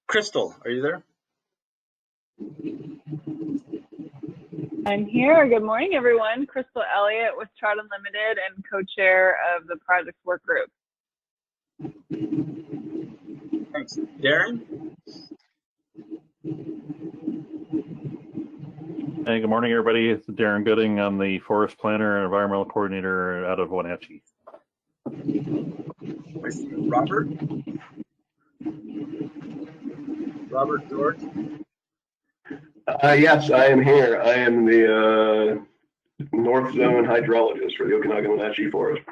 Crystal, are you there? I'm here. Good morning, everyone. Crystal Elliott with Trout Unlimited and co-chair of the project work group. Thanks. Darren? Hey, good morning, everybody. It's Darren Gooding. I'm the forest planner and environmental coordinator out of Wenatchee. I see Robert. Robert George. Yes, I am here. I am the North Zone hydrologist for the Okanagan-Wenatchee Forest.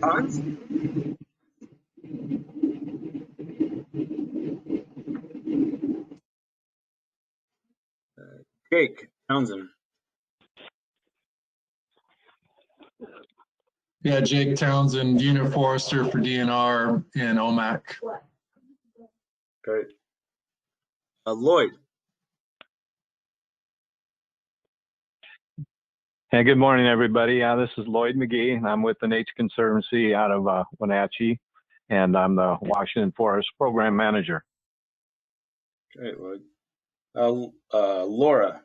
Hans? Jake Townsend. Yeah, Jake Townsend, unit forester for DNR in OMAC. Great. Lloyd. Hey, good morning, everybody. This is Lloyd McGee, and I'm with the Nature Conservancy out of Wenatchee, and I'm the Washington Forest Program Manager. Great, Lloyd. Laura.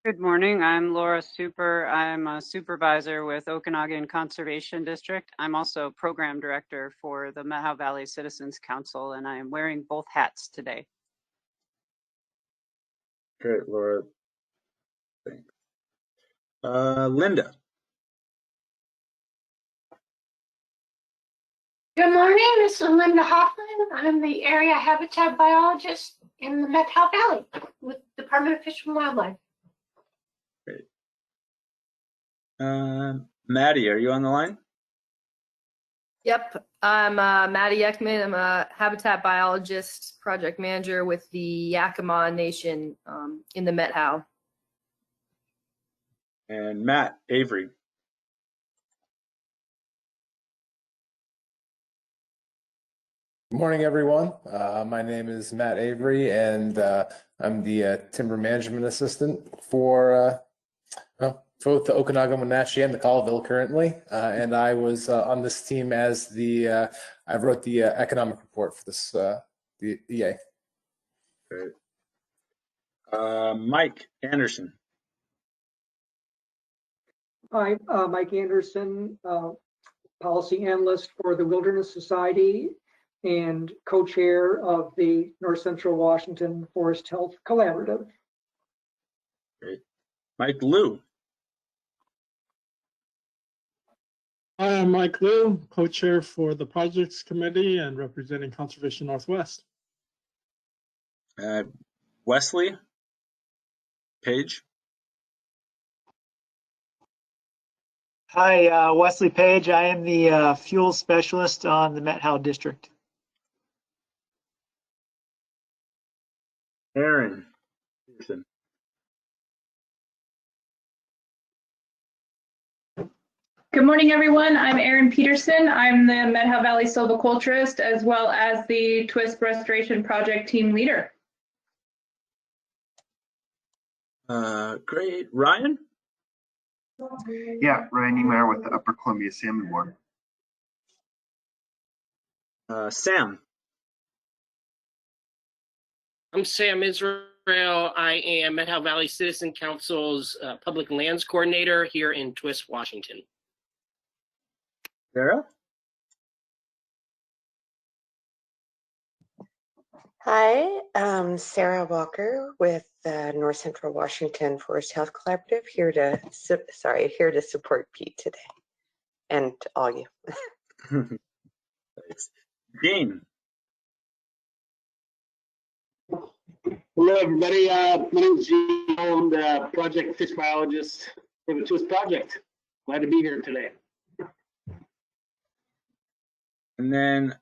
Good morning. I'm Laura Super. I'm a supervisor with Okanagan Conservation District. I'm also program director for the Methow Valley Citizens Council, and I am wearing both hats today. Great, Laura. Thanks. Linda. Good morning, this is Linda Hoffman. I'm the area habitat biologist in the Methow Valley with Department of Fish and Wildlife. Great. Maddie, are you on the line? Yep, I'm Maddie Ekman. I'm a habitat biologist, project manager with the Yakima Nation in the Methow. And Matt Avery. Good morning, everyone. My name is Matt Avery, and I'm the timber management assistant for both the Okanagan-Wenatchee and the Colville currently. And I was on this team as I wrote the economic report for this the EA. Great. Mike Anderson. Hi, Mike Anderson, policy analyst for the Wilderness Society and co-chair of the North Central Washington Forest Health Collaborative. Great. Mike Liu. Hi, I'm Mike Liu, co-chair for the Projects Committee and representing Conservation Northwest. Wesley Page. Hi, Wesley Page. I am the fuel specialist on the Methow district. Aaron Peterson. Good morning, everyone. I'm Erin Peterson. I'm the Methow Valley silviculturist as well as the Twisp Restoration Project team leader. Great. Ryan? Yeah, Ryan Niemeyer with the Upper Columbia Salmon Board. Sam. I'm Sam Israel. I am Methow Valley Citizen Council's Public Lands Coordinator here in Twisp, Washington. Sarah? Hi, I'm Sarah Walker with the North Central Washington Forest Health Collaborative, here to support Pete today and all you. Thanks. Dean. Hello, everybody. My name is Gene. I'm the project fish biologist for the Twisp project. Glad to be here today. And then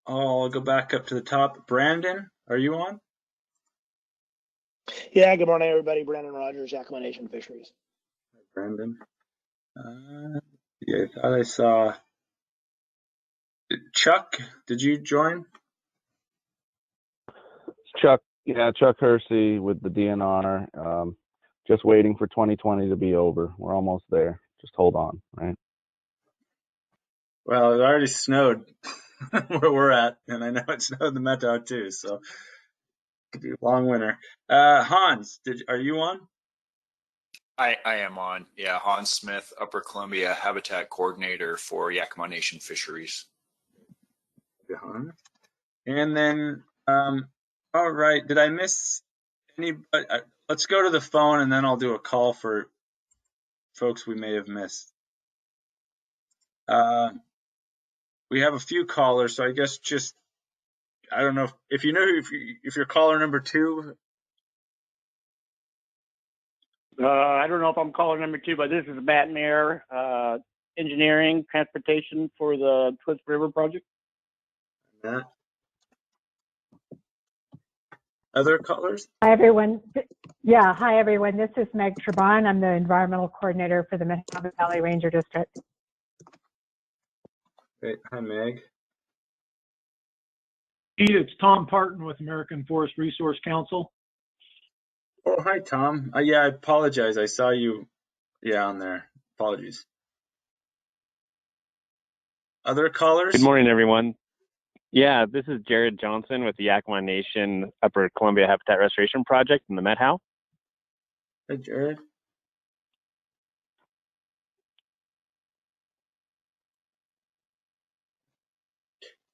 I'll go back up to the top. Brandon, are you on? Yeah, good morning, everybody. Brandon Rogers, Yakima Nation Fisheries. Hi, Brandon. Yeah, I thought I saw Chuck. Did you join? Chuck, yeah, Chuck Hersey with the DNR. Just waiting for 2020 to be over. We're almost there. Just hold on, right? Well, it already snowed where we're at, and I know it snowed in the Metro too, so it could be a long winter. Hans, are you on? I am on. Yeah, Hans Smith, Upper Columbia Habitat Coordinator for Yakima Nation Fisheries. Hans. And then, all right, did I miss any? Let's go to the phone, and then I'll do a call for folks we may have missed. We have a few callers, so I guess just, I don't know if you know if you're caller number 2. I don't know if I'm caller number 2, but this is Matt Nair, engineering, transportation for the Twisp River project. Matt. Other callers? Hi, everyone. Yeah, hi, everyone. This is Meg Trebon. I'm the environmental coordinator for the Mojave Valley Ranger District. Great. Hi, Meg. Pete, it's Tom Parton with American Forest Resource Council. Oh, hi, Tom. Yeah, I apologize. I saw you, on there. Apologies. Other callers? Good morning, everyone. Yeah, this is Jared Johnson with the Yakima Nation Upper Columbia Habitat Restoration Project in the Met How. Hi, Jared.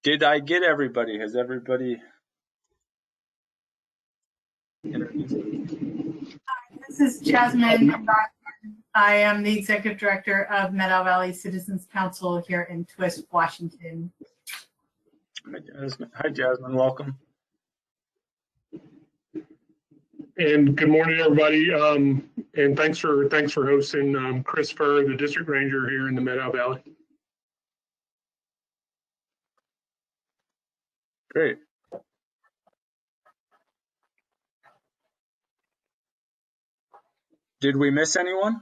Did I get everybody? Has everybody introduced? This is Jasmine. I am the Executive Director of Meadow Valley Citizens Council here in Twisp, Washington. Hi, Jasmine. Welcome. And good morning, everybody. And thanks for hosting Chris Furr, the District Ranger here in the Meadow Valley. Great. Did we miss anyone?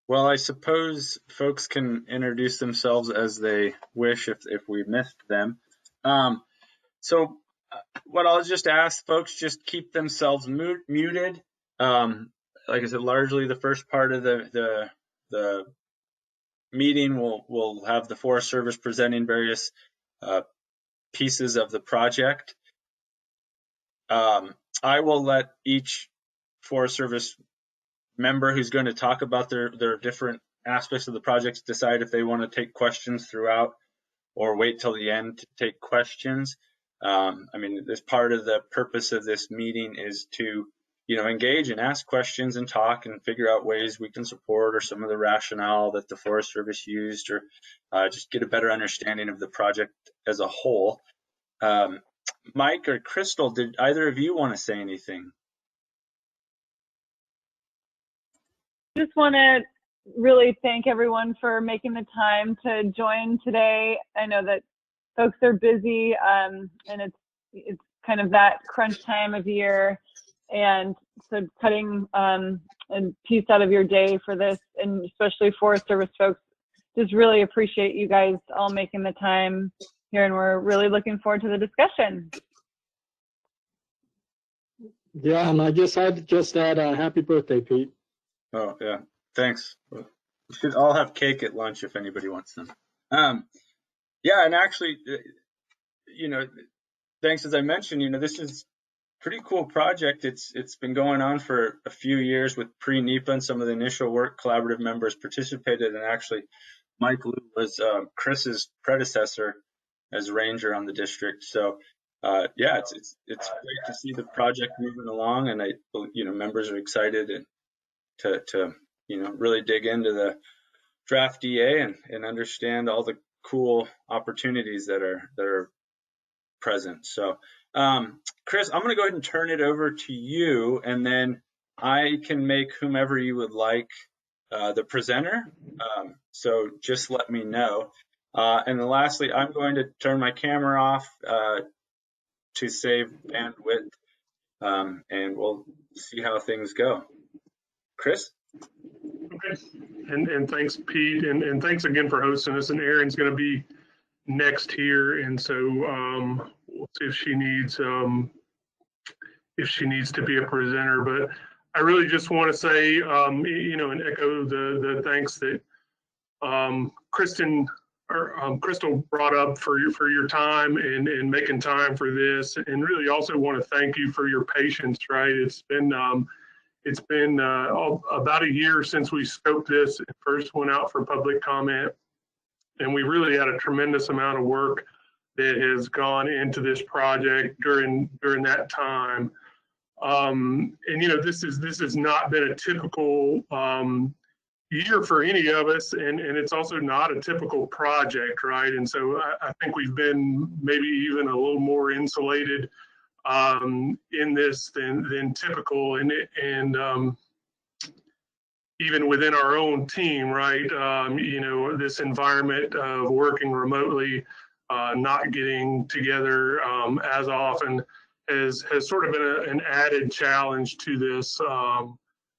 Well, I suppose folks can introduce themselves as they wish if we missed them. So what I'll just ask folks, just keep themselves muted. Like I said, largely the first part of the meeting will have the Forest Service presenting various pieces of the project. I will let each Forest Service member who's going to talk about their different aspects of the projects decide if they want to take questions throughout or wait till the end to take questions. I mean, this part of the purpose of this meeting is to, engage and ask questions and talk and figure out ways we can support or some of the rationale that the Forest Service used, or just get a better understanding of the project as a whole. Mike or Crystal, did either of you want to say anything? Just want to really thank everyone for making the time to join today. I know that folks are busy, and it's kind of that crunch time of year, and so cutting a piece out of your day for this, and especially Forest Service folks, just really appreciate you guys all making the time here, and we're really looking forward to the discussion. Yeah, and I guess I'd just add a happy birthday, Pete. Oh, yeah. Thanks. We should all have cake at lunch if anybody wants them. Yeah, and actually, thanks, as I mentioned, this is a pretty cool project. It's been going on for a few years with pre-NEPA, and some of the initial work collaborative members participated, and actually Mike Liu was Chris's predecessor as ranger on the district. So yeah, it's great to see the project moving along, and members are excited and to really dig into the draft DA and understand all the cool opportunities that are present. So Chris, I'm going to go ahead and turn it over to you, and then I can make whomever you would like the presenter. So just let me know. And then lastly, I'm going to turn my camera off to save bandwidth, and we'll see how things go. Chris? Okay. And thanks, Pete, and thanks again for hosting us. And Erin's going to be next here, and so we'll see if she needs to be a presenter. But I really just want to say, you know, and echo the thanks that Crystal brought up for your time and making time for this, and really also want to thank you for your patience. Right, it's been about a year since we scoped this and first went out for public comment, and we really had a tremendous amount of work that has gone into this project during that time. And you know, this has not been a typical year for any of us, and it's also not a typical project, right? And so I think we've been maybe even a little more insulated in this than typical, and even within our own team, right? You know, this environment of working remotely, not getting together as often has sort of been an added challenge to this.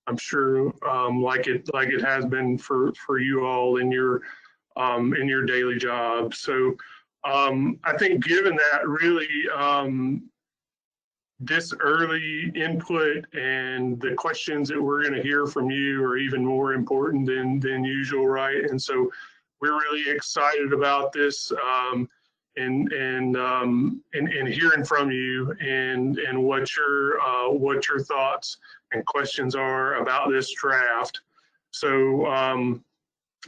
I'm sure, like it has been for you all in your daily job. So I think given that, really this early input and the questions that we're going to hear from you are even more important than usual, right? And so we're really excited about this and hearing from you and what your thoughts and questions are about this draft. So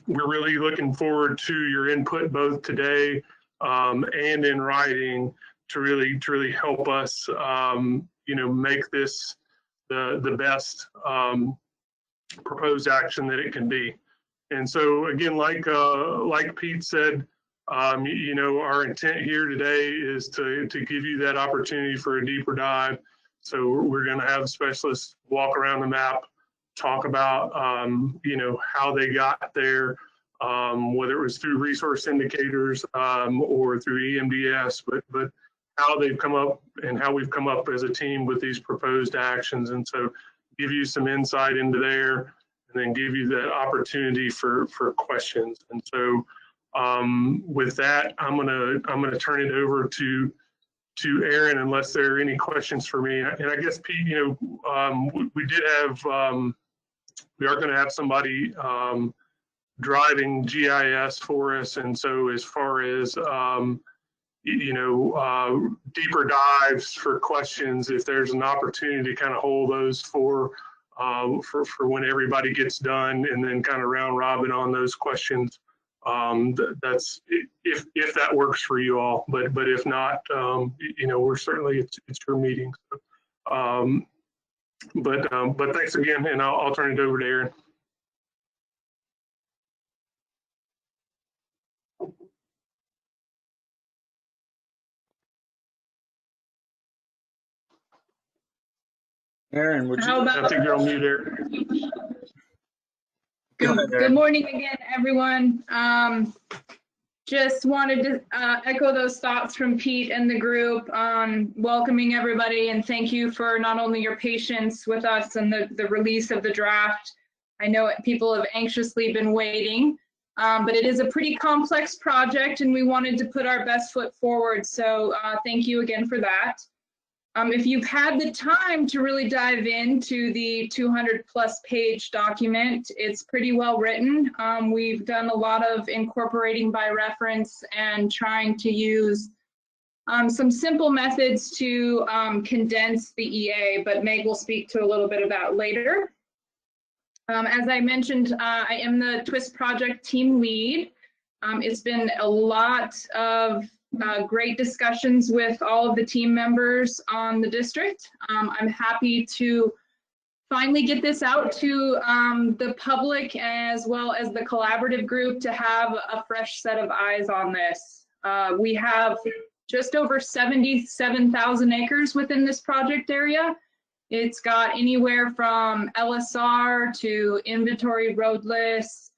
we're really looking forward to your input both today and in writing to really help us, you know, make this the best proposed action that it can be. And so again, like Pete said, you know, our intent here today is to give you that opportunity for a deeper dive. So we're going to have specialists walk around the map, talk about, you know, how they got there, whether it was through resource indicators or through EMDS, but how they've come up and how we've come up as a team with these proposed actions. And so give you some insight into there and then give you the opportunity for questions. And so with that, I'm gonna turn it over to Aaron, unless there are any questions for me. And I guess, Pete, you know, we did have, we are gonna have somebody driving GIS for us. And so as far as, you know, deeper dives for questions, if there's an opportunity to kind of hold those for when everybody gets done, and then kind of round robin on those questions. That's if that works for you all, but if not, you know, we're certainly it's your meeting. But thanks again, and I'll turn it over to Aaron. Aaron, would you? I think you're on mute, Aaron. Good morning again, everyone. Just wanted to echo those thoughts from Pete and the group on welcoming everybody, and thank you for not only your patience with us and the release of the draft. I know people have anxiously been waiting, but it is a pretty complex project and we wanted to put our best foot forward. So thank you again for that. If you've had the time to really dive into the 200+ page document, it's pretty well written. We've done a lot of incorporating by reference and trying to use some simple methods to condense the EA, but Meg will speak to a little bit of that later. As I mentioned, I am the Twisp project team lead. It's been a lot of great discussions with all of the team members on the district. I'm happy to finally get this out to the public as well as the collaborative group to have a fresh set of eyes on this. We have just over 77,000 acres within this project area. It's got anywhere from LSR to inventory road lists,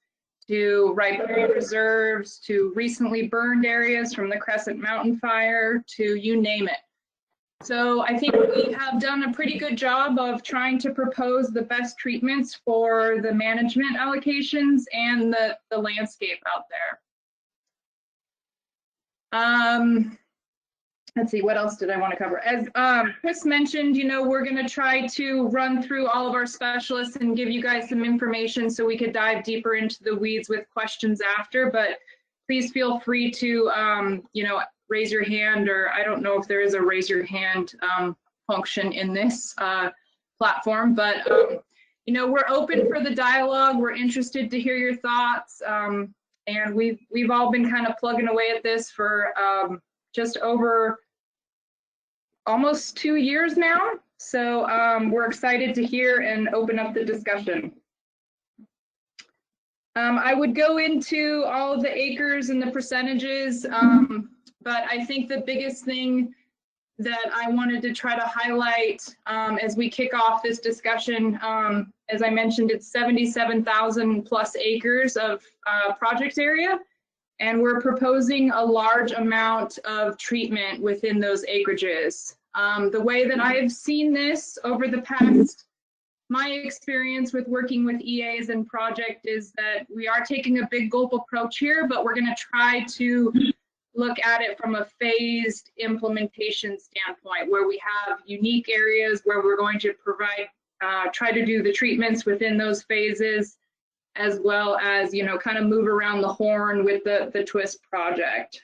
to riparian reserves, to recently burned areas from the Crescent Mountain Fire, to you name it. So I think we have done a pretty good job of trying to propose the best treatments for the management allocations and the landscape out there. let's see, what else did I want to cover? As Chris mentioned, we're going to try to run through all of our specialists and give you guys some information so we could dive deeper into the weeds with questions after, but please feel free to, raise your hand, or I don't know if there is a raise your hand function in this platform, but, we're open for the dialogue. We're interested to hear your thoughts. And we've all been kind of plugging away at this for just over almost 2 years now. So we're excited to hear and open up the discussion. I would go into all of the acres and the percentages, but I think the biggest thing that I wanted to try to highlight as we kick off this discussion, as I mentioned, it's 77,000 plus acres of project area. And we're proposing a large amount of treatment within those acreages. The way that I've seen this over the past, my experience with working with EAs and project is that we are taking a big gulp approach here, but we're gonna try to look at it from a phased implementation standpoint, where we have unique areas where we're going to provide, try to do the treatments within those phases, as well as, kind of move around the horn with the Twisp project.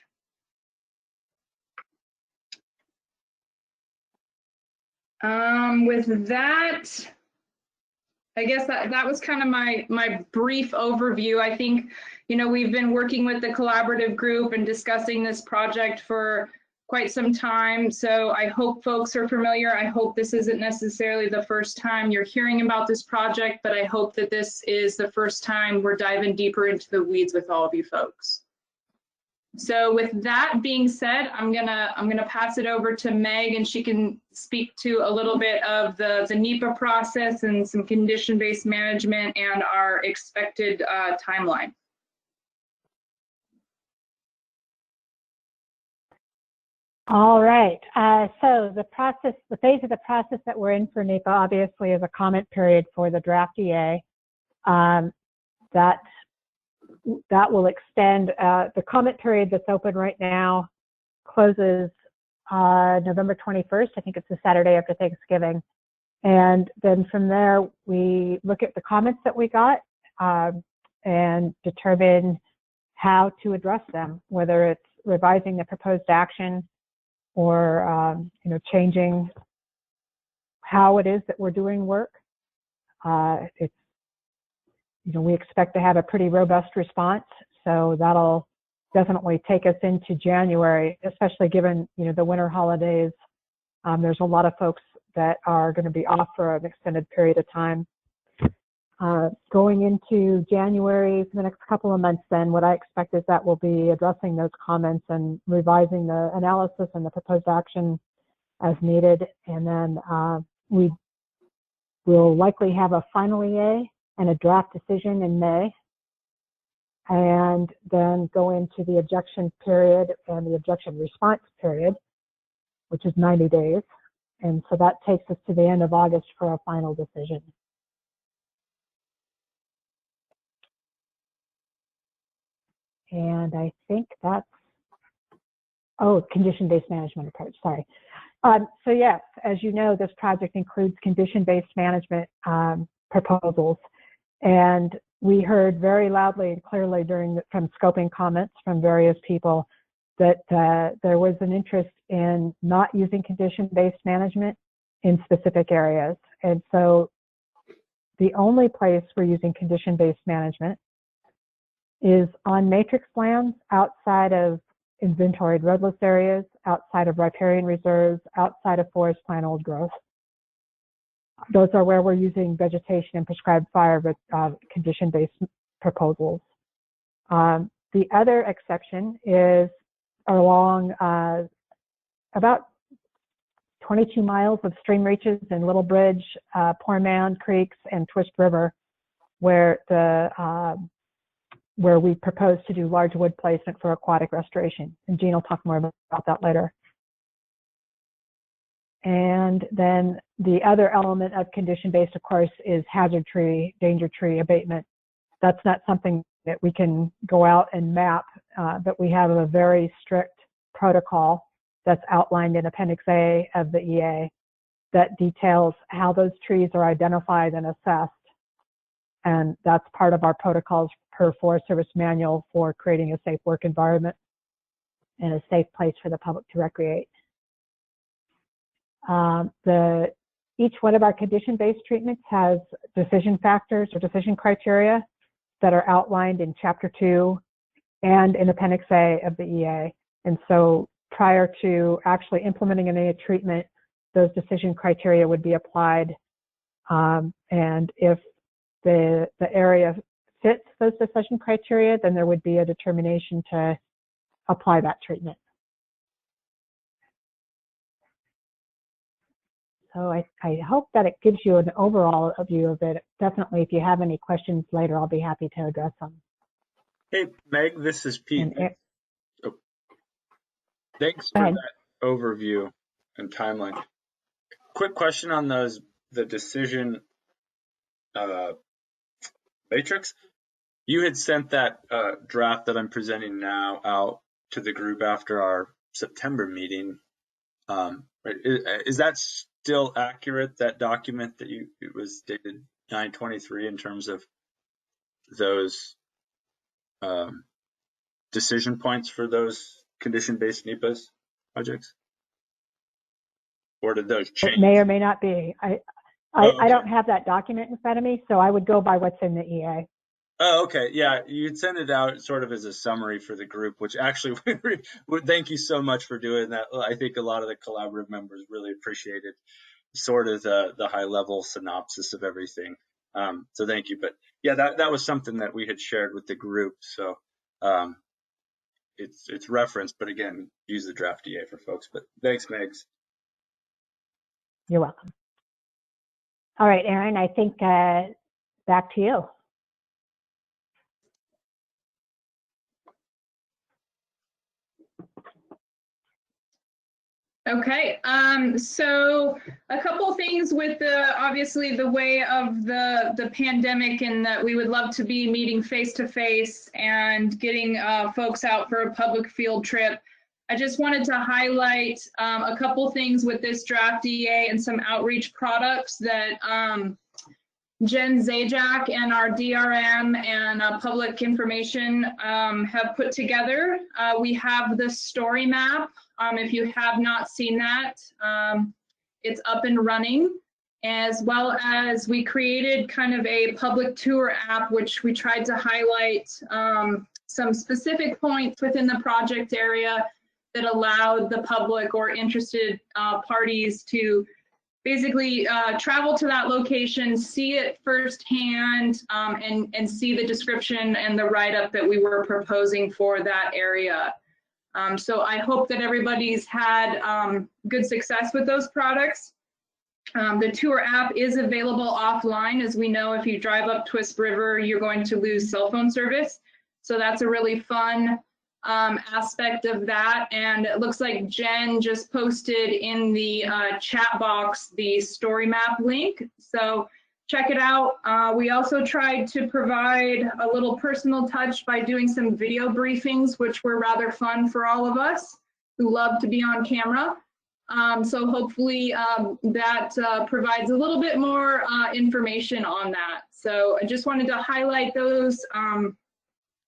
With that, I guess that was kind of my brief overview. I think, we've been working with the collaborative group and discussing this project for quite some time. So I hope folks are familiar. I hope this isn't necessarily the first time you're hearing about this project, but I hope that this is the first time we're diving deeper into the weeds with all of you folks. So with that being said, I'm gonna pass it over to Meg, and she can speak to a little bit of the NEPA process and some condition-based management and our expected timeline. All right. So the phase of the process that we're in for NEPA obviously is a comment period for the draft EA. That will extend. The comment period that's open right now closes November 21st. I think it's the Saturday after Thanksgiving. And then from there, we look at the comments that we got and determine how to address them, whether it's revising the proposed action or changing how it is that we're doing work. We expect to have a pretty robust response, so that'll definitely take us into January, especially given the winter holidays. There's a lot of folks that are going to be off for an extended period of time. Going into January for the next couple of months, then what I expect is that we'll be addressing those comments and revising the analysis and the proposed action as needed. And then we will likely have a final EA and a draft decision in May, and then go into the objection period and the objection response period, which is 90 days. And so that takes us to the end of August for a final decision. And I think that's, condition-based management approach, sorry. So yes, as you know, this project includes condition-based management proposals. And we heard very loudly and clearly from scoping comments from various people that there was an interest in not using condition-based management in specific areas. And so the only place we're using condition-based management is on matrix lands outside of inventoried roadless areas, outside of riparian reserves, outside of forest plan old growth. Those are where we're using vegetation and prescribed fire with condition-based proposals. The other exception is along about 22 miles of stream reaches in Little Bridge, Poor Mound Creeks, and Twisp River, where we propose to do large wood placement for aquatic restoration. And Jean will talk more about that later. And then the other element of condition-based, of course, is hazard tree, danger tree abatement. That's not something that we can go out and map, but we have a very strict protocol that's outlined in Appendix A of the EA that details how those trees are identified and assessed. And that's part of our protocols per Forest Service manual for creating a safe work environment and a safe place for the public to recreate. Each one of our condition-based treatments has decision factors or decision criteria that are outlined in Chapter 2 and in Appendix A of the EA. And so prior to actually implementing any treatment, those decision criteria would be applied. And if the area fits those decision criteria, then there would be a determination to apply that treatment. So I hope that it gives you an overall view of it. Definitely, if you have any questions later, I'll be happy to address them. Hey, Meg, this is Pete. Thanks for that overview and timeline. Quick question on the decision matrix. You had sent that draft that I'm presenting now out to the group after our September meeting. Is that still accurate, that document that it was dated 9/23 in terms of those decision points for those condition-based NEPAs projects? Or did those change? It may or may not be. Okay. I don't have that document in front of me, so I would go by what's in the EA. Oh, okay. Yeah, you'd send it out sort of as a summary for the group, which actually, thank you so much for doing that. I think a lot of the collaborative members really appreciated sort of the high-level synopsis of everything. So thank you. But yeah, that was something that we had shared with the group. So it's referenced, but again, use the draft EA for folks. But thanks, Megs. You're welcome. All right, Aaron, I think back to you. Okay, so a couple things with obviously the way of the pandemic, and that we would love to be meeting face to face and getting folks out for a public field trip. I just wanted to highlight a couple things with this draft EA and some outreach products that Jen Zajac and our DRM and public information have put together. We have the story map. If you have not seen that, it's up and running, as well as we created kind of a public tour app, which we tried to highlight some specific points within the project area that allowed the public or interested parties to basically travel to that location, see it firsthand, and see the description and the write-up that we were proposing for that area. So I hope that everybody's had good success with those products. The tour app is available offline. As we know, if you drive up Twisp River, you're going to lose cell phone service. So that's a really fun aspect of that. And it looks like Jen just posted in the chat box the story map link. So check it out. We also tried to provide a little personal touch by doing some video briefings, which were rather fun for all of us who love to be on camera. So hopefully that provides a little bit more information on that. So I just wanted to highlight those.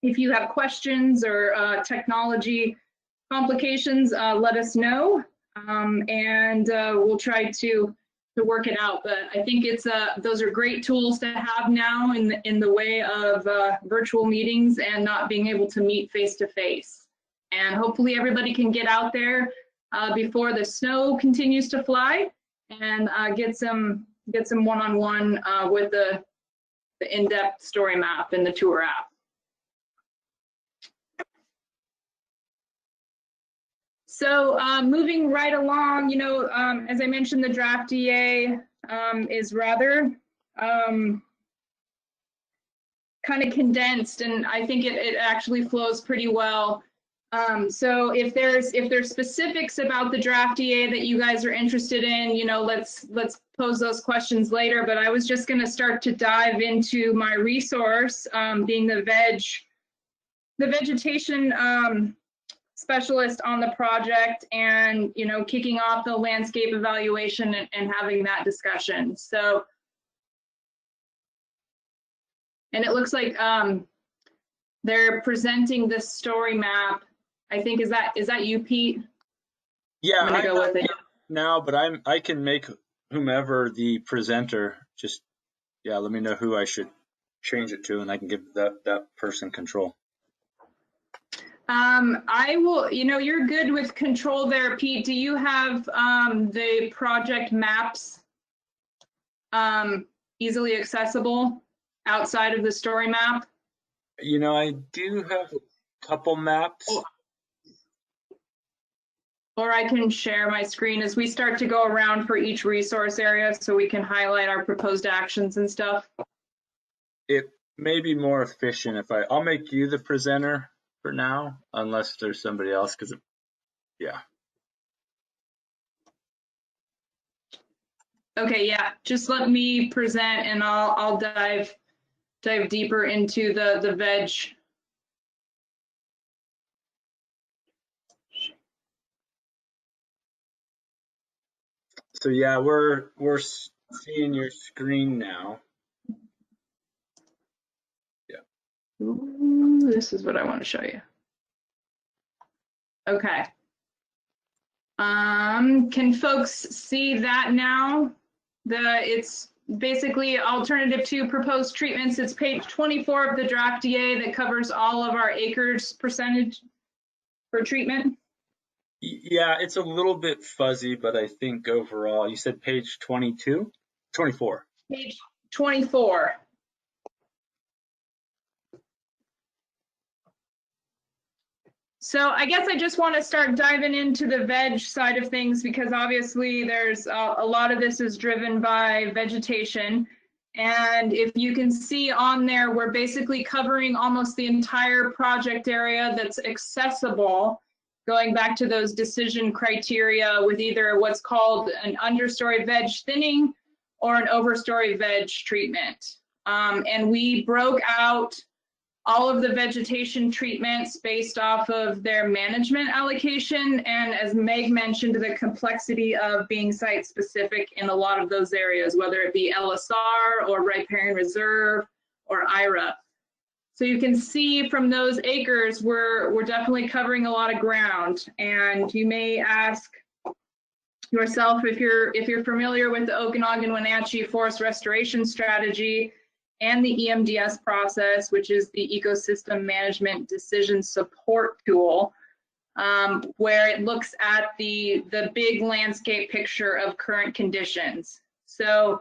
If you have questions or technology complications, let us know, and we'll try to work it out. But I think those are great tools to have now in the way of virtual meetings and not being able to meet face to face. And hopefully everybody can get out there before the snow continues to fly and get some one-on-one with the in-depth story map and the tour app. So moving right along, as I mentioned, the draft EA is rather kind of condensed, and I think it actually flows pretty well. So if there's specifics about the draft EA that you guys are interested in, let's pose those questions later. But I was just going to start to dive into my resource, being the vegetation specialist on the project and, you know, kicking off the landscape evaluation and having that discussion. So, and it looks like they're presenting this story map. I think, is that you, Pete? Yeah, I'm gonna go with it now, but I can make whomever the presenter. Just let me know who I should change it to, and I can give that person control. I will, you know, you're good with control there, Pete. Do you have the project maps easily accessible outside of the story map? You know, I do have a couple maps. Or I can share my screen as we start to go around for each resource area so we can highlight our proposed actions and stuff. It may be more efficient if I'll make you the presenter for now, unless there's somebody else, because Okay, yeah, just let me present and I'll dive deeper into the veg. So yeah, we're seeing your screen now. Yeah. Ooh, this is what I want to show you. Okay. Can folks see that now? It's basically alternative to proposed treatments. It's page 24 of the draft DA that covers all of our acres percentage for treatment. Yeah, it's a little bit fuzzy, but I think overall, you said page 22? 24. Page 24. So I guess I just want to start diving into the veg side of things because obviously there's a lot of this is driven by vegetation. And if you can see on there, we're basically covering almost the entire project area that's accessible, going back to those decision criteria with either what's called an understory veg thinning or an overstory veg treatment. And we broke out all of the vegetation treatments based off of their management allocation. And as Meg mentioned, the complexity of being site specific in a lot of those areas, whether it be LSR or riparian reserve or IRA. So you can see from those acres, we're definitely covering a lot of ground. And you may ask yourself if you're familiar with the Okanagan-Wenatchee Forest Restoration Strategy and the EMDS process, which is the Ecosystem Management Decision Support Tool, where it looks at the big landscape picture of current conditions. So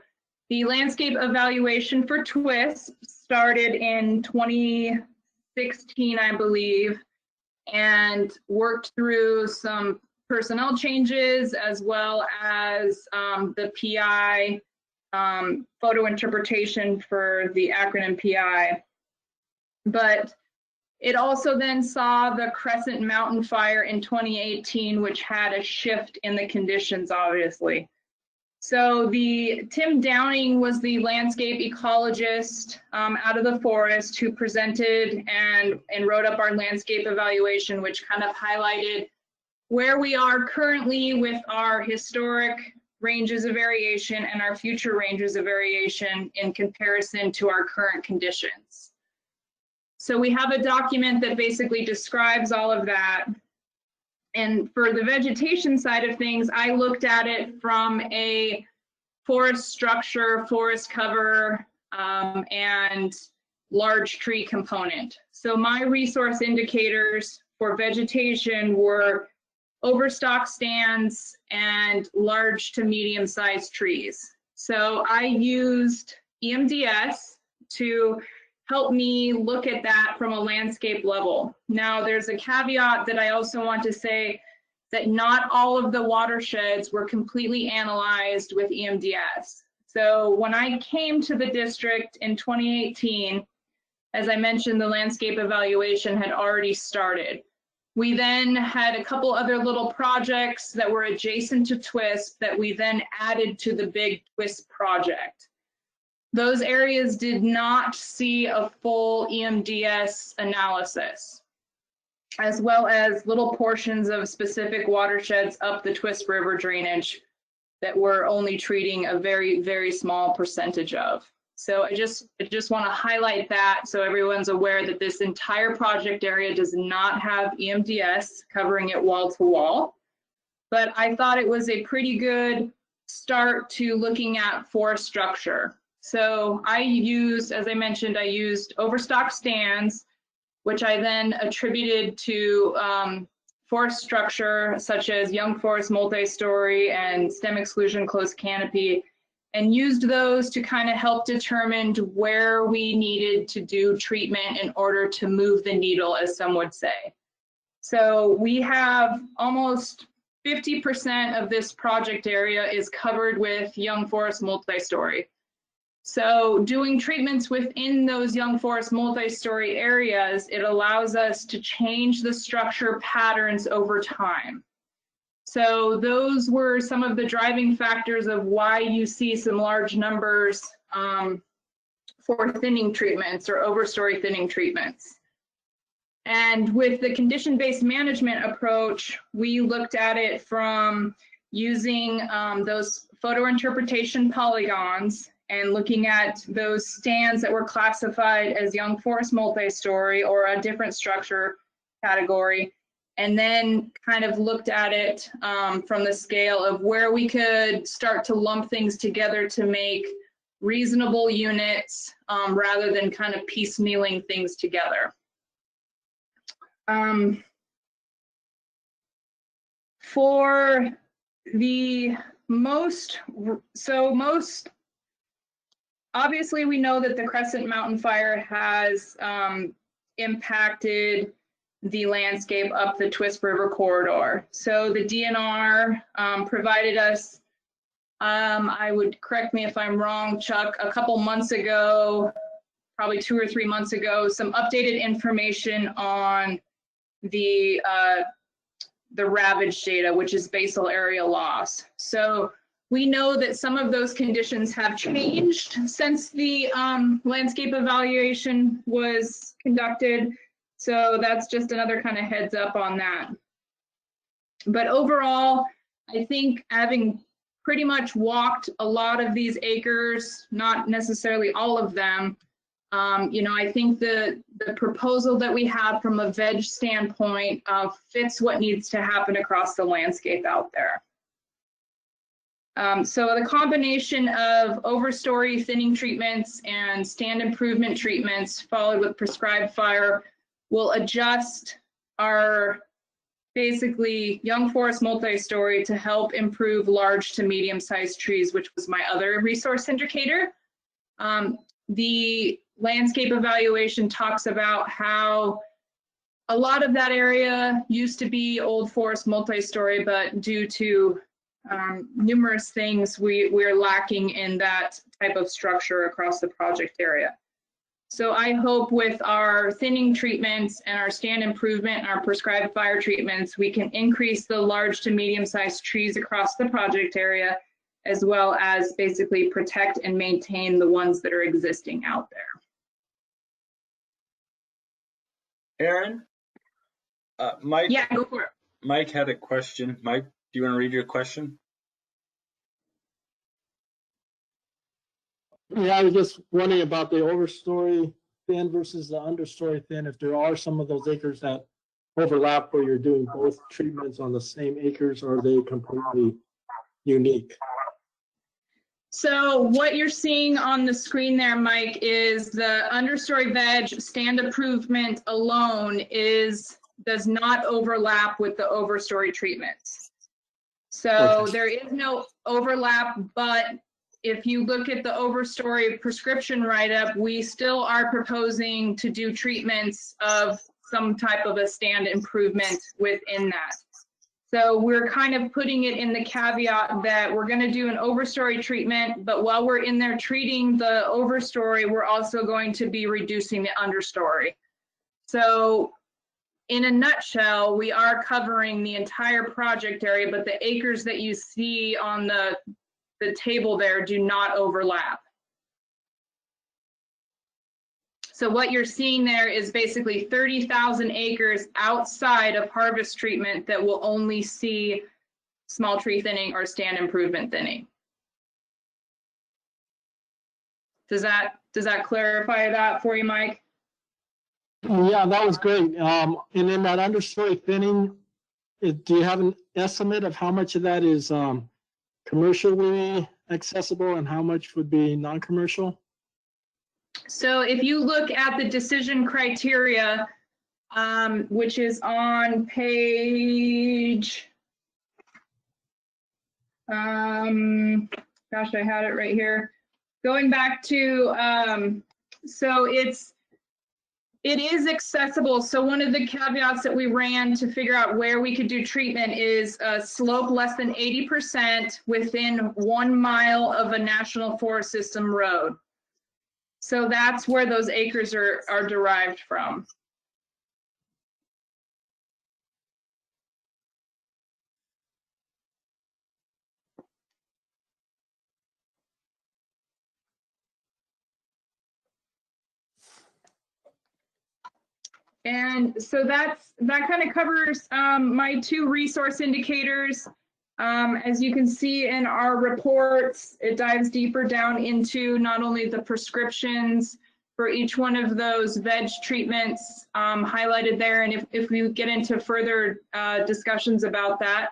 the landscape evaluation for Twisp started in 2016, I believe, and worked through some personnel changes as well as the PI photo interpretation for the acronym PI. But it also then saw the Crescent Mountain Fire in 2018, which had a shift in the conditions, obviously. So Tim Downing was the landscape ecologist out of the forest who presented and wrote up our landscape evaluation, which kind of highlighted where we are currently with our historic ranges of variation and our future ranges of variation in comparison to our current conditions. So we have a document that basically describes all of that. And for the vegetation side of things, I looked at it from a forest structure, forest cover, and large tree component. So my resource indicators for vegetation were overstock stands and large to medium-sized trees. So I used EMDS to help me look at that from a landscape level. Now, there's a caveat that I also want to say that not all of the watersheds were completely analyzed with EMDS. So when I came to the district in 2018, as I mentioned, the landscape evaluation had already started. We then had a couple other little projects that were adjacent to Twisp that we then added to the big Twisp project. Those areas did not see a full EMDS analysis. as well as little portions of specific watersheds up the Twisp River drainage that we're only treating a very, very small percentage of. So I just want to highlight that so everyone's aware that this entire project area does not have EMDS covering it wall to wall. But I thought it was a pretty good start to looking at forest structure. So I used, as I mentioned, I used overstock stands, which I then attributed to forest structure such as young forest multi-story and stem exclusion closed canopy, and used those to kind of help determine where we needed to do treatment in order to move the needle, as some would say. So we have almost 50% of this project area is covered with young forest multi-story. So doing treatments within those young forest multi-story areas, it allows us to change the structure patterns over time. So those were some of the driving factors of why you see some large numbers for thinning treatments or overstory thinning treatments. And with the condition-based management approach, we looked at it from using those photo interpretation polygons and looking at those stands that were classified as young forest multi-story or a different structure category, and then kind of looked at it from the scale of where we could start to lump things together to make reasonable units rather than kind of piecemealing things together. For the most, obviously we know that the Crescent Mountain fire has impacted the landscape up the Twisp River corridor. So the DNR provided us, I would, correct me if I'm wrong, Chuck, a couple months ago, probably 2 or 3 months ago, some updated information on the ravage data, which is basal area loss. So we know that some of those conditions have changed since the landscape evaluation was conducted. So that's just another kind of heads up on that. But overall, I think having pretty much walked a lot of these acres, not necessarily all of them, you know, I think the proposal that we have from a veg standpoint fits what needs to happen across the landscape out there. So the combination of overstory thinning treatments and stand improvement treatments followed with prescribed fire will adjust our basically young forest multi-story to help improve large to medium-sized trees, which was my other resource indicator. The landscape evaluation talks about how a lot of that area used to be old forest multi-story, but due to numerous things, we're lacking in that type of structure across the project area. So I hope with our thinning treatments and our stand improvement and our prescribed fire treatments, we can increase the large to medium-sized trees across the project area, as well as basically protect and maintain the ones that are existing out there. Aaron? Mike? Yeah, go for it. Mike had a question. Mike, do you want to read your question? Yeah, I was just wondering about the overstory thin versus the understory thin, if there are some of those acres that overlap where you're doing both treatments on the same acres, or are they completely unique? So what you're seeing on the screen there, Mike, is the understory veg stand improvement alone does not overlap with the overstory treatments. So Okay. there is no overlap, but if you look at the overstory prescription write-up, we still are proposing to do treatments of some type of a stand improvement within that. So we're kind of putting it in the caveat that we're going to do an overstory treatment, but while we're in there treating the overstory, we're also going to be reducing the understory. So in a nutshell, we are covering the entire project area, but the acres that you see on the table there do not overlap. So what you're seeing there is basically 30,000 acres outside of harvest treatment that will only see small tree thinning or stand improvement thinning. Does that clarify that for you, Mike? Yeah, that was great. And in that understory thinning, do you have an estimate of how much of that is commercially accessible and how much would be non-commercial? So if you look at the decision criteria, which is on page, gosh, I had it right here. Going back to, so it is accessible. So one of the caveats that we ran to figure out where we could do treatment is a slope less than 80% within 1 mile of a national forest system road. So that's where those acres are derived from. And so that kind of covers my 2 resource indicators. As you can see in our reports, it dives deeper down into not only the prescriptions for each one of those veg treatments highlighted there. And if we get into further discussions about that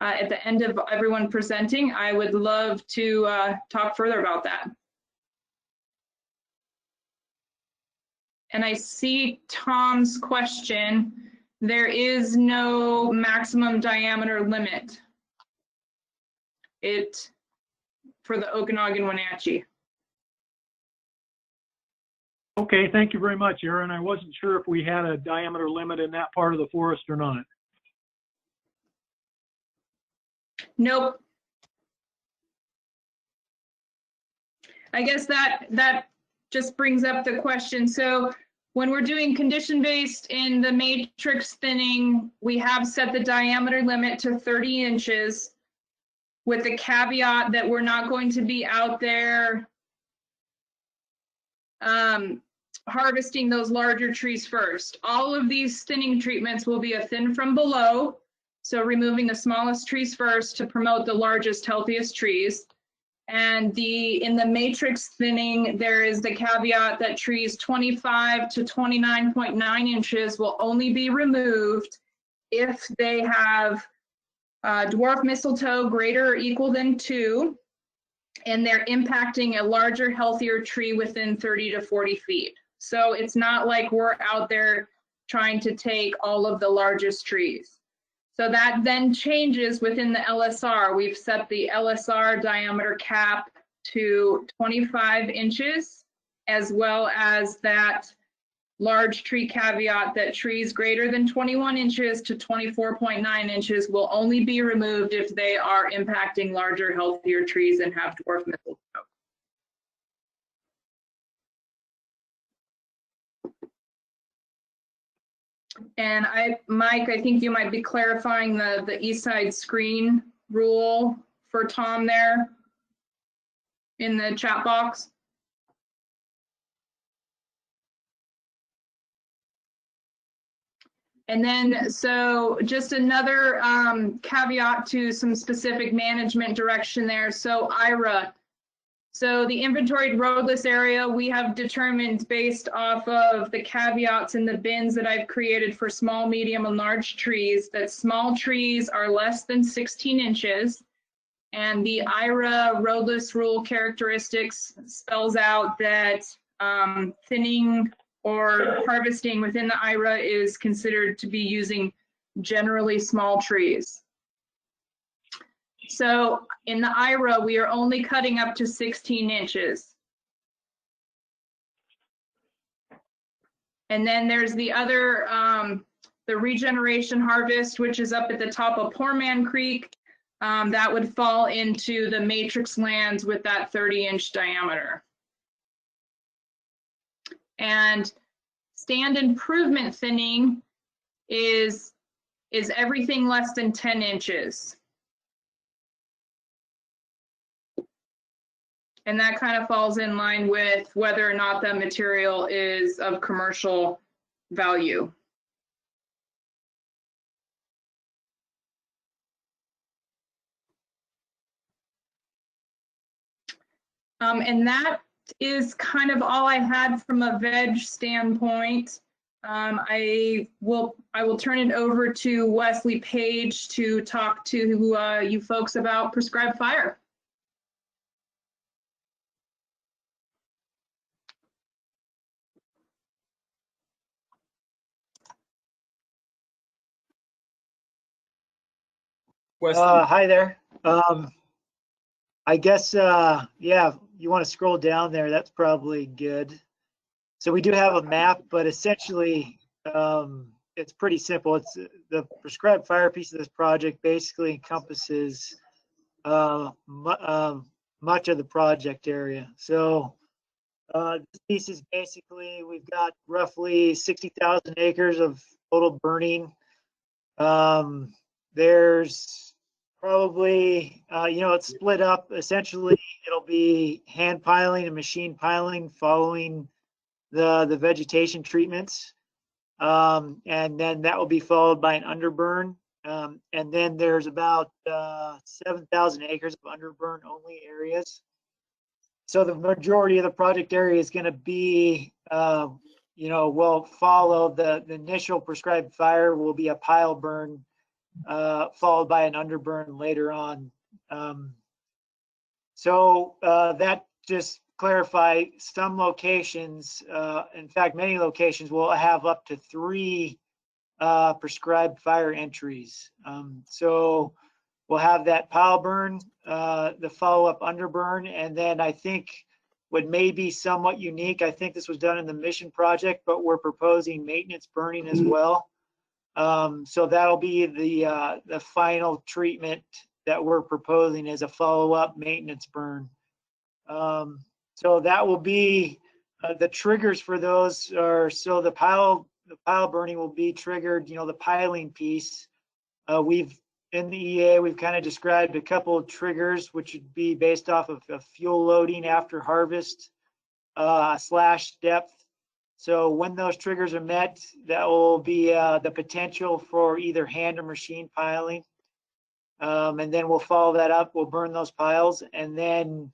at the end of everyone presenting, I would love to talk further about that. And I see Tom's question. There is no maximum diameter limit for the Okanagan Wenatchee. Okay, thank you very much, Aaron. I wasn't sure if we had a diameter limit in that part of the forest or not. Nope. I guess that just brings up the question. So when we're doing condition-based in the matrix thinning, we have set the diameter limit to 30 inches with the caveat that we're not going to be out there harvesting those larger trees first. All of these thinning treatments will be a thin from below, so removing the smallest trees first to promote the largest, healthiest trees. And in the matrix thinning, there is the caveat that trees 25 to 29.9 inches will only be removed if they have dwarf mistletoe greater or equal than 2, and they're impacting a larger, healthier tree within 30 to 40 feet. So it's not like we're out there trying to take all of the largest trees. So that then changes within the LSR. We've set the LSR diameter cap to 25 inches, as well as that large tree caveat that trees greater than 21 inches to 24.9 inches will only be removed if they are impacting larger, healthier trees and have dwarf mistletoe. And Mike, I think you might be clarifying the east side screen rule for Tom there in the chat box. And then, so just another caveat to some specific management direction there. So IRA, so the inventoried roadless area, we have determined based off of the caveats in the bins that I've created for small, medium, and large trees, that small trees are less than 16 inches. And the IRA roadless rule characteristics spells out that thinning or harvesting within the IRA is considered to be using generally small trees. So in the IRA, we are only cutting up to 16 inches. And then there's the other, the regeneration harvest, which is up at the top of Poor Man Creek. That would fall into the matrix lands with that 30-inch diameter. And stand improvement thinning is everything less than 10 inches. And that kind of falls in line with whether or not that material is of commercial value. And that is kind of all I had from a veg standpoint. I will turn it over to Wesley Page to talk to you folks about prescribed fire. Hi there. I guess, yeah, you want to scroll down there. That's probably good. So we do have a map, but essentially it's pretty simple. It's the prescribed fire piece of this project basically encompasses much of the project area. So this piece is basically, we've got roughly 60,000 acres of total burning. There's probably, it's split up. Essentially, it'll be hand piling and machine piling following the vegetation treatments. And then that will be followed by an underburn. And then there's about 7,000 acres of underburn only areas. So the majority of the project area is going to be, will follow the initial prescribed fire will be a pile burn, followed by an underburn later on. So that just clarify some locations, in fact, many locations will have up to 3 prescribed fire entries. So we'll have that pile burn, the follow-up underburn, and then I think what may be somewhat unique, I think this was done in the Mission project, but we're proposing maintenance burning as well. So that'll be the final treatment that we're proposing as a follow-up maintenance burn. So that will be the triggers for those are, so the pile burning will be triggered, the piling piece. In the EA, we've kind of described a couple of triggers, which would be based off of fuel loading after harvest / depth. So when those triggers are met, that will be the potential for either hand or machine piling. And then we'll follow that up. We'll burn those piles. And then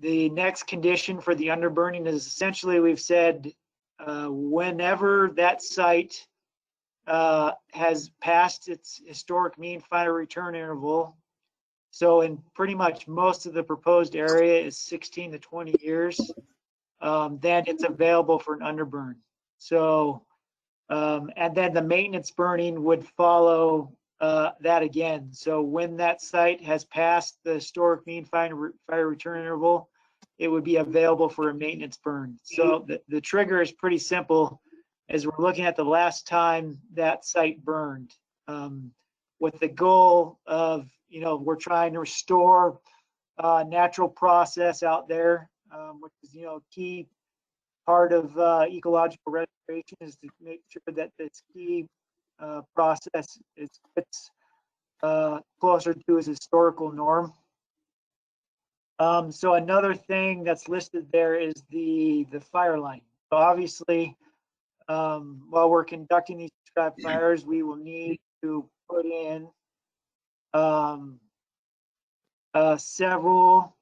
the next condition for the underburning is essentially we've said whenever that site has passed its historic mean fire return interval. So in pretty much most of the proposed area is 16 to 20 years, then it's available for an underburn. So, and then the maintenance burning would follow that again. So when that site has passed the historic mean fire return interval, it would be available for a maintenance burn. So the trigger is pretty simple, as we're looking at the last time that site burned, with the goal of, we're trying to restore natural process out there, which is, key part of ecological restoration is to make sure that this key process gets closer to its historical norm. So another thing that's listed there is the fire line. So obviously, while we're conducting these prescribed fires, we will need to put in several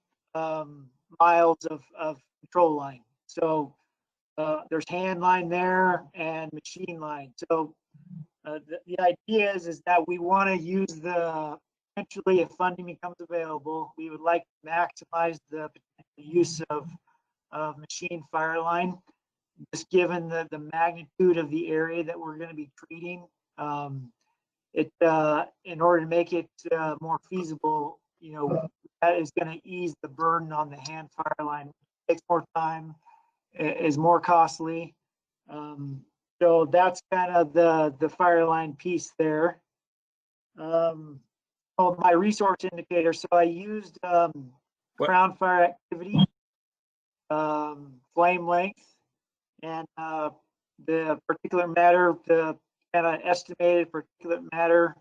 miles of control line. So there's hand line there and machine line. So the idea is that we want to use eventually if funding becomes available, we would like to maximize the use of machine fire line, just given the magnitude of the area that we're going to be treating. In order to make it more feasible, that is going to ease the burden on the hand fire line. It takes more time, is more costly. So that's kind of the fire line piece there. My resource indicator. So I used ground fire activity, flame length, and the particulate matter, the kind of estimated particulate matter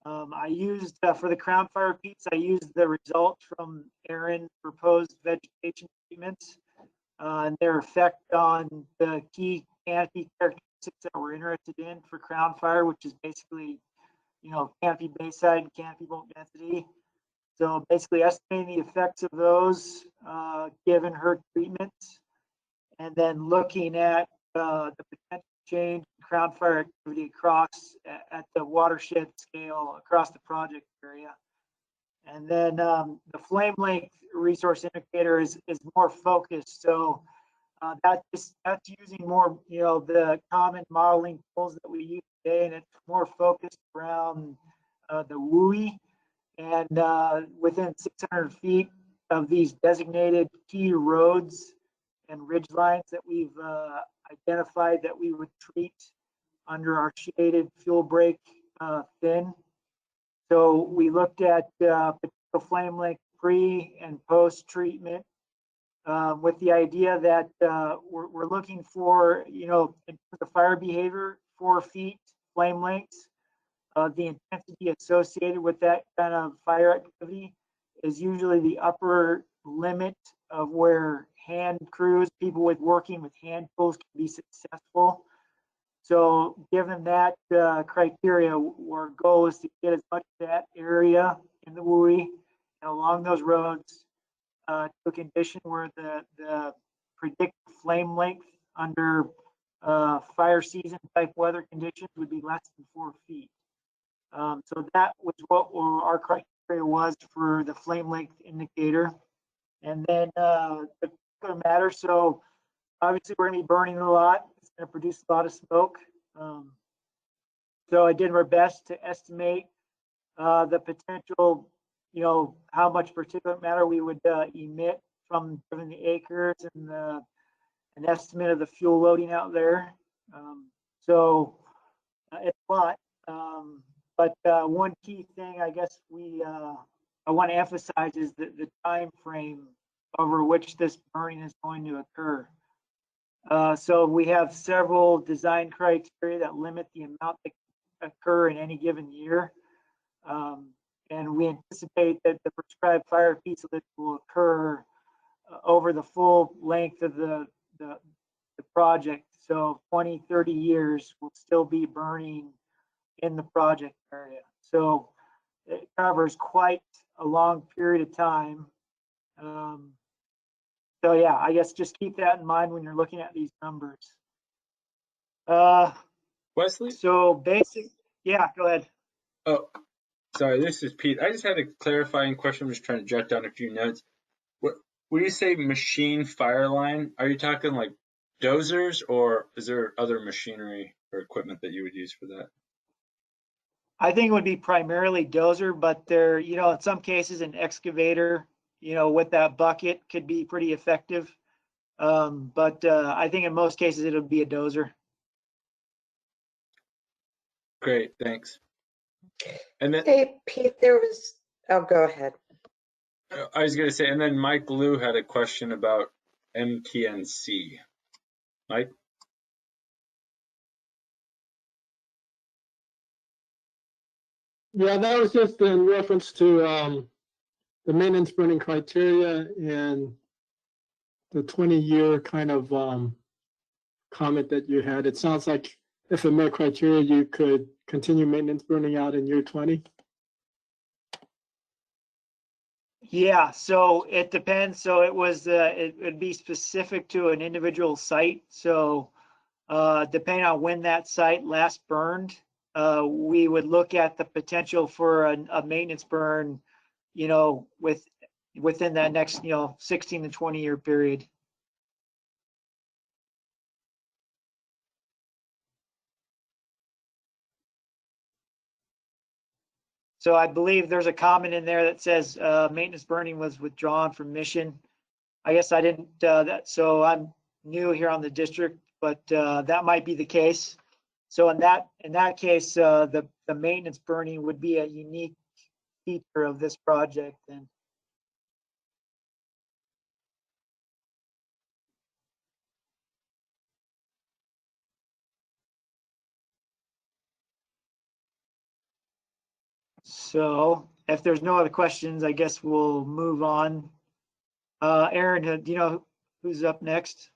I used, for the crown fire peats, I used the results from Aaron's proposed vegetation treatments and their effect on the key canopy characteristics that we're interested in for crown fire, which is basically, canopy base side and canopy bolt density. So basically estimating the effects of those given her treatments, and then looking at the potential change in crown fire activity across at the watershed scale across the project area. And then the flame length resource indicator is more focused. So that's using more, the common modeling tools that we use today, and it's more focused around the WUI and within 600 feet of these designated key roads and ridge lines that we've identified that we would treat under our shaded fuel break fin. So we looked at potential flame length pre and post treatment with the idea that we're looking for, the fire behavior, 4 feet flame lengths. The intensity associated with that kind of fire activity is usually the upper limit of where hand crews, people working with hand tools, can be successful. So given that criteria, our goal is to get as much of that area in the WUI and along those roads to a condition where the predicted flame length under fire season type weather conditions would be less than 4 feet. So that was what our criteria was for the flame length indicator. And then the particular matter, so obviously we're going to be burning a lot. It's going to produce a lot of smoke. So I did my best to estimate the potential, how much particulate matter we would emit from the acres and an estimate of the fuel loading out there. So it's a lot. But one key thing I guess I want to emphasize is the time frame over which this burning is going to occur. So we have several design criteria that limit the amount that can occur in any given year. And we anticipate that the prescribed fire piece list will occur over the full length of the project. So 20, 30 years will still be burning in the project area. So it covers quite a long period of time. So yeah, I guess just keep that in mind when you're looking at these numbers. Wesley? So yeah, go ahead. Oh, sorry, this is Pete. I just had a clarifying question. I'm just trying to jot down a few notes. When you say machine fire line, are you talking like dozers, or is there other machinery or equipment that you would use for that? I think it would be primarily dozer, but there, in some cases an excavator, with that bucket could be pretty effective. But I think in most cases it'll be a dozer. Great, thanks. And then, Hey, Pete, oh, go ahead. I was going to say, and then Mike Liu had a question about MTNC. Mike? Yeah, that was just in reference to the maintenance burning criteria and the 20-year kind of comment that you had. It sounds like if it met criteria, you could continue maintenance burning out in year 20. Yeah, so it depends. So it would be specific to an individual site. So depending on when that site last burned, we would look at the potential for a maintenance burn, within that next, 16 to 20 year period. So I believe there's a comment in there that says maintenance burning was withdrawn from mission. I guess I didn't, so I'm new here on the district, but that might be the case. So in that case, the maintenance burning would be a unique feature of this project. And So if there's no other questions, I guess we'll move on. Aaron, do you know who's up next?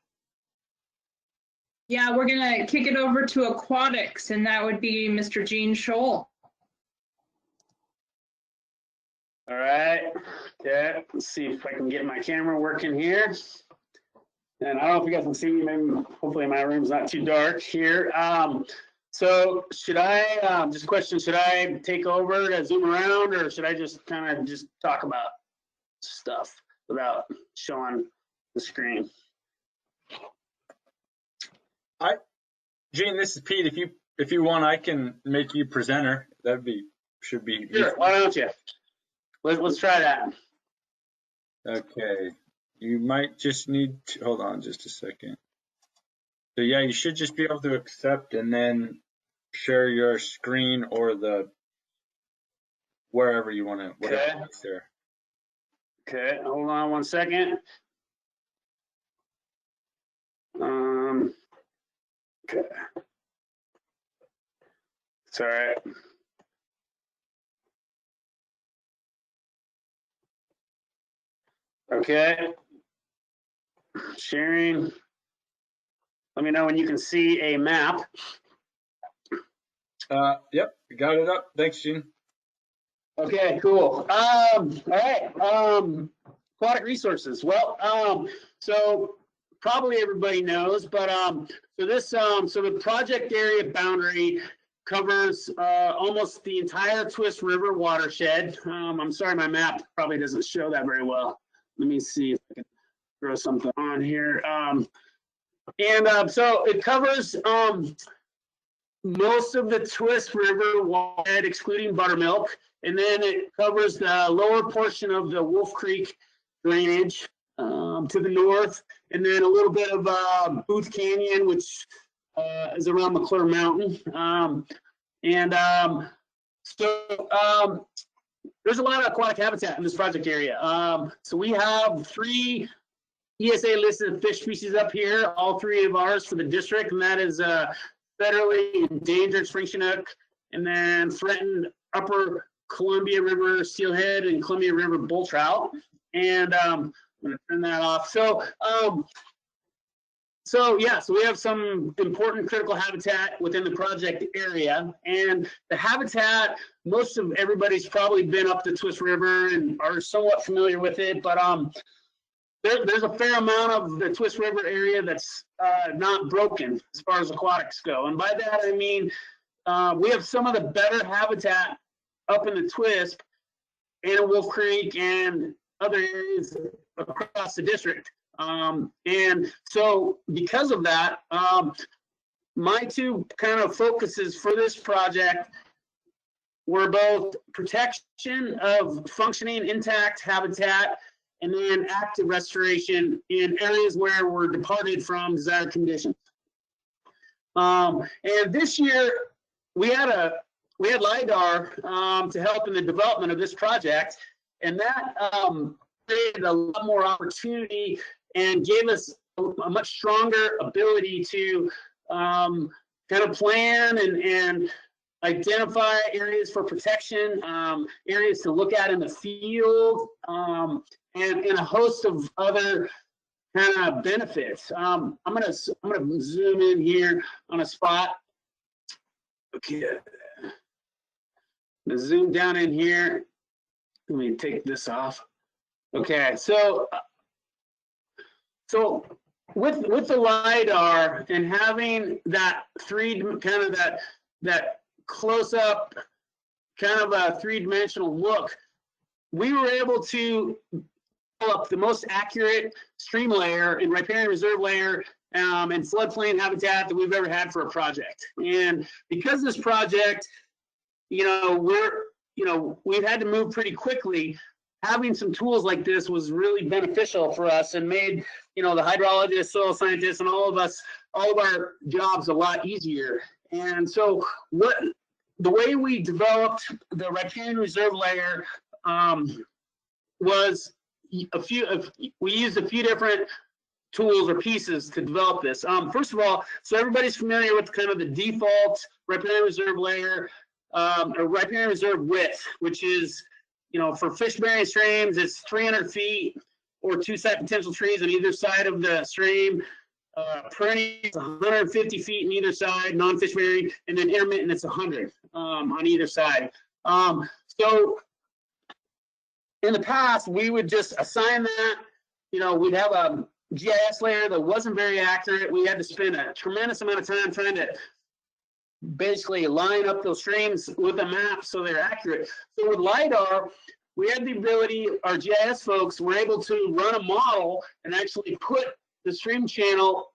Yeah, we're gonna kick it over to aquatics, and that would be Mr. Gene Scholl. All right. Okay. Let's see if I can get my camera working here. And I don't know if you guys can see me. Maybe, hopefully my room's not too dark here. So should I, just a question, should I take over to zoom around, or should I just kind of just talk about stuff without showing the screen? Gene, this is Pete. If you want, I can make you presenter. Should be. Sure. Why don't you? Let's try that. Okay. You might just need to hold on just a second. So yeah, you should just be able to accept and then share your screen or the wherever you want to. Okay. There. Okay. Hold on one second. Okay. It's all right. Okay. Sharing. Let me know when you can see a map. Yep, got it up. Thanks, Gene. Okay, cool. All right. Aquatic resources. Well, so probably everybody knows, but so the project area boundary covers almost the entire Twisp River watershed. I'm sorry, my map probably doesn't show that very well. Let me see if I can throw something on here. So it covers most of the Twisp River watershed, excluding Buttermilk, and then it covers the lower portion of the Wolf Creek drainage to the north, and then a little bit of Booth Canyon, which is around McClure Mountain. There's a lot of aquatic habitat in this project area. So we have 3 ESA listed fish species up here, all 3 of ours for the district, and that is federally endangered spring chinook, and then threatened upper Columbia River steelhead and Columbia River bull trout. And I'm gonna turn that off. So we have some important critical habitat within the project area, and the habitat, most of everybody's probably been up the Twisp River and are somewhat familiar with it, but there's a fair amount of the Twisp River area that's not broken as far as aquatics go. And by that, I mean, we have some of the better habitat up in the Twisp and Wolf Creek and other areas across the district. And so because of that, my 2 kind of focuses for this project were both protection of functioning intact habitat and then active restoration in areas where we're departed from desired conditions. And this year we had LiDAR to help in the development of this project, and that created a lot more opportunity and gave us a much stronger ability to kind of plan and identify areas for protection, areas to look at in the field, and a host of other kind of benefits. I'm gonna zoom in here on a spot. Okay, I'm gonna zoom down in here. Let me take this off. Okay, so with the LiDAR and having that that close up kind of a 3-dimensional look, we were able to develop the most accurate stream layer and riparian reserve layer and floodplain habitat that we've ever had for a project. And because this project, we've had to move pretty quickly. Having some tools like this was really beneficial for us and made, the hydrologists, soil scientists, and all of our jobs a lot easier. And so the way we developed the riparian reserve layer was we used a few different tools or pieces to develop this. First of all, so everybody's familiar with kind of the default riparian reserve layer. a riparian reserve width, which is, for fish-bearing streams, it's 300 feet or 2 site potential trees on either side of the stream. Perennials, 150 feet on either side, non-fish bearing, and then intermittent, it's 100 on either side. So in the past, we would just assign that, we'd have a GIS layer that wasn't very accurate. We had to spend a tremendous amount of time trying to basically line up those streams with a map so they're accurate. So with LiDAR, we had the ability, our GIS folks were able to run a model and actually put the stream channel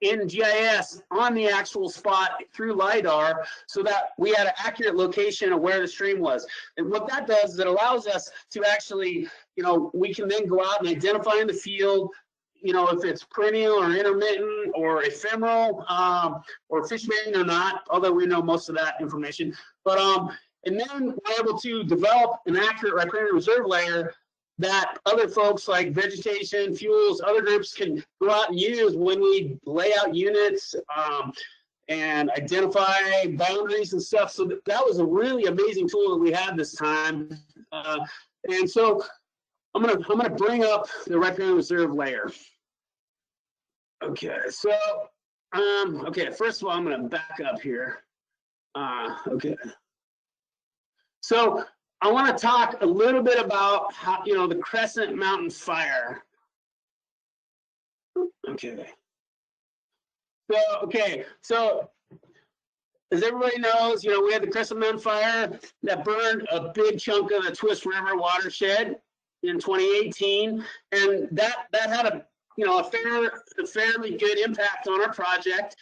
in GIS on the actual spot through LiDAR so that we had an accurate location of where the stream was. And what that does is it allows us to actually, we can then go out and identify in the field, if it's perennial or intermittent or ephemeral or fish bearing or not, although we know most of that information. But and then we're able to develop an accurate riparian reserve layer that other folks like vegetation, fuels, other groups can go out and use when we lay out units and identify boundaries and stuff. So that was a really amazing tool that we had this time. And so I'm gonna bring up the riparian reserve layer. Okay, so okay, first of all, I'm gonna back up here. Okay. So I want to talk a little bit about how, the Crescent Mountain fire. Okay. So as everybody knows, we had the Crescent Mountain fire that burned a big chunk of the Twisp River watershed in 2018, and that had a fairly good impact on our project.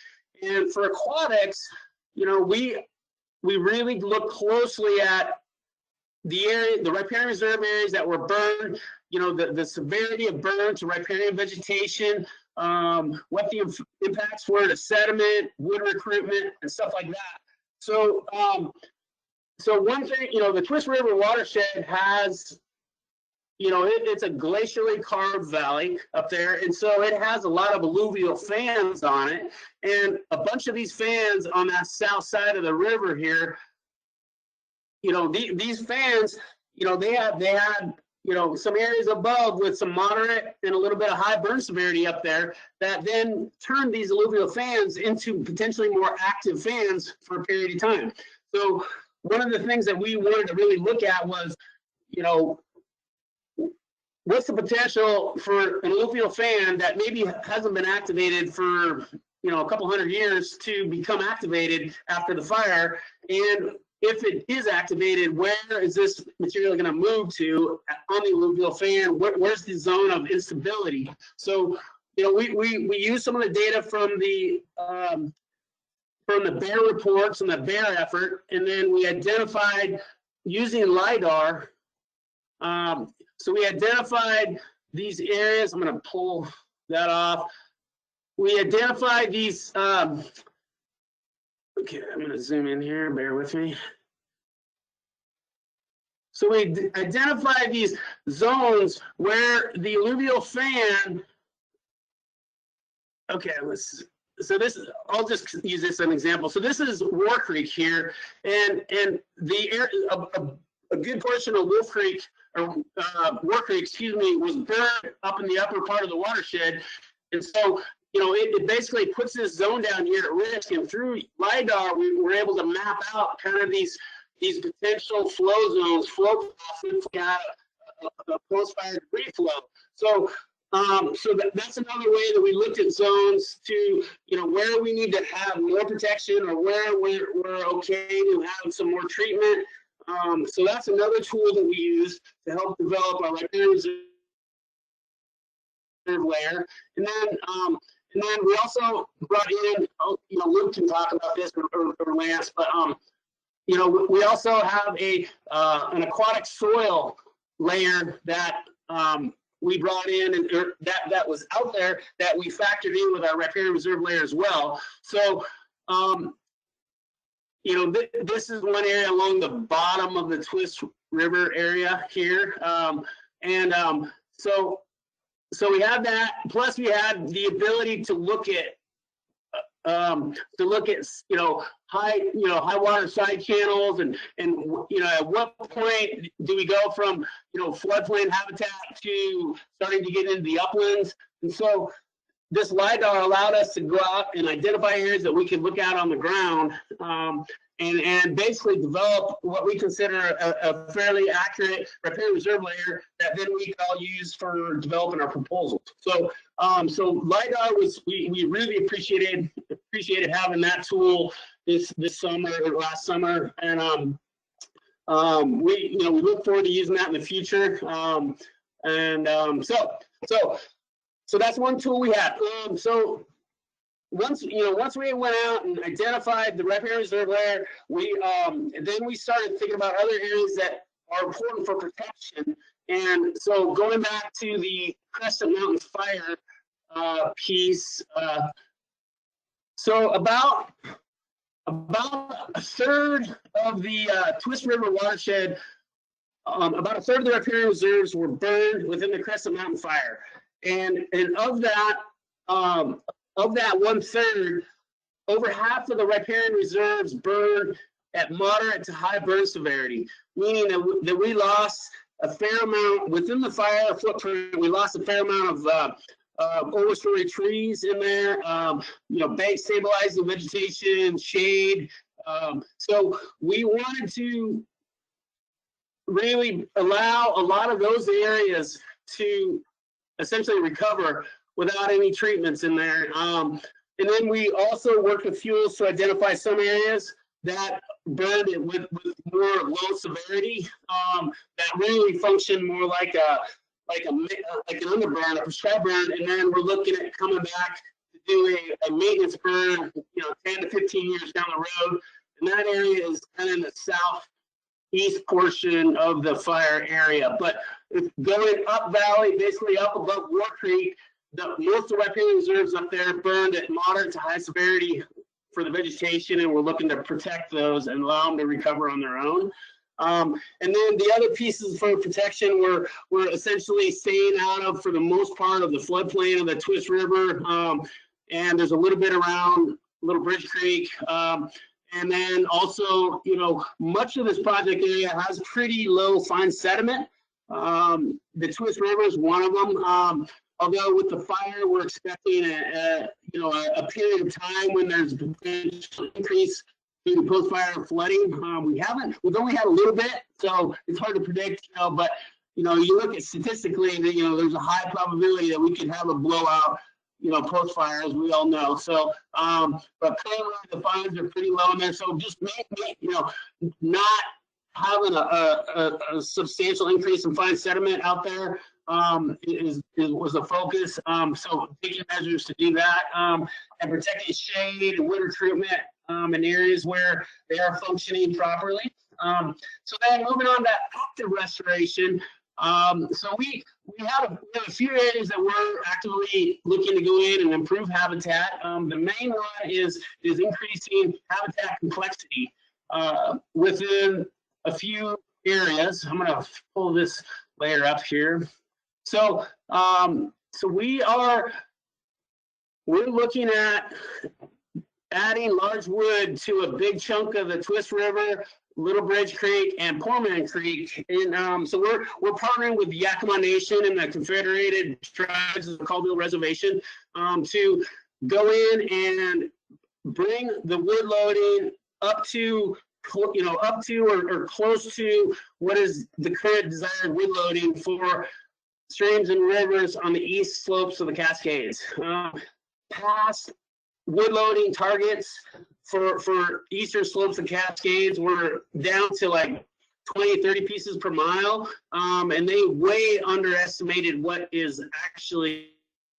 And for aquatics, we really look closely at the riparian reserve areas that were burned, the severity of burn to riparian vegetation, what the impacts were to sediment, wood recruitment, and stuff like that. So, so one thing, the Twisp River watershed has, it's a glacially carved valley up there, and so it has a lot of alluvial fans on it, and a bunch of these fans on that south side of the river here, these fans, they had some areas above with some moderate and a little bit of high burn severity up there that then turned these alluvial fans into potentially more active fans for a period of time. So one of the things that we wanted to really look at was, what's the potential for an alluvial fan that maybe hasn't been activated for, a couple hundred years to become activated after the fire? And if it is activated, where is this material going to move to on the alluvial fan? Where's the zone of instability? So, we use some of the data from the bear reports and the bear effort, and then we identified using LiDAR. So we identified these areas. I'm going to pull that off. We identified these. Okay, I'm going to zoom in here. Bear with me. So we identified these zones where the alluvial fan. Okay, so this is, I'll just use this as an example. So this is War Creek here, and the area, a good portion of Wolf Creek, or War Creek, excuse me, was burned up in the upper part of the watershed, and so it basically puts this zone down here at risk. And through LiDAR, we were able to map out kind of these potential flow zones, flow paths at a post-fire debris flow. So, that's another way that we looked at zones to, where we need to have more protection or where we're okay to have some more treatment. So that's another tool that we use to help develop our riparian reserve layer. And then we also brought in, Luke can talk about this or Lance, but we also have an aquatic soil layer that we brought in, and that was out there that we factored in with our riparian reserve layer as well. So this is one area along the bottom of the Twisp River area here. So we had that, plus we had the ability to look at to look at, high water side channels and, at what point do we go from, floodplain habitat to starting to get into the uplands? And so this LiDAR allowed us to go out and identify areas that we could look at on the ground, and basically develop what we consider a fairly accurate repair reserve layer that then we can all use for developing our proposals. So LiDAR we really appreciated having that tool this summer or last summer, and we look forward to using that in the future. So that's one tool we have. So once we went out and identified the repair reserve layer, then we started thinking about other areas that are important for protection. And so going back to the Crescent Mountain fire piece, so about a third of the Twisp River watershed, about a third of the riparian reserves were burned within the Crescent Mountain fire. And of that 1/3, over half of the riparian reserves burned at moderate to high burn severity, meaning that we lost a fair amount within the fire footprint. We lost a fair amount of overstory trees in there, bank stabilizing vegetation, shade. So we wanted to really allow a lot of those areas to essentially recover without any treatments in there. And then we also worked with fuels to identify some areas that burned with more low severity, that really function more like an underburn, a prescribed burn. And then we're looking at coming back to do a maintenance burn, 10 to 15 years down the road. And that area is kind of in the southeast portion of the fire area. But going up valley, basically up above War Creek, most of the riparian reserves up there burned at moderate to high severity for the vegetation, and we're looking to protect those and allow them to recover on their own. And then the other pieces for protection were essentially staying out of, for the most part, of the floodplain of the Twisp River, and there's a little bit around Little Bridge Creek. And then also, much of this project area has pretty low fine sediment. The Twisp River is one of them. Although with the fire, we're expecting a period of time when there's potential increase due to post-fire flooding. We've only had a little bit, so it's hard to predict. But you look at statistically, there's a high probability that we could have a blowout, post-fire, as we all know. So, but currently the fines are pretty low in there. So just not having a substantial increase in fine sediment out there was a focus. So taking measures to do that, and protecting shade and winter treatment in areas where they are functioning properly. So then moving on to active restoration. So we have a few areas that we're actively looking to go in and improve habitat. The main one is increasing habitat complexity within a few areas. I'm going to pull this layer up here. So we're looking at adding large wood to a big chunk of the Twisp River, Little Bridge Creek, and Poorman Creek. And so we're partnering with the Yakima Nation and the Confederated Tribes of the Caldwell Reservation to go in and bring the wood loading up to or close to what is the current desired wood loading for streams and rivers on the east slopes of the Cascades. Past wood loading targets for eastern slopes of Cascades were down to like 20, 30 pieces per mile, and they way underestimated what is actually,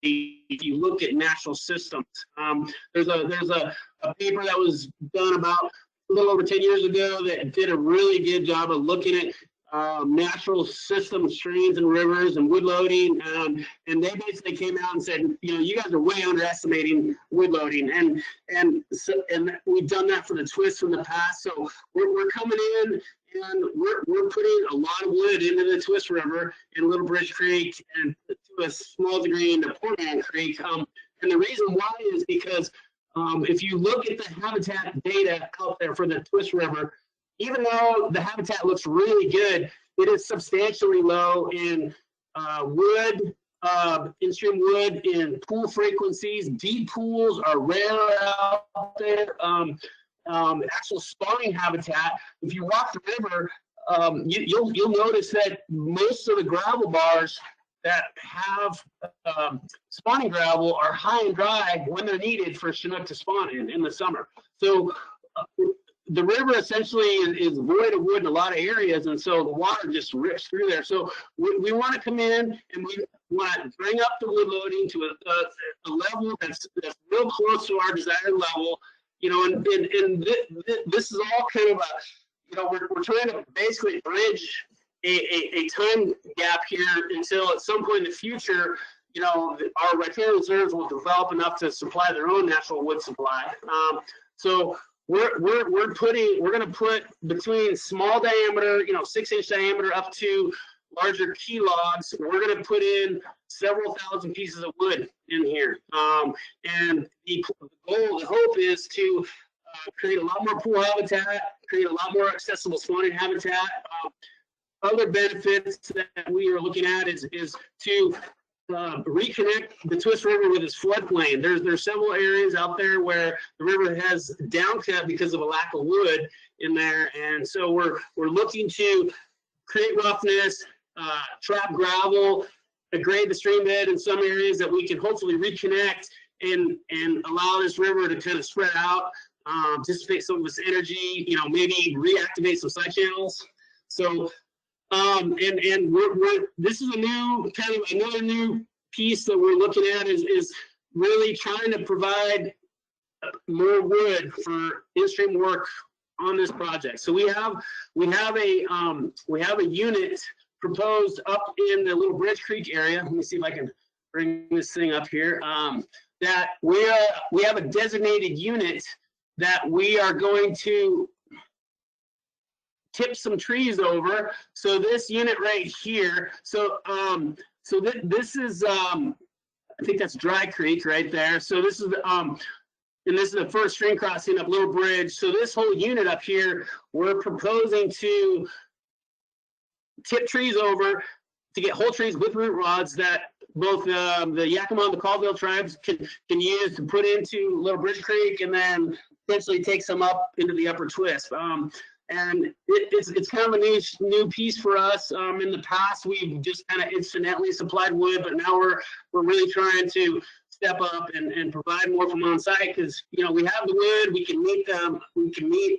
if you look at natural systems. There's a paper that was done about a little over 10 years ago that did a really good job of looking at natural system streams and rivers and wood loading, and they basically came out and said, you guys are way underestimating wood loading, and we've done that for the Twisp in the past. So we're coming in and we're putting a lot of wood into the Twisp River in Little Bridge Creek and to a small degree into Poorman Creek. And the reason why is because if you look at the habitat data out there for the Twisp River, even though the habitat looks really good, it is substantially low in wood, in-stream wood, in pool frequencies. Deep pools are rare out there. Actual spawning habitat, if you walk the river, you'll notice that most of the gravel bars that have spawning gravel are high and dry when they're needed for Chinook to spawn in the summer. So the river essentially is void of wood in a lot of areas, and so the water just rips through there. So we want to come in and we want to bring up the wood loading to a level that's real close to our desired level. You know, and this is all kind of a, you know, we're trying to basically bridge a time gap here until at some point in the future, you know, our riparian reserves will develop enough to supply their own natural wood supply. So we're going to put between small diameter, you know, 6-inch diameter up to larger key logs. We're going to put in several thousand pieces of wood in here. And the goal, the hope is to create a lot more pool habitat, create a lot more accessible spawning habitat. Other benefits that we are looking at is to reconnect the Twisp River with its floodplain. There's several areas out there where the river has downcut because of a lack of wood in there, and so we're looking to create roughness, trap gravel, grade the stream bed in some areas that we can hopefully reconnect and allow this river to kind of spread out, dissipate some of its energy, you know, maybe reactivate some side channels. So this is a new kind of another new piece that we're looking at is really trying to provide more wood for in-stream work on this project. So we have a unit proposed up in the Little Bridge Creek area. Let me see if I can bring this thing up here. That we have a designated unit that we are going to tip some trees over. So this unit right here, this is I think that's Dry Creek right there. So this is and this is the first stream crossing up Little Bridge. So this whole unit up here, we're proposing to tip trees over to get whole trees with root rods that both the Yakima and the Caldwell tribes can use to put into Little Bridge Creek, and then potentially take some up into the upper Twisp. And it's kind of a new piece for us. In the past, we've just kind of incidentally supplied wood, but now we're really trying to step up and provide more from on site, because, you know, we have the wood, we can meet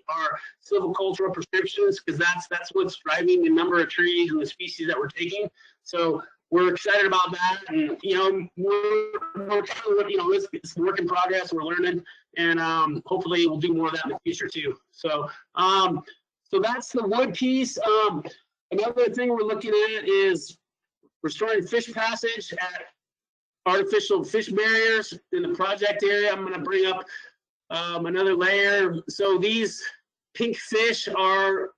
our silvicultural prescriptions, because that's what's driving the number of trees and the species that we're taking. So we're excited about that, and, you know, we're kind of, you know, it's work in progress. We're learning, and hopefully we'll do more of that in the future too. So so that's the wood piece. Another thing we're looking at is restoring fish passage at artificial fish barriers in the project area. I'm going to bring up another layer. So these pink fish are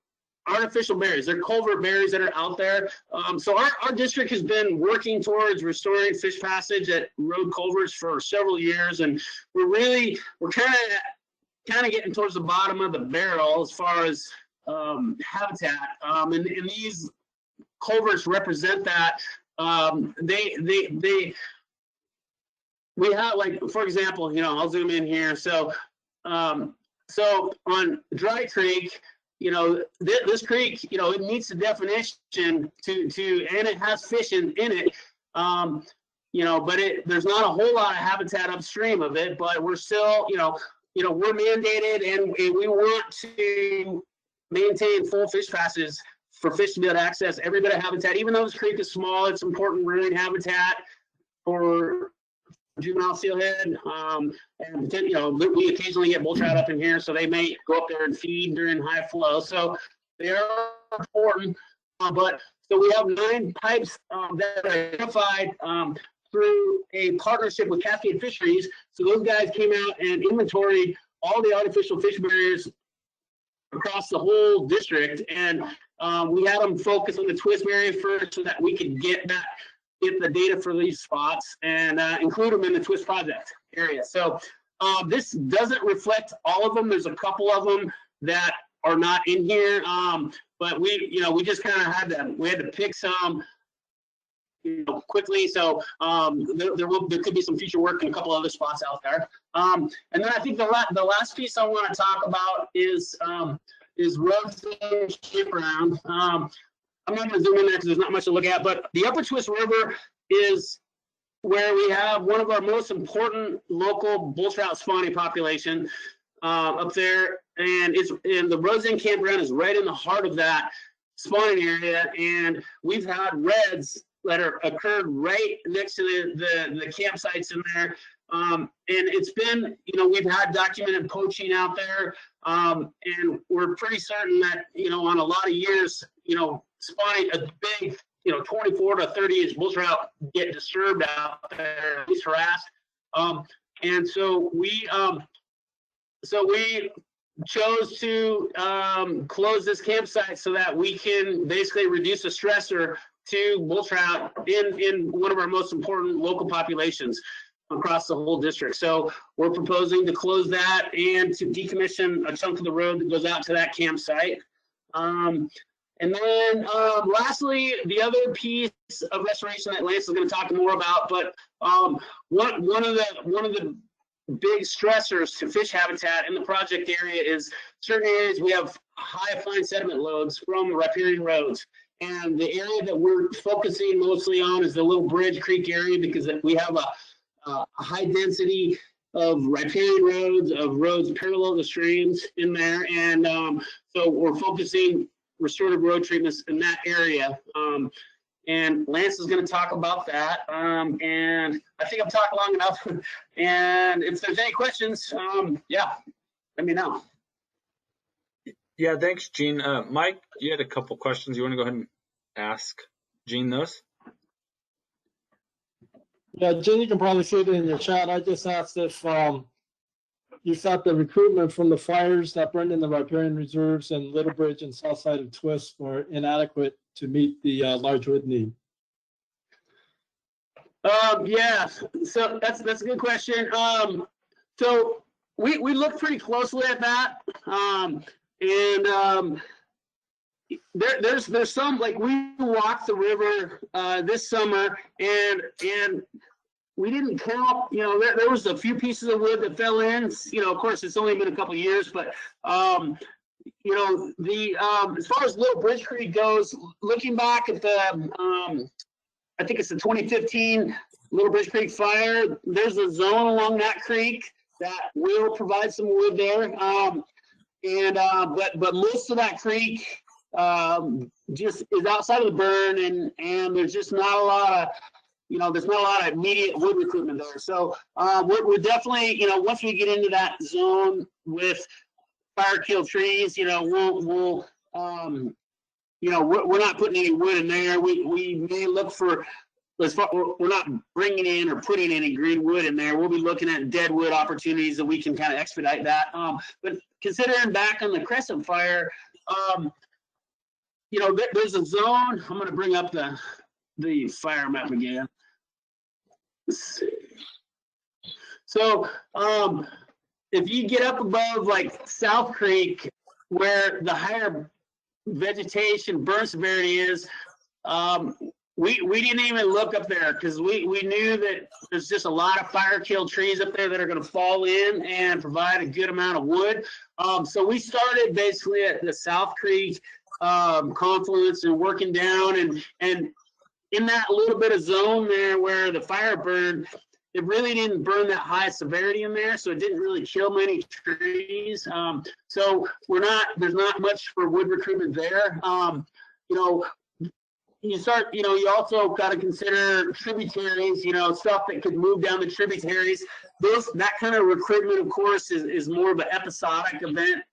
artificial berries. They're culvert berries that are out there. So our district has been working towards restoring fish passage at road culverts for several years, and we're kind of getting towards the bottom of the barrel as far as habitat. And these culverts represent that. We have, like, for example, you know, I'll zoom in here. So so on Dry Creek, you know, this creek, you know, it meets the definition and it has fish in it, you know, but there's not a whole lot of habitat upstream of it, but we're still, you know, we're mandated, and we want to maintain full fish passes for fish to be able to access every bit of habitat. Even though this creek is small, it's important marine habitat for juvenile steelhead, and, you know, we occasionally get bull trout up in here, so they may go up there and feed during high flow. So they are important. But so we have 9 pipes that are identified through a partnership with Cascade Fisheries. So those guys came out and inventoried all the artificial fish barriers across the whole district, and we had them focus on the Twisp area first, so that we could get the data for these spots and include them in the Twisp project area. So This doesn't reflect all of them. There's a couple of them that are not in here, but we just kind of had to pick some quickly. So there could be some future work in a couple other spots out there. And then I think the last piece I want to talk about is roads and campground. I'm not going to zoom in there because there's not much to look at, but the Upper Twisp River is where we have one of our most important local bull trout spawning population up there, and the roads and campground is right in the heart of that spawning area, and we've had reds that are occurred right next to the campsites in there. And it's been, we've had documented poaching out there, and we're pretty certain that, on a lot of years, spawning a big, 24 to 30-inch bull trout get disturbed out there, at least harassed. And so we chose to close this campsite so that we can basically reduce the stressor to bull trout in one of our most important local populations across the whole district. So we're proposing to close that and to decommission a chunk of the road that goes out to that campsite. And then lastly, the other piece of restoration that Lance is going to talk more about, but one of the big stressors to fish habitat in the project area is certain areas we have high fine sediment loads from riparian roads. And the area that we're focusing mostly on is the Little Bridge Creek area, because we have a high density of riparian roads, of roads parallel to streams in there. And so we're focusing restorative road treatments in that area. And Lance is going to talk about that. And I think I've talked long enough. And if there's any questions, yeah, let me know. Yeah, thanks, Gene. Mike, you had a couple questions. You want to go ahead and ask Gene those? Yeah, Jen, you can probably see it in your chat. I just asked if you thought the recruitment from the fires that burned in the riparian reserves and Little Bridge and south side of Twisp were inadequate to meet the large wood need. Yeah, so that's a good question. So we looked pretty closely at that, and there's some, like, we walked the river this summer, and we didn't count, there was a few pieces of wood that fell in. Of course, it's only been a couple of years, but as far as Little Bridge Creek goes, looking back at the I think it's the 2015 Little Bridge Creek fire, there's a zone along that creek that will provide some wood there. But most of that creek just is outside of the burn, and there's just not a lot of, there's not a lot of immediate wood recruitment there. So we're definitely, once we get into that zone with fire killed trees, we're not putting any wood in there. We may look for, we're not bringing in or putting any green wood in there. We'll be looking at dead wood opportunities that we can kind of expedite that. But considering back on the Crescent fire, there's a zone. I'm going to bring up the fire map again. Let's see. So if you get up above like South Creek, where the higher vegetation burn severity is, we didn't even look up there because we knew that there's just a lot of fire killed trees up there that are going to fall in and provide a good amount of wood. So we started basically at the South Creek confluence and working down, and in that little bit of zone there where the fire burned, it really didn't burn that high severity in there, so it didn't really kill many trees. So there's not much for wood recruitment there. You also got to consider tributaries, stuff that could move down the tributaries. That kind of recruitment, of course, is more of an episodic event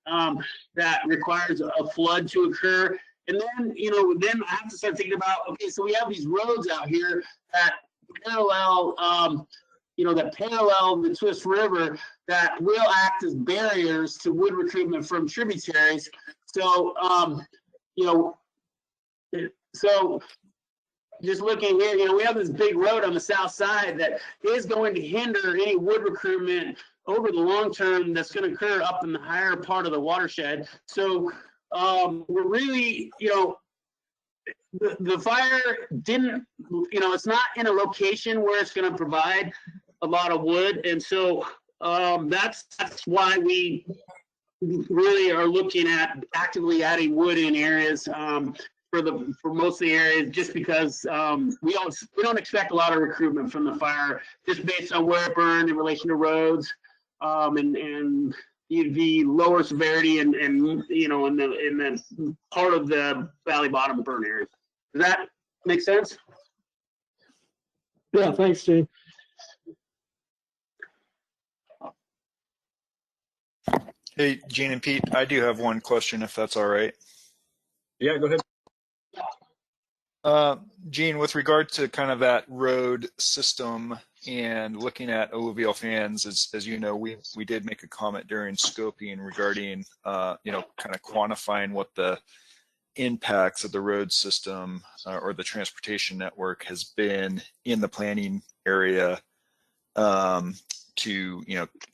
that requires a flood to occur. And then, then I have to start thinking about, okay, so we have these roads out here that parallel, that parallel the Twisp River that will act as barriers to wood recruitment from tributaries. So, so just looking here, we have this big road on the south side that is going to hinder any wood recruitment over the long term that's going to occur up in the higher part of the watershed. So we're really, the fire didn't, it's not in a location where it's going to provide a lot of wood. And so that's why we really are looking at actively adding wood in areas for most of the areas, just because we don't expect a lot of recruitment from the fire, just based on where it burned in relation to roads, and the lower severity and in the part of the valley bottom burn area. Does that make sense? Yeah, thanks, Gene. Hey, Gene and Pete, I do have one question, if that's all right. Yeah, go ahead. Gene, with regard to kind of that road system and looking at alluvial fans, as you know, we did make a comment during scoping regarding, kind of quantifying what the impacts of the road system or the transportation network has been in the planning area to,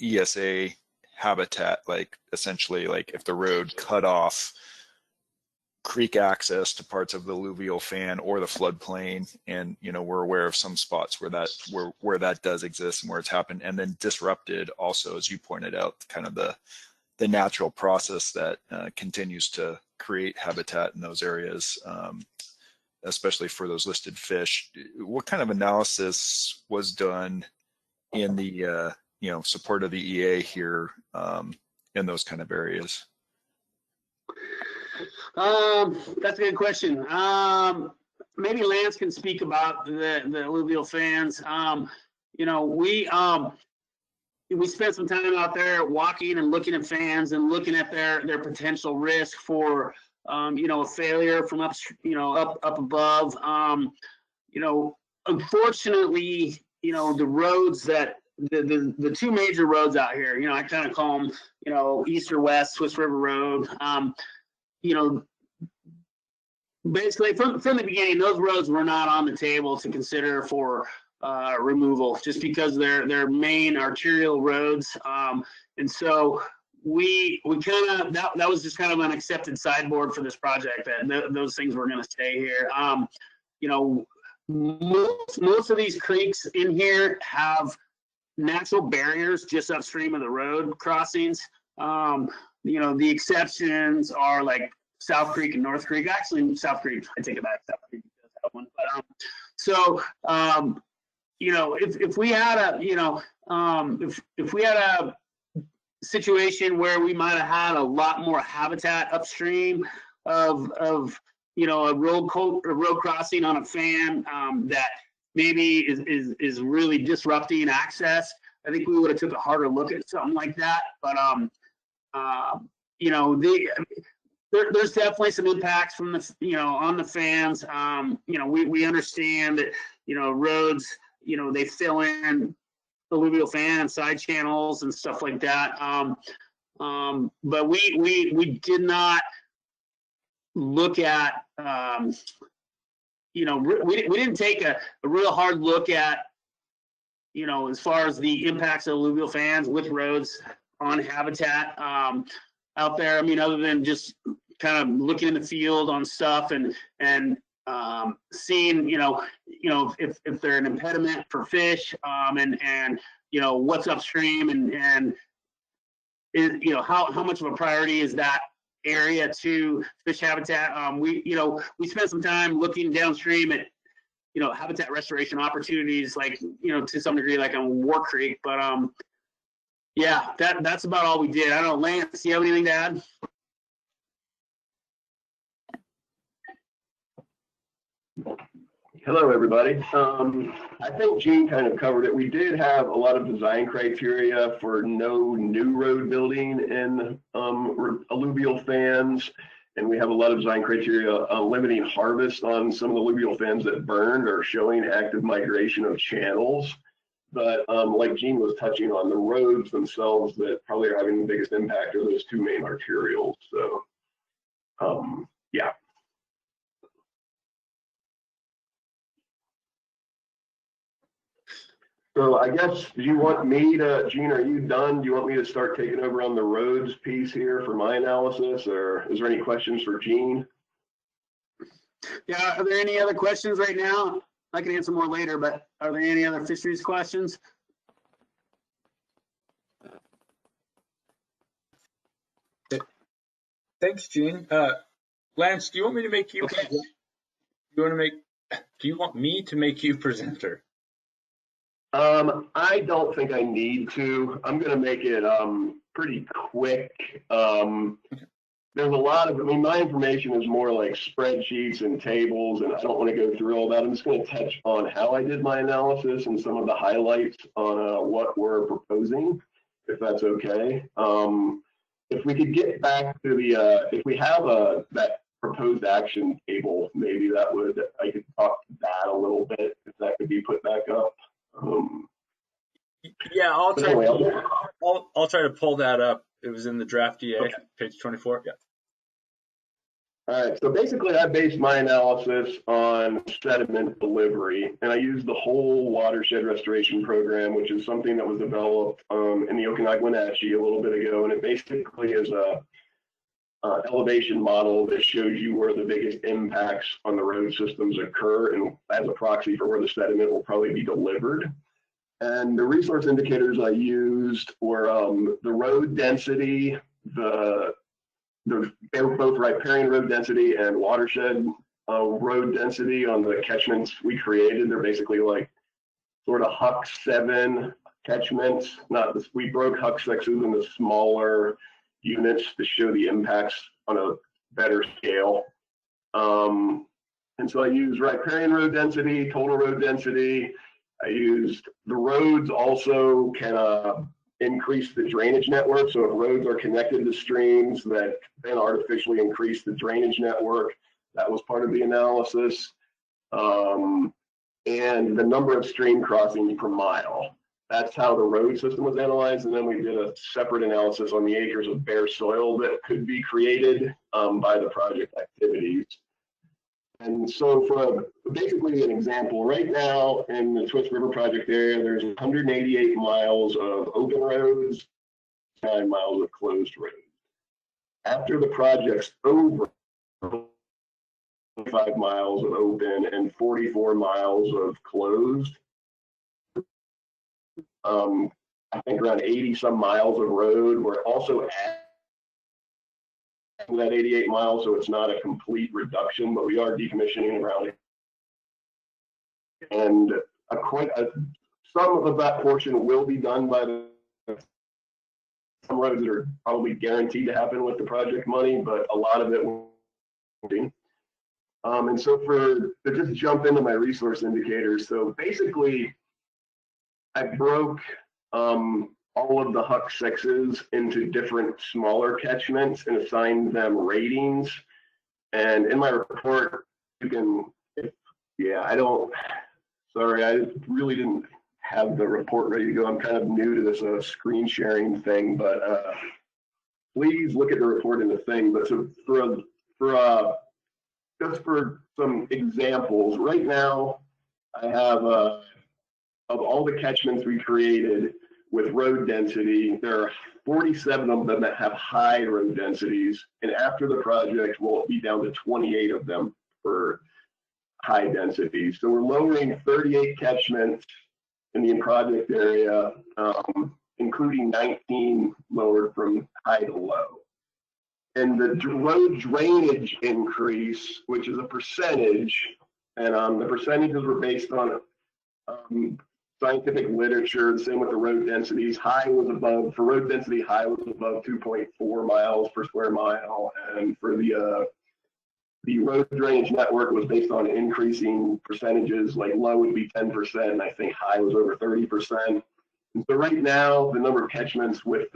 ESA habitat, like essentially like if the road cut off creek access to parts of the alluvial fan or the floodplain, and we're aware of some spots where that does exist and where it's happened, and then disrupted also, as you pointed out, kind of the natural process that continues to create habitat in those areas, especially for those listed fish. What kind of analysis was done in the support of the EA here in those kind of areas? That's a good question. Maybe Lance can speak about the alluvial fans. We spent some time out there walking and looking at fans and looking at their potential risk for a failure from up above. Unfortunately, the roads that the two major roads out here, I kind of call them, east or west, Twisp River Road. Basically from the beginning, those roads were not on the table to consider for removal, just because they're main arterial roads. And so we kind of, that was just kind of an accepted sideboard for this project, that those things were going to stay here. Most of these creeks in here have natural barriers just upstream of the road crossings. The exceptions are like South Creek and North Creek. Actually, South Creek, I take it back. South Creek does have one. But if we had if we had a situation where we might have had a lot more habitat upstream of a road crossing on a fan that maybe is really disrupting access, I think we would have took a harder look at something like that. But there's definitely some impacts from the on the fans. We understand that roads, they fill in alluvial fan and side channels and stuff like that. But we did not look at we didn't take a real hard look at as far as the impacts of alluvial fans with roads on habitat out there. I mean, other than just kind of looking in the field on stuff and seeing if they're an impediment for fish, and what's upstream, and how much of a priority is that area to fish habitat. We spent some time looking downstream at habitat restoration opportunities, like to some degree, like on War Creek. But yeah, that's about all we did. I don't know, Lance, do you have anything to add? Hello, everybody. I think Gene kind of covered it. We did have a lot of design criteria for no new road building in alluvial fans, and we have a lot of design criteria limiting harvest on some of the alluvial fans that burned or showing active migration of channels. But like Gene was touching on, the roads themselves that probably are having the biggest impact are those two main arterials. So yeah. So I guess, do you want me to, Gene, are you done? Do you want me to start taking over on the roads piece here for my analysis, or is there any questions for Gene? Yeah, are there any other questions right now? I can answer more later, but are there any other fisheries questions? Thanks, Gene. Lance, do you want me to make you? Okay. Do you want me to make you presenter? I don't think I need to. I'm going to make it pretty quick. There's a lot of, I mean, my information is more like spreadsheets and tables, and I don't want to go through all that. I'm just going to touch on how I did my analysis and some of the highlights on what we're proposing, if that's okay. If we could get back to the, if we have that proposed action table, maybe that would, I could talk to that a little bit, if that could be put back up. Yeah, I'll try to pull that up. It was in the draft DA, okay. Page 24. Yeah. All right. So basically, I based my analysis on sediment delivery, and I used the whole watershed restoration program, which is something that was developed in the Okanagan-Wenatchee a little bit ago, and it basically is a elevation model that shows you where the biggest impacts on the road systems occur, and as a proxy for where the sediment will probably be delivered. And the resource indicators I used were the road density, they're both riparian road density and watershed road density on the catchments we created. They're basically like sort of Huck 7 catchments. We broke Huck 6s into smaller units to show the impacts on a better scale. And so I used riparian road density, total road density. I used the roads also can increase the drainage network. So if roads are connected to streams, that then artificially increase the drainage network. That was part of the analysis. And the number of stream crossings per mile. That's how the road system was analyzed. And then we did a separate analysis on the acres of bare soil that could be created by the project activities. And so for basically an example, right now in the Twisp River project area, there's 188 miles of open roads, 9 miles of closed roads. After the project's over, 25 miles of open and 44 miles of closed. I think around 80 some miles of road. We're also adding that 88 miles, so it's not a complete reduction, but we are decommissioning around it. And some of that portion will be done by some roads that are probably guaranteed to happen with the project money, but a lot of it will be. And so to just jump into my resource indicators, so basically I broke all of the Huck 6s into different smaller catchments and assigned them ratings. And in my report, you can, sorry, I really didn't have the report ready to go. I'm kind of new to this screen sharing thing, but please look at the report in the thing. But so just for some examples, right now I have of all the catchments we created with road density, there are 47 of them that have high road densities, and after the project, we'll be down to 28 of them for high densities. So we're lowering 38 catchments in the project area, including 19 lowered from high to low. And the road drainage increase, which is a percentage, and the percentages were based on scientific literature, the same with the road densities. For road density, high was above 2.4 miles per square mile. And for the road drainage network was based on increasing percentages, like low would be 10%, and I think high was over 30%. And so right now, the number of catchments with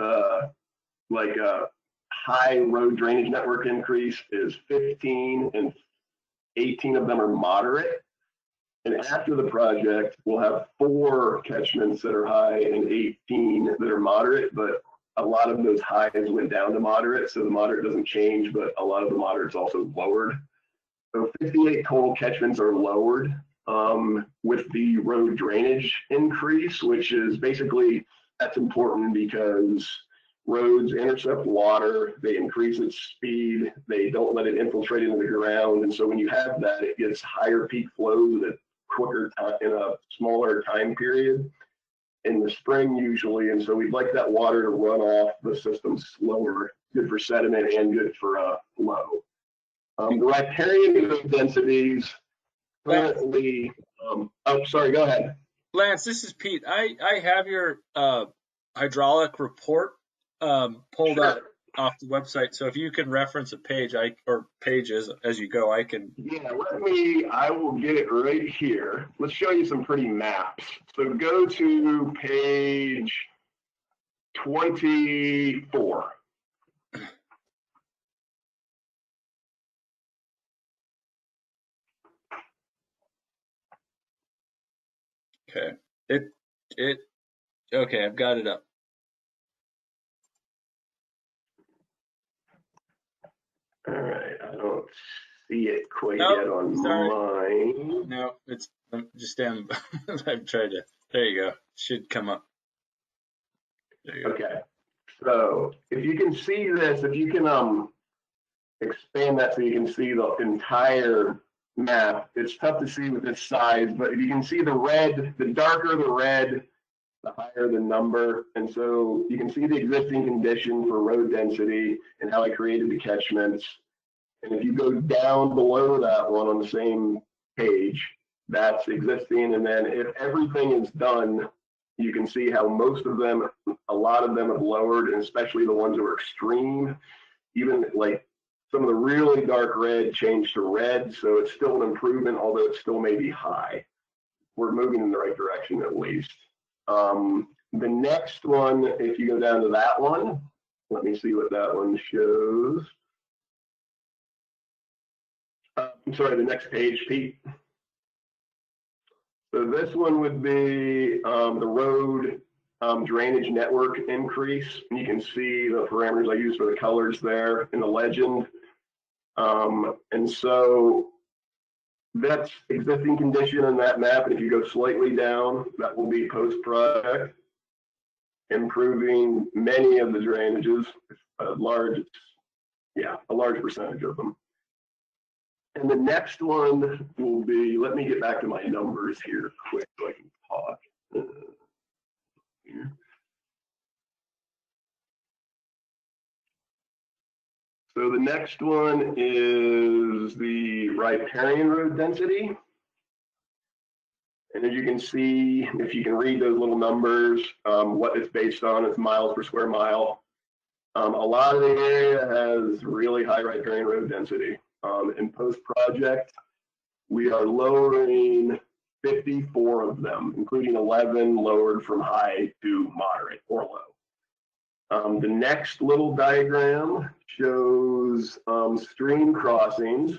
high road drainage network increase is 15, and 18 of them are moderate. And after the project, we'll have 4 catchments that are high and 18 that are moderate, but a lot of those highs went down to moderate, so the moderate doesn't change, but a lot of the moderate's also lowered. So 58 total catchments are lowered with the road drainage increase, which is basically, that's important because roads intercept water, they increase its speed, they don't let it infiltrate into the ground. And so when you have that, it gets higher peak flows at quicker time, in a smaller time period in the spring usually. And so we'd like that water to run off the system slower, good for sediment and good for flow. The riparian densities currently, oh, sorry, go ahead. Lance, this is Pete. I have your hydraulic report pulled up off the website. So if you can reference a page, or pages as you go, I can. Yeah, I will get it right here. Let's show you some pretty maps. So go to page 24. Okay. Okay, I've got it up. All right, I don't see it quite yet on mine. No, it's just damn. I've tried to. There you go. Should come up. There you go. Okay. So if you can see this, if you can expand that so you can see the entire map. It's tough to see with this size, but if you can see the red, the darker the red, the higher the number. And so you can see the existing condition for road density and how I created the catchments. And if you go down below that one on the same page, that's existing. And then if everything is done, you can see how most of them, a lot of them have lowered, and especially the ones that were extreme, even like some of the really dark red changed to red. So it's still an improvement, although it still may be high. We're moving in the right direction at least. The next one, if you go down to that one, let me see what that one shows. I'm sorry, the next page, Pete. So this one would be the road drainage network increase. And you can see the parameters I use for the colors there in the legend. And so that's existing condition in that map. And if you go slightly down, that will be post-project, improving many of the drainages, a large percentage of them. And the next one will be, let me get back to my numbers here quick so I can talk. So the next one is the riparian road density. And as you can see, if you can read those little numbers, what it's based on is miles per square mile. A lot of the area has really high riparian road density. In post-project, we are lowering 54 of them, including 11 lowered from high to moderate or low. The next little diagram shows stream crossings.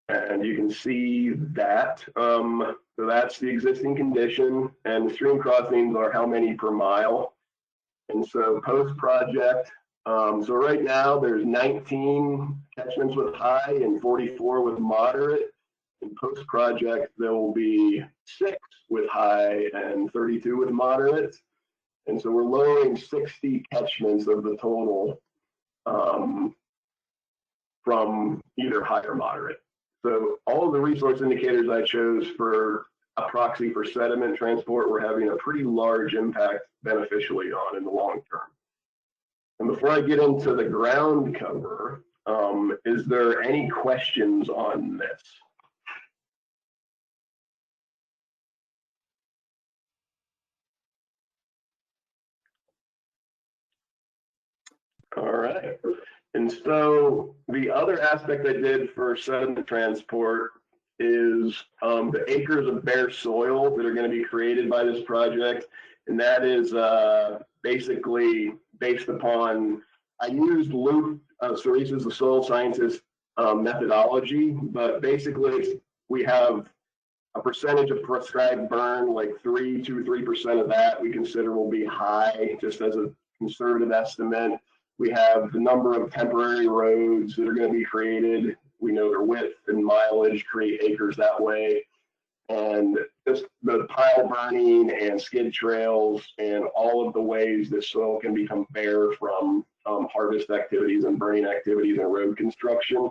And you can see that. So that's the existing condition. And the stream crossings are how many per mile. And so post-project, so right now there's 19 catchments with high and 44 with moderate. In post-project, there will be 6 with high and 32 with moderate. And so we're lowering 60 catchments of the total from either high or moderate. So all of the resource indicators I chose for a proxy for sediment transport, we're having a pretty large impact beneficially on in the long term. And before I get into the ground cover, is there any questions on this? All right. And so the other aspect I did for sediment transport is the acres of bare soil that are going to be created by this project. And that is basically based upon, I used Luke Ceresis, the soil scientist methodology, but basically we have a percentage of prescribed burn, like 2 to 3% of that we consider will be high, just as a conservative estimate. We have the number of temporary roads that are going to be created we know their width and mileage, create acres that way. And just the pile burning and skid trails and all of the ways that soil can become bare from harvest activities and burning activities and road construction.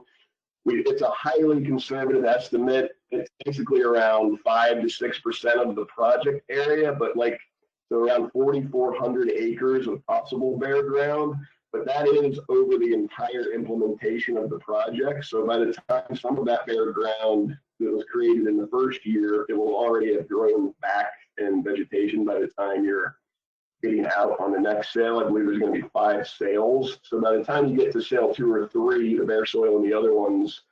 It's a highly conservative estimate. It's basically around 5 to 6% of the project area, but like so around 4,400 acres of possible bare ground. But that is over the entire implementation of the project. So by the time some of that bare ground that was created in the first year, it will already have grown back in vegetation by the time you're getting out on the next sale. I believe there's going to be 5 sales. So by the time you get to sale 2 or 3, the bare soil and the other ones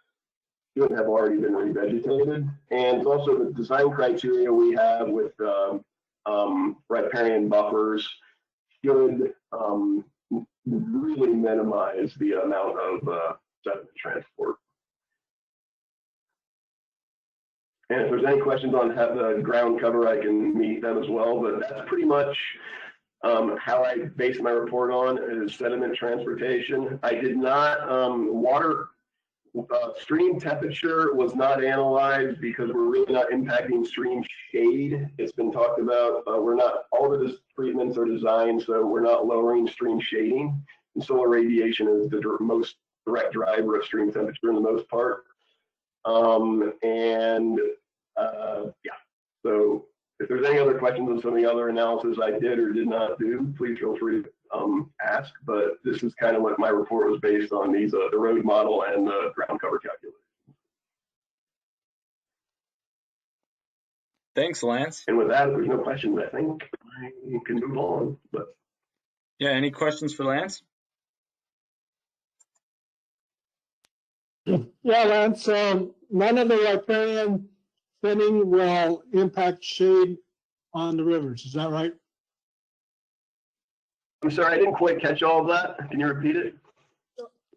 should have already been revegetated. And also the design criteria we have with riparian buffers should really minimize the amount of sediment transport. And if there's any questions on the ground cover, I can meet them as well. But that's pretty much how I base my report on is sediment transportation. I did not, water stream temperature was not analyzed because we're really not impacting stream shade. It's been talked about. We're not, all of the treatments are designed so we're not lowering stream shading. And solar radiation is the most direct driver of stream temperature in the most part. Yeah, so if there's any other questions on some of the other analysis I did or did not do, please feel free to ask. But this is kind of what my report was based on, these the road model and the ground cover calculation. Thanks, Lance. And with that, if there's no questions, I think I can move on. But yeah, any questions for Lance? Yeah, Lance, none of the riparian thinning will impact shade on the rivers. Is that right? I'm sorry, I didn't quite catch all of that. Can you repeat it?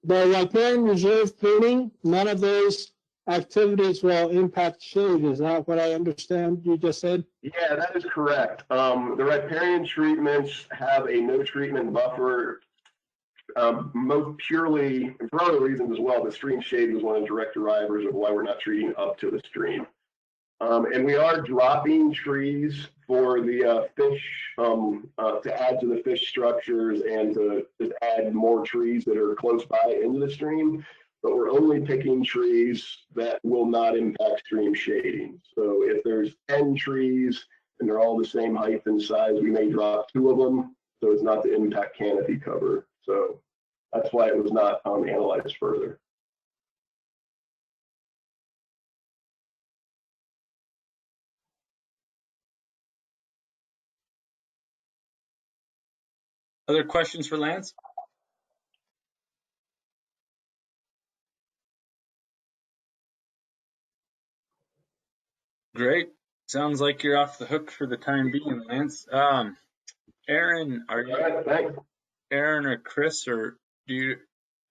The riparian reserve thinning, none of those activities will impact shade. Is that what I understand you just said? Yeah, that is correct. The riparian treatments have a no treatment buffer, most purely for other reasons as well, but stream shade was one of the direct drivers of why we're not treating up to the stream. And we are dropping trees for the fish, to add to the fish structures and to just add more trees that are close by into the stream. But we're only picking trees that will not impact stream shading. So if there's 10 trees and they're all the same height and size, we may drop 2 of them so as not to impact canopy cover. So that's why it was not analyzed further. Other questions for Lance? Great. Sounds like you're off the hook for the time being, Lance. Aaron, are you? Aaron or Chris, or do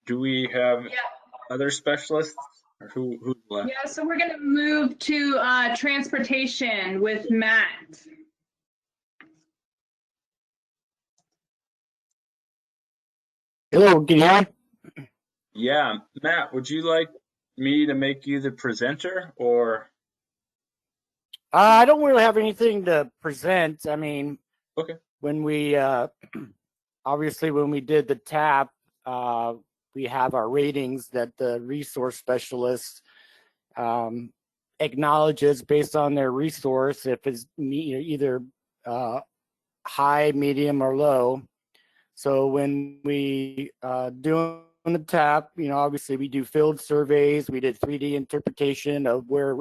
we have other specialists, or who's left? Yeah, so we're going to move to transportation with Matt. Hello, can you hear me? Yeah, Matt, would you like me to make you the presenter, or? I don't really have anything to present. I mean, okay. When we obviously when we did the TAP, we have our ratings that the resource specialist acknowledges based on their resource if it's either high, medium, or low. So when we do the TAP, obviously we do field surveys. We did 3D interpretation of where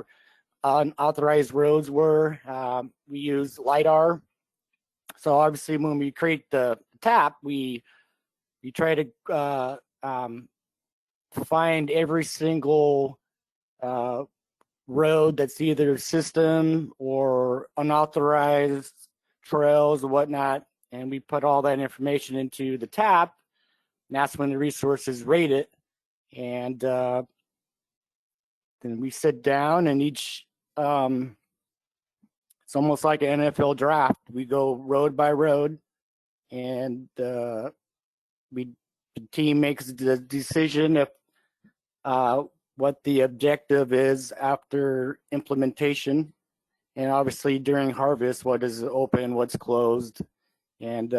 unauthorized roads were. We use LiDAR. So obviously when we create the TAP, we try to find every single road that's either system or unauthorized trails or whatnot, and we put all that information into the TAP, and that's when the resources rate it. And then we sit down and each it's almost like an NFL draft. We go road by road, and the team makes the decision if what the objective is after implementation, and obviously during harvest, what is open, what's closed, and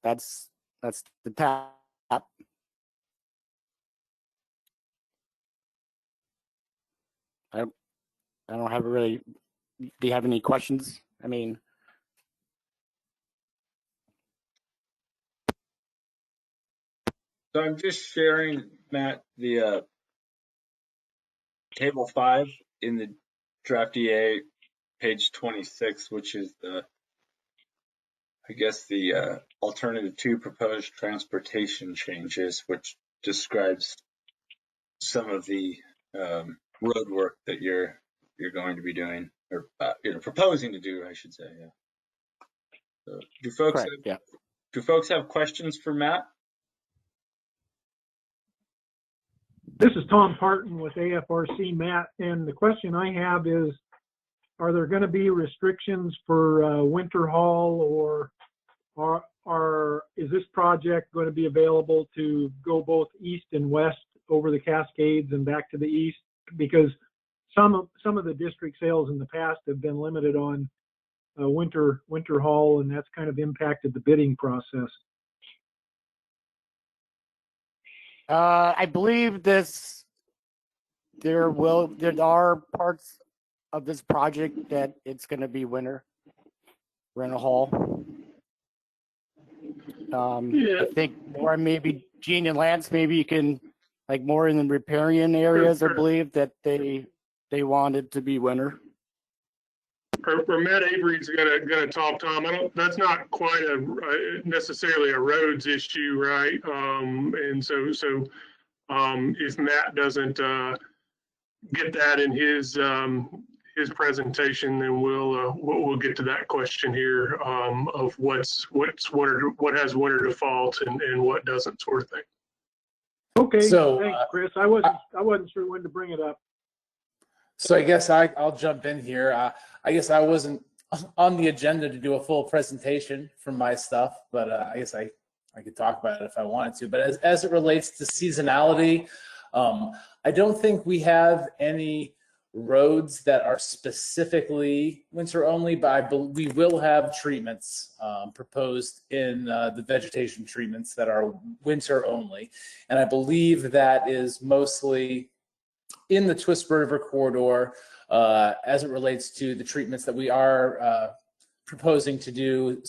that's the tap. I don't have really. Do you have any questions? I mean, So I'm just sharing, Matt, the table 5 in the draft EA, page 26, which is the, I guess, the alternative 2 proposed transportation changes, which describes some of the road work that you're going to be doing, or proposing to do, I should say. Yeah. So, do folks have questions for Matt? This is Tom Parton with AFRC, Matt, and the question I have is, are there going to be restrictions for winter haul, or is this project going to be available to go both east and west over the Cascades and back to the east? Because some of the district sales in the past have been limited on winter haul, and that's kind of impacted the bidding process. I believe there are parts of this project that it's going to be winter haul. I think more maybe Gene and Lance, maybe you can, like, more in the riparian areas, I believe that they wanted to be winter. Or Matt Avery's gonna talk, Tom. That's not quite necessarily a roads issue, right? And so if Matt doesn't get that in his presentation, then we'll get to that question here of what has winter default and what doesn't, sort of thing. Okay, So, thanks, Chris. I wasn't sure when to bring it up. So I guess I'll jump in here. I guess I wasn't on the agenda to do a full presentation from my stuff, but I guess I could talk about it if I wanted to. But as it relates to seasonality, I don't think we have any roads that are specifically winter only, but we will have treatments proposed in the vegetation treatments that are winter only. And I believe that is mostly in the Twisp River corridor as it relates to the treatments that we are proposing to do,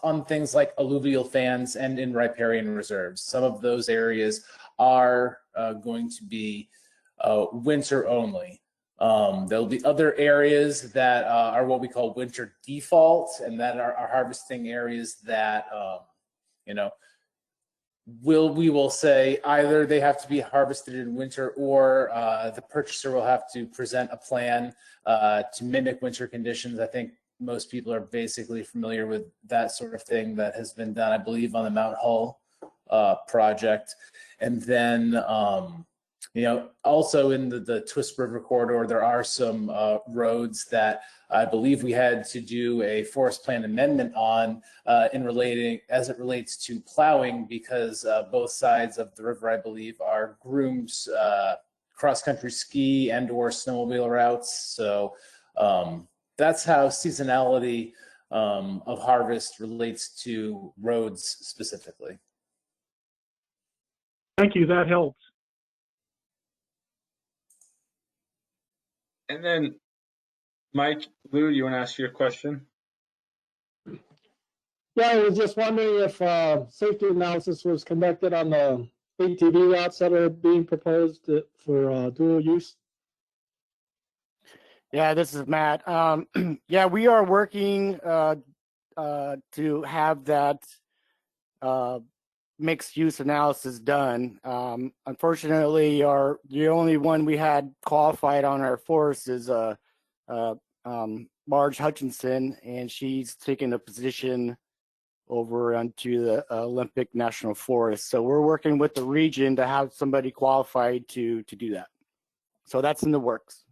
on things like alluvial fans and in riparian reserves. Some of those areas are going to be winter only. There'll be other areas that are what we call winter default, and that are harvesting areas that, we will say either they have to be harvested in winter, or the purchaser will have to present a plan to mimic winter conditions. I think most people are basically familiar with that sort of thing that has been done, I believe, on the Mount Hull project. And then, also in the Twisp River corridor, there are some roads that I believe we had to do a forest plan amendment on as it relates to plowing, because both sides of the river, I believe, are groomed cross-country ski and or snowmobile routes. So that's how seasonality of harvest relates to roads specifically. Thank you, that helps. And then, Mike, Lou, you want to ask your question? Yeah, I was just wondering if safety analysis was conducted on the ATV routes that are being proposed for dual use. Yeah, this is Matt. Yeah, we are working to have that mixed use analysis done. Unfortunately, the only one we had qualified on our force is Marge Hutchinson, and she's taken a position over onto the Olympic National Forest. So we're working with the region to have somebody qualified to do that. So that's in the works.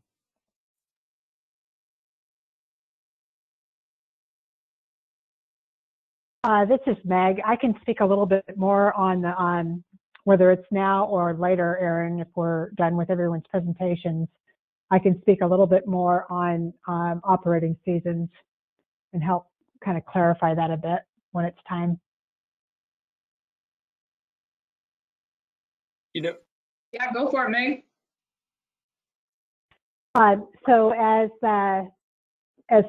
This is Meg. I can speak a little bit more on whether it's now or later, Aaron, if we're done with everyone's presentations, I can speak a little bit more on operating seasons and help kind of clarify that a bit when it's time. You know, Yeah, go for it, Meg. So as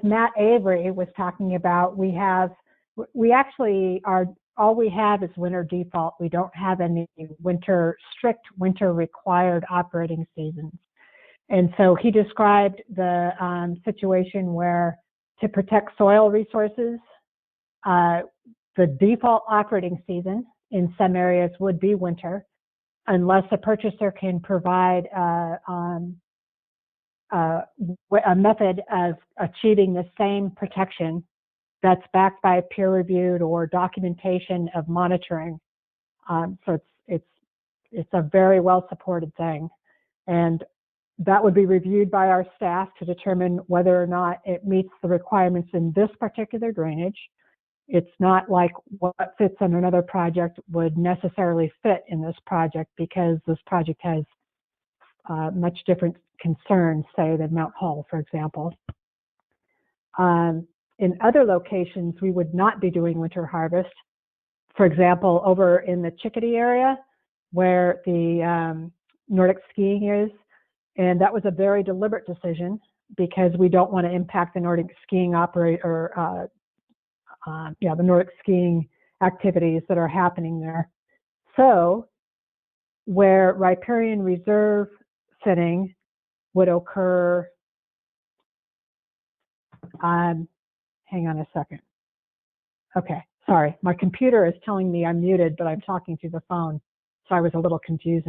Matt Avery was talking about, we actually are, all we have is winter default. We don't have any strict winter required operating seasons. And so he described the situation where, to protect soil resources, the default operating season in some areas would be winter, unless a purchaser can provide a method of achieving the same protection that's backed by peer-reviewed or documentation of monitoring. So it's a very well-supported thing, and that would be reviewed by our staff to determine whether or not it meets the requirements in this particular drainage. It's not like what fits in another project would necessarily fit in this project, because this project has much different concerns, say, than Mount Hall, for example. In other locations, we would not be doing winter harvest. For example, over in the Chickadee area, where the Nordic skiing is, and that was a very deliberate decision, because we don't want to impact the Nordic skiing the Nordic skiing activities that are happening there. So where riparian reserve thinning would occur, hang on a second. Okay, sorry, my computer is telling me I'm muted, but I'm talking through the phone, so I was a little confused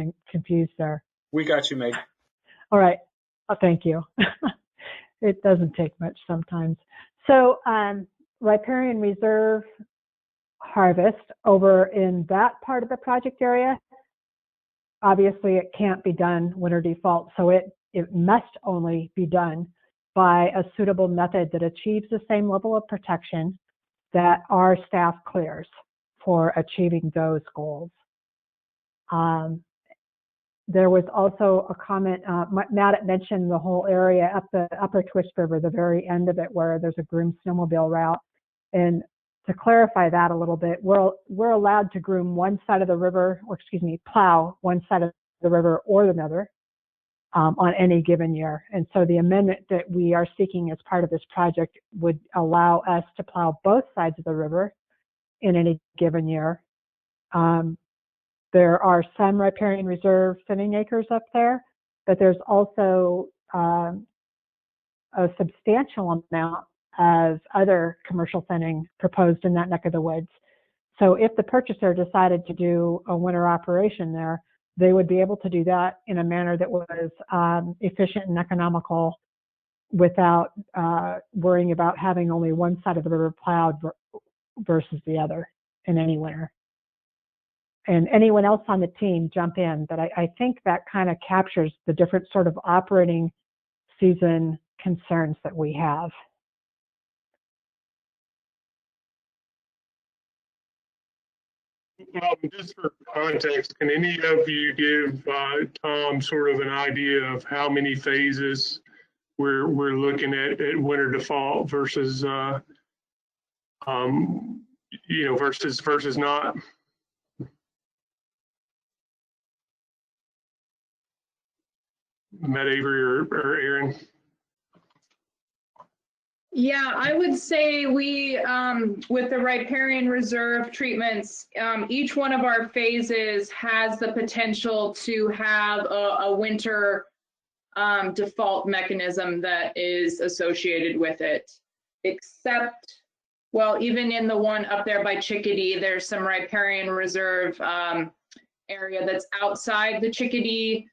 there. We got you, Meg. All right, thank you. It doesn't take much sometimes. So riparian reserve harvest over in that part of the project area, obviously it can't be done winter default, so it must only be done by a suitable method that achieves the same level of protection that our staff clears for achieving those goals. There was also a comment, Matt had mentioned the whole area up the upper Twisp River, the very end of it, where there's a groomed snowmobile route. And to clarify that a little bit, we're allowed to groom one side of the river, or excuse me, plow one side of the river or another on any given year. And so the amendment that we are seeking as part of this project would allow us to plow both sides of the river in any given year. There are some riparian reserve thinning acres up there, but there's also a substantial amount of other commercial thinning proposed in that neck of the woods. So if the purchaser decided to do a winter operation there, they would be able to do that in a manner that was efficient and economical, without worrying about having only one side of the river plowed versus the other in any winter. And anyone else on the team jump in, but I think that kind of captures the different sort of operating season concerns that we have. Just for context, can any of you give Tom sort of an idea of how many phases we're looking at winter default versus versus not? Matt Avery or Aaron? Yeah, I would say we, with the riparian reserve treatments, each one of our phases has the potential to have a winter default mechanism that is associated with it. Except, well, even in the one up there by Chickadee, there's some riparian reserve area that's outside the Chickadee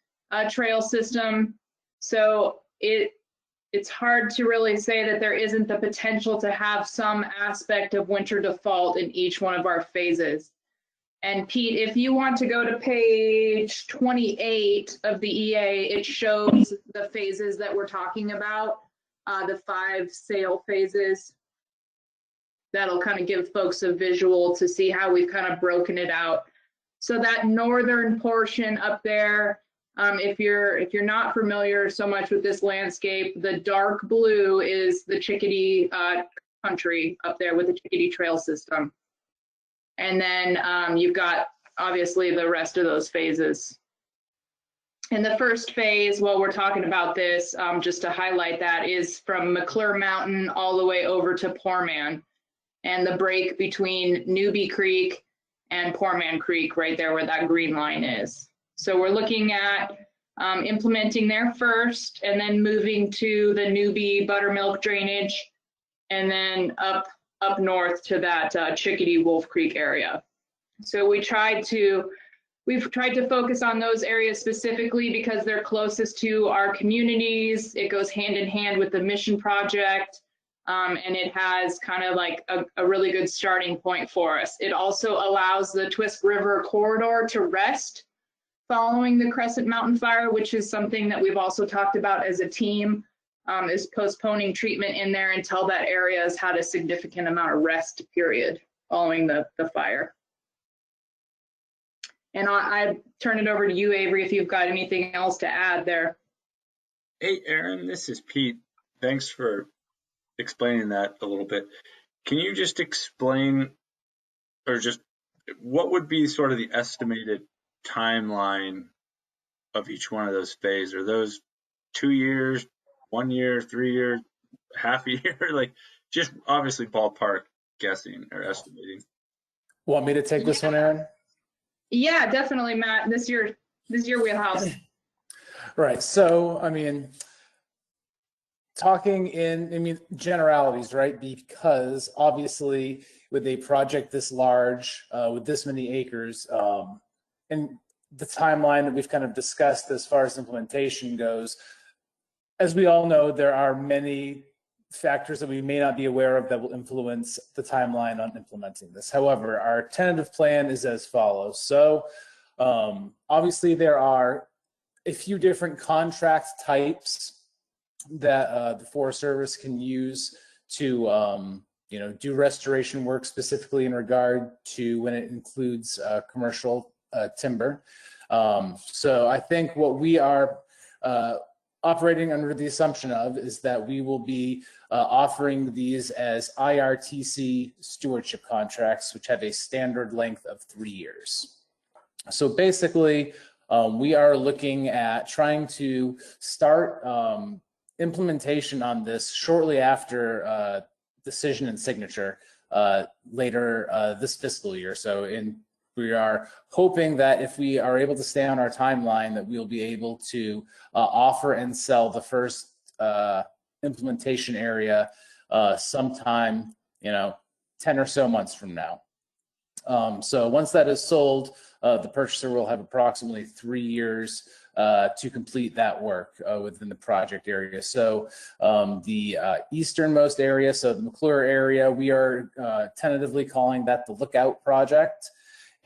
trail system. So it's hard to really say that there isn't the potential to have some aspect of winter default in each one of our phases. And Pete, if you want to go to page 28 of the EA, it shows the phases that we're talking about, the 5 sale phases. That'll kind of give folks a visual to see how we've kind of broken it out. So that northern portion up there, if you're not familiar so much with this landscape, the dark blue is the Chickadee country up there with the Chickadee Trail system. And then you've got obviously the rest of those phases. And the first phase, while we're talking about this, just to highlight that, is from McClure Mountain all the way over to Poor Man, and the break between Newbie Creek and Poor Man Creek, right there where that green line is. So we're looking at implementing there first, and then moving to the Newbie Buttermilk drainage, and then up north to that Chickadee Wolf Creek area. So we've tried to focus on those areas specifically because they're closest to our communities. It goes hand in hand with the mission project, and it has kind of like a really good starting point for us. It also allows the Twisp River corridor to rest following the Crescent Mountain fire, which is something that we've also talked about as a team, is postponing treatment in there until that area has had a significant amount of rest period following the fire. And I turn it over to you, Avery, if you've got anything else to add there. Hey, Aaron, this is Pete. Thanks for explaining that a little bit. Can you just explain, or just what would be sort of the estimated timeline of each one of those phases? Are those 2 years, 1 year, 3 years, half a year? Like, just obviously ballpark guessing or estimating. Want me to take this one, Aaron? Yeah, definitely, Matt. This is your wheelhouse. Right. So, I mean, talking generalities, right? Because obviously with a project this large, with this many acres, and the timeline that we've kind of discussed as far as implementation goes, as we all know, there are many factors that we may not be aware of that will influence the timeline on implementing this. However, our tentative plan is as follows. So obviously there are a few different contract types that the Forest Service can use to do restoration work, specifically in regard to when it includes commercial timber. So I think what we are operating under the assumption of is that we will be offering these as IRTC stewardship contracts, which have a standard length of 3 years. So basically, we are looking at trying to start implementation on this shortly after decision and signature later this fiscal year. So we are hoping that if we are able to stay on our timeline, that we'll be able to offer and sell the first implementation area sometime, 10 or so months from now. So once that is sold, the purchaser will have approximately 3 years to complete that work within the project area. So the easternmost area, so the McClure area, we are tentatively calling that the Lookout Project.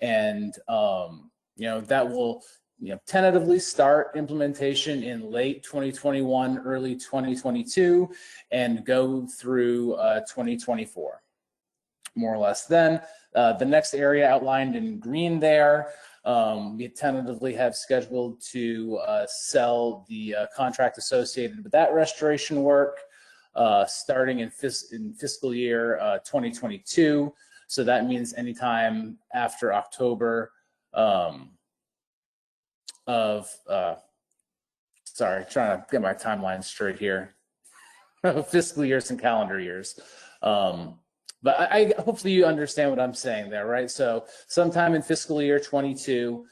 And, that will, tentatively start implementation in late 2021, early 2022, and go through 2024, more or less. Then the next area outlined in green there, we tentatively have scheduled to sell the contract associated with that restoration work starting in fiscal year 2022. So that means anytime after October sorry, trying to get my timeline straight here, fiscal years and calendar years. But I hopefully you understand what I'm saying there, right? So sometime in fiscal year 22,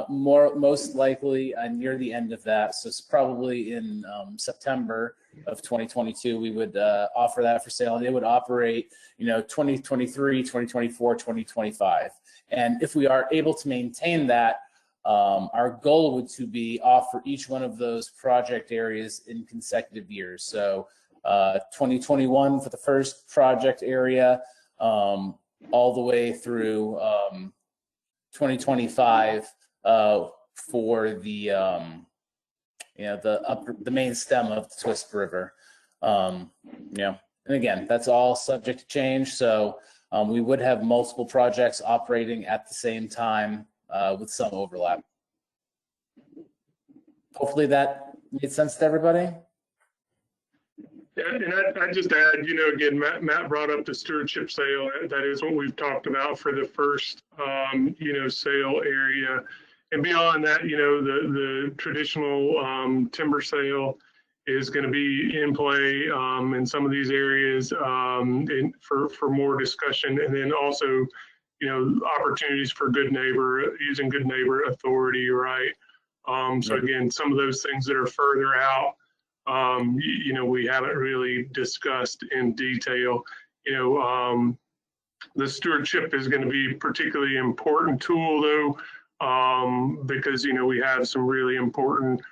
most likely near the end of that. So it's probably in September of 2022, we would offer that for sale, and it would operate, 2023, 2024, 2025. And if we are able to maintain that, our goal would to be offer each one of those project areas in consecutive years. So 2021 for the first project area, all the way through 2025 for the the main stem of the Twisp River. And again, that's all subject to change. So we would have multiple projects operating at the same time with some overlap. Hopefully that made sense to everybody. Yeah, and I just add, again, Matt brought up the stewardship sale. That is what we've talked about for the first, sale area. And beyond that, the traditional timber sale is going to be in play in some of these areas for more discussion. And then also, opportunities for good neighbor, using good neighbor authority, right? So again, some of those things that are further out, we haven't really discussed in detail. The stewardship is going to be a particularly important tool, though, because, we have some really important,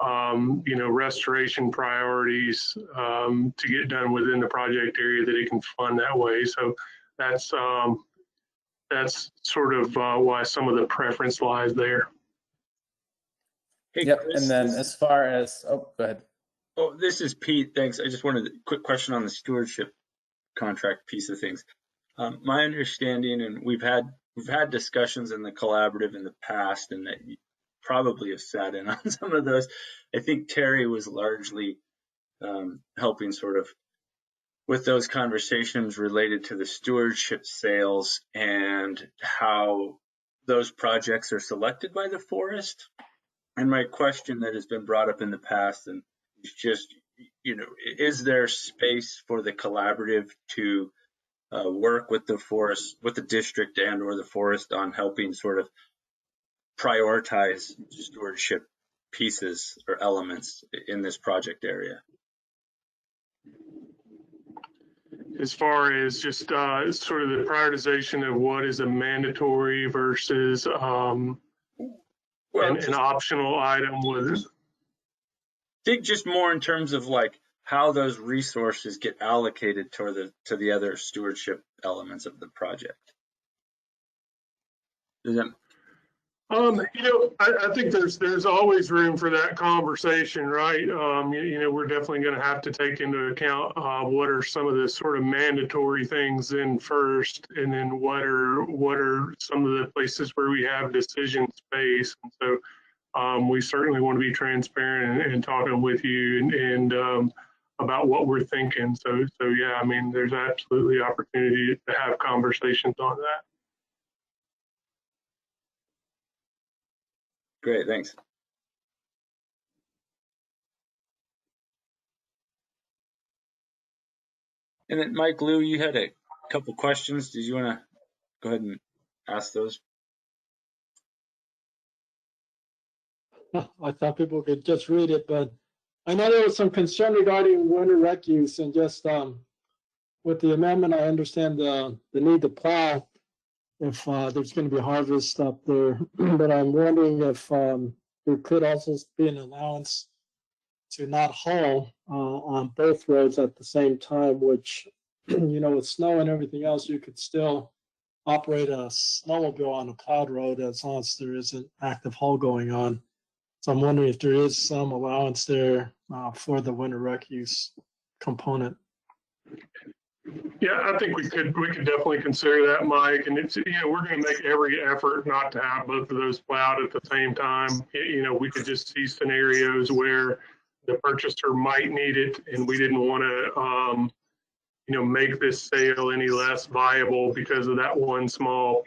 restoration priorities to get done within the project area that it can fund that way. So that's sort of why some of the preference lies there. Hey, Yep. Chris, And then as far as, go ahead. Oh, this is Pete. Thanks. I just wanted a quick question on the stewardship contract piece of things. My understanding, and we've had discussions in the collaborative in the past, and that you probably have sat in on some of those. I think Terry was largely helping sort of with those conversations related to the stewardship sales and how those projects are selected by the forest. And my question that has been brought up in the past and is just, is there space for the collaborative to work with the forest, with the district and or the forest on helping sort of prioritize stewardship pieces or elements in this project area? As far as just sort of the prioritization of what is a mandatory versus an optional item with. I think just more in terms of like how those resources get allocated to the other stewardship elements of the project. I think there's always room for that conversation, right? We're definitely going to have to take into account what are some of the sort of mandatory things in first, and then what are some of the places where we have decision space. And so we certainly want to be transparent and talking with you and about what we're thinking. So yeah, I mean, there's absolutely opportunity to have conversations on that. Great, thanks. And then Mike, Lou, you had a couple questions. Did you want to go ahead and ask those? I thought people could just read it, but I know there was some concern regarding winter rec use, and just with the amendment, I understand the need to plow if there's going to be harvest up there. But I'm wondering if there could also be an allowance to not haul on both roads at the same time, which, with snow and everything else, you could still operate a snowmobile on a plowed road as long as there isn't active haul going on. So I'm wondering if there is some allowance there for the winter rec use component. Yeah, I think we could definitely consider that, Mike. And it's, we're going to make every effort not to have both of those plowed at the same time. We could just see scenarios where the purchaser might need it, and we didn't want to, make this sale any less viable because of that one small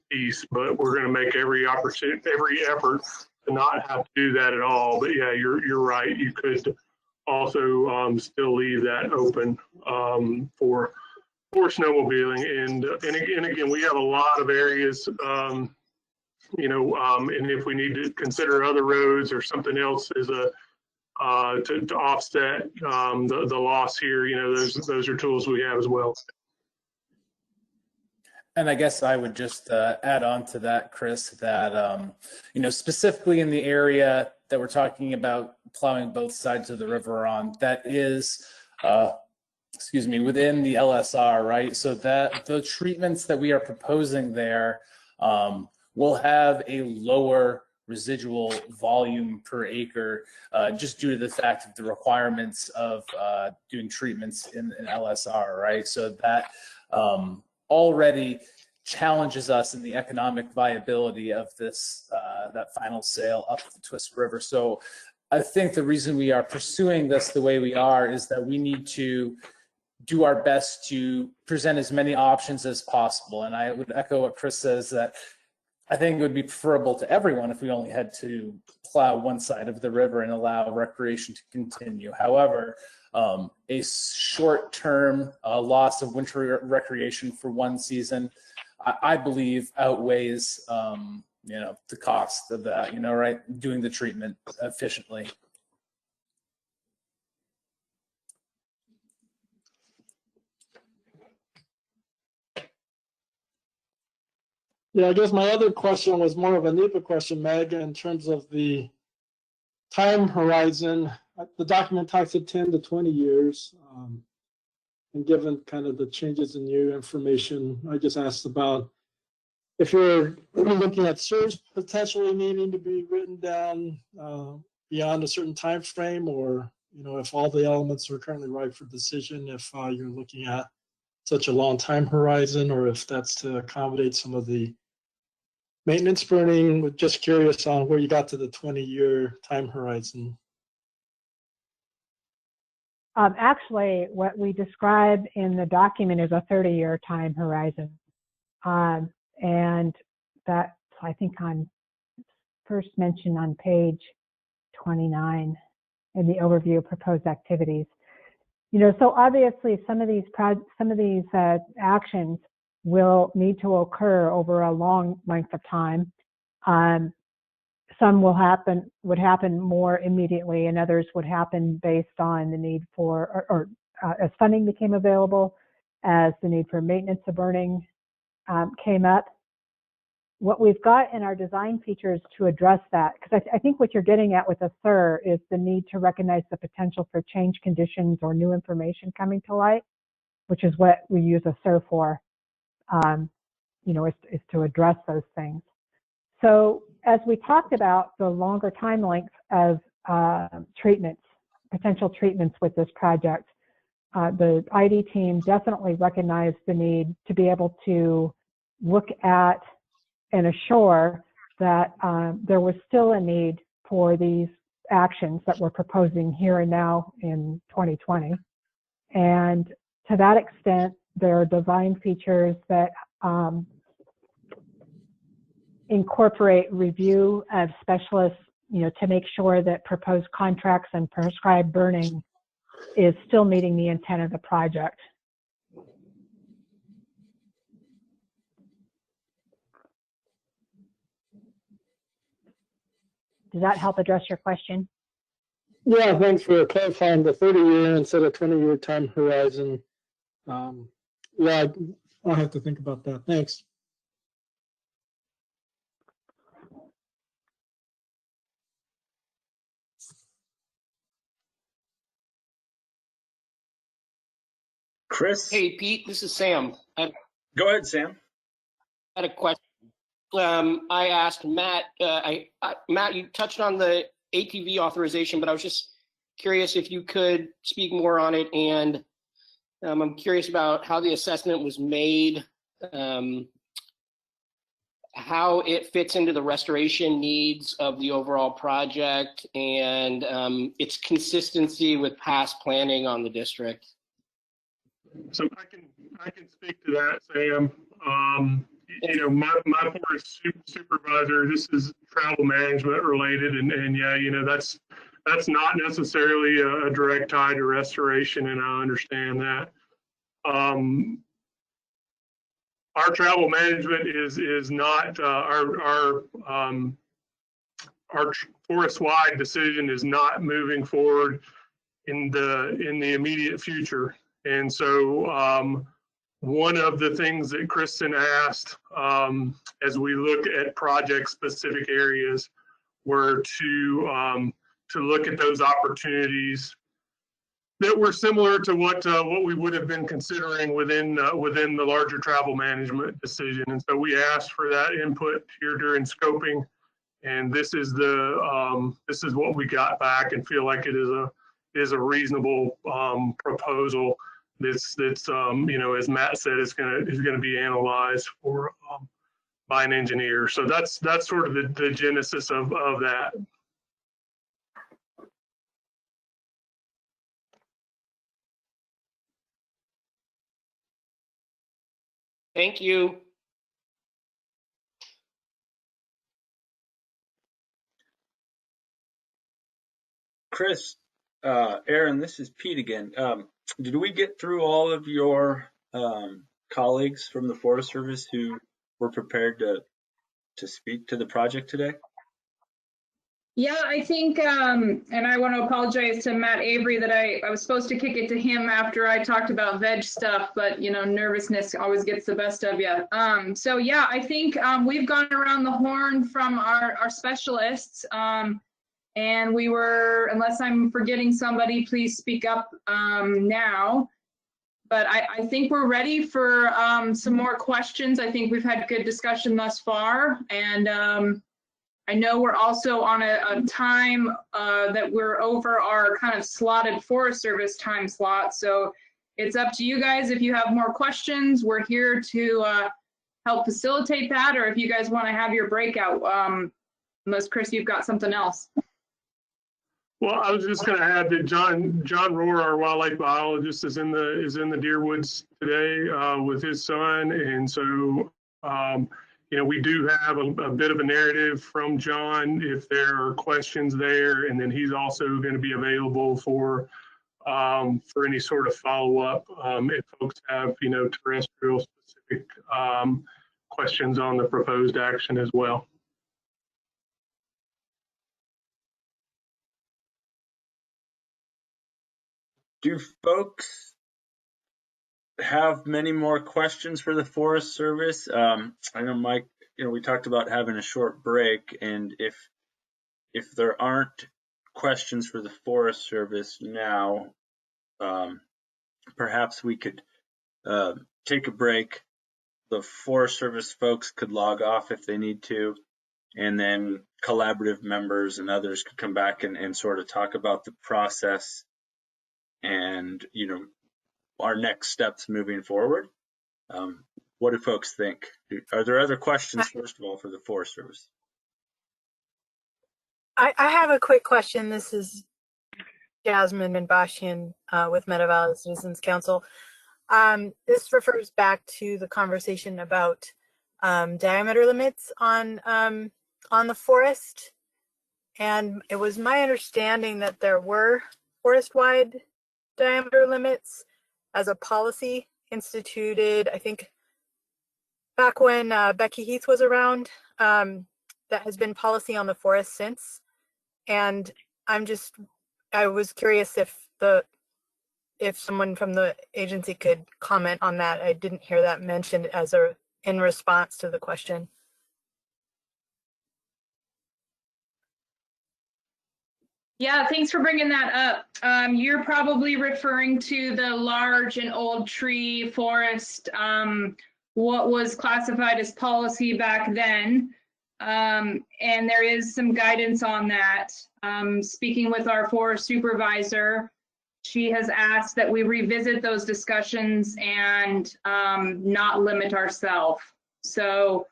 piece. But we're going to make every effort to not have to do that at all. But yeah, you're right. You could also still leave that open for snowmobiling. And again, we have a lot of areas, and if we need to consider other roads or something else as to offset the loss here, those are tools we have as well. And I guess I would just add on to that, Chris, that, specifically in the area that we're talking about plowing both sides of the river on, that is, within the LSR, right? So that the treatments that we are proposing there will have a lower residual volume per acre just due to the fact of the requirements of doing treatments in LSR, right? So that already challenges us in the economic viability of this that final sale up the Twisp River. So I think the reason we are pursuing this the way we are is that we need to do our best to present as many options as possible. And I would echo what Chris says, that I think it would be preferable to everyone if we only had to plow one side of the river and allow recreation to continue. However, a short-term loss of winter recreation for one season, I believe outweighs the cost of that, right? Doing the treatment efficiently. Yeah, I guess my other question was more of a NEPA question, Meg, in terms of the time horizon. The document talks of 10 to 20 years. And given kind of the changes in new information, I just asked about if you're looking at SERS potentially needing to be written down beyond a certain time frame, or if all the elements are currently ripe for decision, if you're looking at such a long time horizon, or if that's to accommodate some of the maintenance burning. Just curious on where you got to the 20-year time horizon. Actually, what we describe in the document is a 30-year time horizon. And that's, I think, on first mentioned on page 29 in the overview of proposed activities. So obviously some of these actions will need to occur over a long length of time. Some would happen more immediately, and others would happen based on the need for, or as funding became available, as the need for maintenance of burning came up. What we've got in our design features to address that, because I think what you're getting at with a SIR is the need to recognize the potential for change conditions or new information coming to light, which is what we use a SIR for, is to address those things. So as we talked about the longer time length of potential treatments with this project, the ID team definitely recognized the need to be able to look at and assure that there was still a need for these actions that we're proposing here and now in 2020. And to that extent, there are design features that incorporate review of specialists, to make sure that proposed contracts and prescribed burning is still meeting the intent of the project. Does that help address your question? Yeah, thanks for clarifying the 30-year instead of 20-year time horizon. Yeah, I'll have to think about that. Thanks. Chris? Hey, Pete, this is Sam. Go ahead, Sam. I had a question. I asked Matt, Matt, you touched on the ATV authorization, but I was just curious if you could speak more on it. And I'm curious about how the assessment was made, how it fits into the restoration needs of the overall project, and its consistency with past planning on the district. So I can speak to that, Sam. My forest supervisor, this is travel management related, and yeah, that's not necessarily a direct tie to restoration, and I understand that. Our travel management is not our forest-wide decision is not moving forward in the immediate future. And so one of the things that Kristen asked as we look at project-specific areas were to look at those opportunities that were similar to what we would have been considering within the larger travel management decision. And so we asked for that input here during scoping, and this is what we got back, and feel like it is a reasonable proposal that's as Matt said, is gonna be analyzed for by an engineer. So that's sort of the genesis of that. Thank you. Chris, Aaron, this is Pete again. Did we get through all of your colleagues from the Forest Service who were prepared to speak to the project today? Yeah, I think, and I want to apologize to Matt Avery that I was supposed to kick it to him after I talked about veg stuff, but nervousness always gets the best of you. So yeah, I think we've gone around the horn from our specialists, and we were, unless I'm forgetting somebody, please speak up now. But I think we're ready for some more questions. I think we've had good discussion thus far, and I know we're also on a time that we're over our kind of slotted Forest Service time slot. So it's up to you guys. If you have more questions, we're here to help facilitate that, or if you guys want to have your breakout, unless Chris, you've got something else. Well, I was just going to add that John Rohr, our wildlife biologist, is in the deer woods today with his son, and so we do have a bit of a narrative from John if there are questions there, and then he's also going to be available for any sort of follow up if folks have terrestrial specific questions on the proposed action as well. Do folks have many more questions for the Forest Service? I know, Mike, we talked about having a short break, and if there aren't questions for the Forest Service now, perhaps we could take a break. The Forest Service folks could log off if they need to, and then collaborative members and others could come back and sort of talk about the process and our next steps moving forward. What do folks think? Are there other questions, first of all, for the Forest Service? I have a quick question. This is Jasmine Benbashian with Meadow Valley Citizens Council. This refers back to the conversation about diameter limits on the forest. And it was my understanding that there were forest-wide diameter limits as a policy instituted, I think, back when Becky Heath was around. That has been policy on the forest since. And I was curious if someone from the agency could comment on that. I didn't hear that mentioned in response to the question. Yeah, thanks for bringing that up. You're probably referring to the large and old tree forest, what was classified as policy back then. And there is some guidance on that. Speaking with our forest supervisor, she has asked that we revisit those discussions and not limit ourselves. So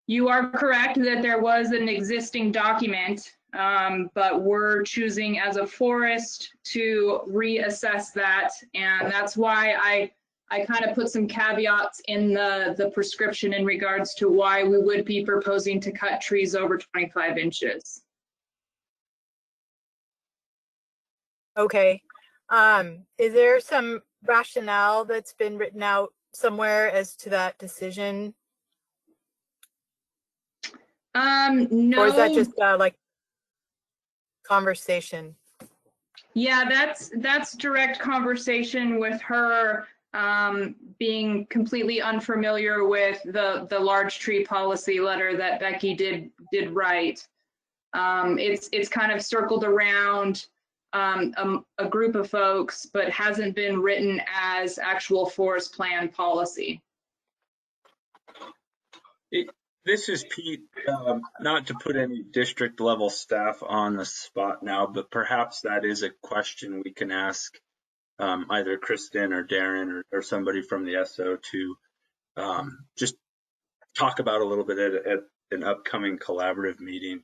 you are correct that there was an existing document, but we're choosing as a forest to reassess that. And that's why I kind of put some caveats in the prescription in regards to why we would be proposing to cut trees over 25 inches. Okay. Is there some rationale that's been written out somewhere as to that decision? No. Or is that just like conversation? Yeah, that's direct conversation with her, being completely unfamiliar with the large tree policy letter that Becky did write. It's kind of circled around a group of folks, but hasn't been written as actual forest plan policy. This is Pete. Not to put any district level staff on the spot now, but perhaps that is a question we can ask either Kristen or Darren or somebody from the SO to just talk about a little bit at an upcoming collaborative meeting.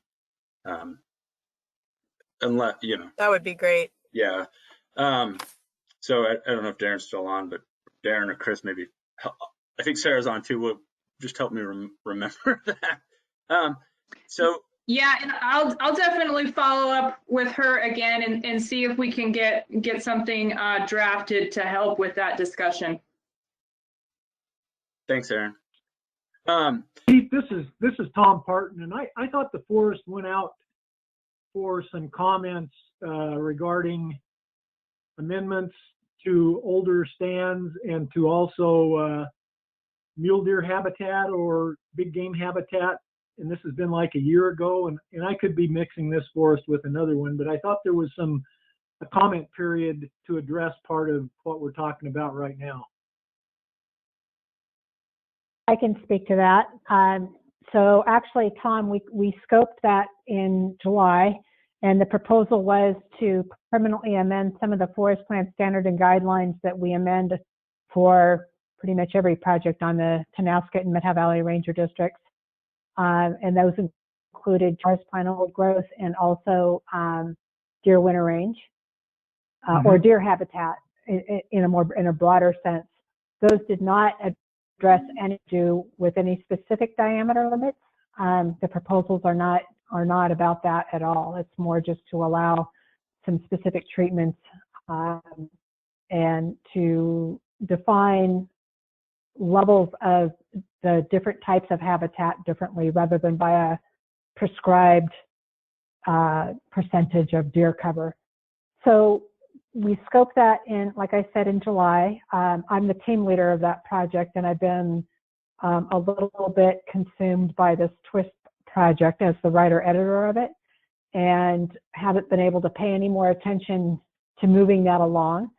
Unless, you know. That would be great. Yeah. So I don't know if Darren's still on, but Darren or Chris, maybe. I think Sarah's on too. Will just help me remember that. So yeah, and I'll definitely follow up with her again and see if we can get something drafted to help with that discussion. Thanks, Aaron. Pete, this is Tom Parton, and I thought the forest went out for some comments regarding amendments to older stands and to also mule deer habitat or big game habitat. And this has been like a year ago, and I could be mixing this forest with another one, but I thought there was a comment period to address part of what we're talking about right now. I can speak to that. So actually, Tom, we scoped that in July, and the proposal was to permanently amend some of the forest plan standard and guidelines that we amend for pretty much every project on the Penobscot and Methow Valley Ranger districts. And those included forest plan old growth and also deer winter range or deer habitat in a broader sense. Those did not address any do with any specific diameter limits. The proposals are not about that at all. It's more just to allow some specific treatments and to define levels of the different types of habitat differently rather than by a prescribed percentage of deer cover. So we scoped that in, like I said, in July. I'm the team leader of that project, and I've been a little bit consumed by this Twisp project as the writer-editor of it, and haven't been able to pay any more attention to moving that along.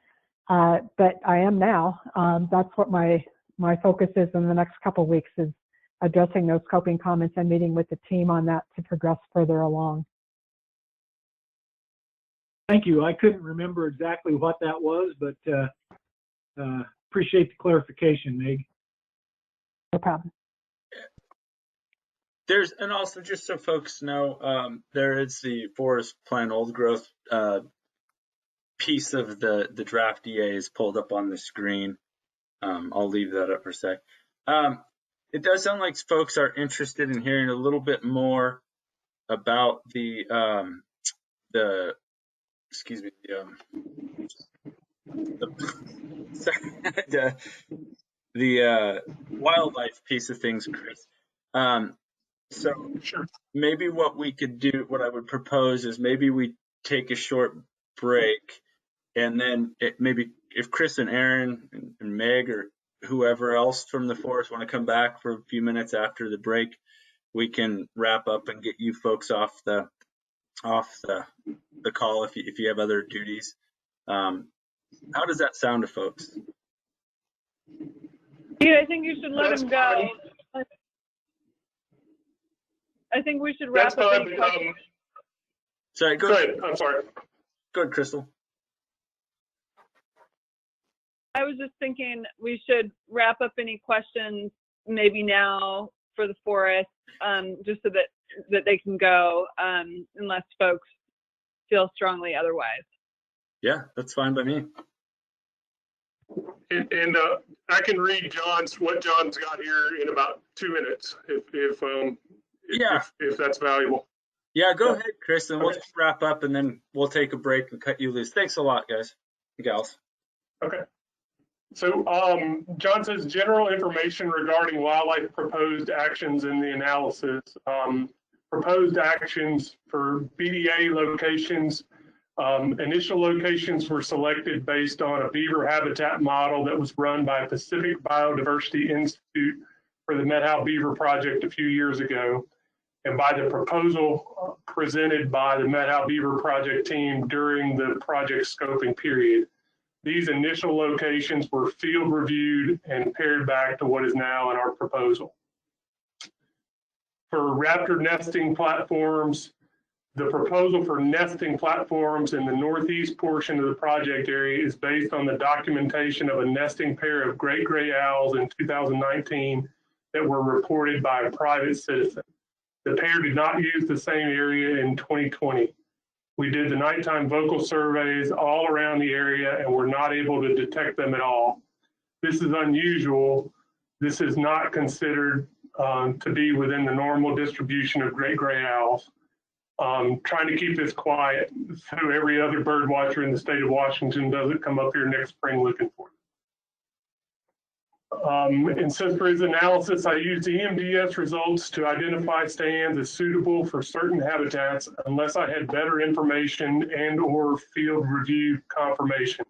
But I am now. That's what my focus is in the next couple of weeks, is addressing those scoping comments and meeting with the team on that to progress further along. Thank you. I couldn't remember exactly what that was, but appreciate the clarification, Meg. No problem. And also just so folks know, there is the forest plan old growth piece of the draft EA is pulled up on the screen. I'll leave that up for a sec. It does sound like folks are interested in hearing a little bit more about the wildlife piece of things, Chris. So maybe what we could do, what I would propose is maybe we take a short break, and then maybe if Chris and Aaron and Meg or whoever else from the forest want to come back for a few minutes after the break, we can wrap up and get you folks off the call if you have other duties. How does that sound to folks? Yeah, I think you should let him go. I think we should wrap up. Sorry, go ahead. I'm sorry. Go ahead, Crystal. I was just thinking we should wrap up any questions maybe now for the forest, just so that they can go, unless folks feel strongly otherwise. Yeah, that's fine by me. And I can read what John's got here in about 2 minutes, if that's valuable. Yeah, go ahead, Chris, and we'll just wrap up, and then we'll take a break and cut you loose. Thanks a lot, guys and gals. Okay. So John says general information regarding wildlife proposed actions in the analysis. Proposed actions for BDA locations. Initial locations were selected based on a beaver habitat model that was run by Pacific Biodiversity Institute for the Methow Beaver Project a few years ago, and by the proposal presented by the Methow Beaver Project team during the project scoping period. These initial locations were field reviewed and paired back to what is now in our proposal. For raptor nesting platforms, The proposal for nesting platforms in the northeast portion of the project area is based on the documentation of a nesting pair of great gray owls in 2019 that were reported by a private citizen. The pair did not use the same area in 2020. We did the nighttime vocal surveys all around the area and were not able to detect them at all. This is unusual. This is not considered to be within the normal distribution of great gray owls. Trying to keep this quiet so every other bird watcher in the state of Washington doesn't come up here next spring looking for them. And so for his analysis, I used EMDS results to identify stands as suitable for certain habitats unless I had better information and or field review confirmation.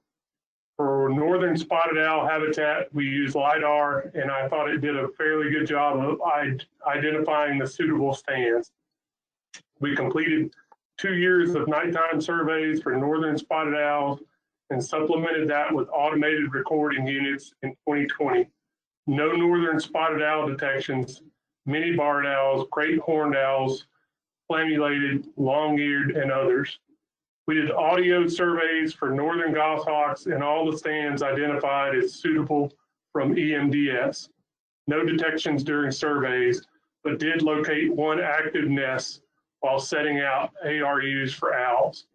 For northern spotted owl habitat, we used LIDAR, and I thought it did a fairly good job of identifying the suitable stands. We completed 2 years of nighttime surveys for northern spotted owls and supplemented that with automated recording units in 2020. No northern spotted owl detections, many barred owls, great horned owls, flammulated, long-eared, and others. We did audio surveys for northern goshawks and all the stands identified as suitable from EMDS. No detections during surveys, but did locate one active nest while setting out ARUs for owls.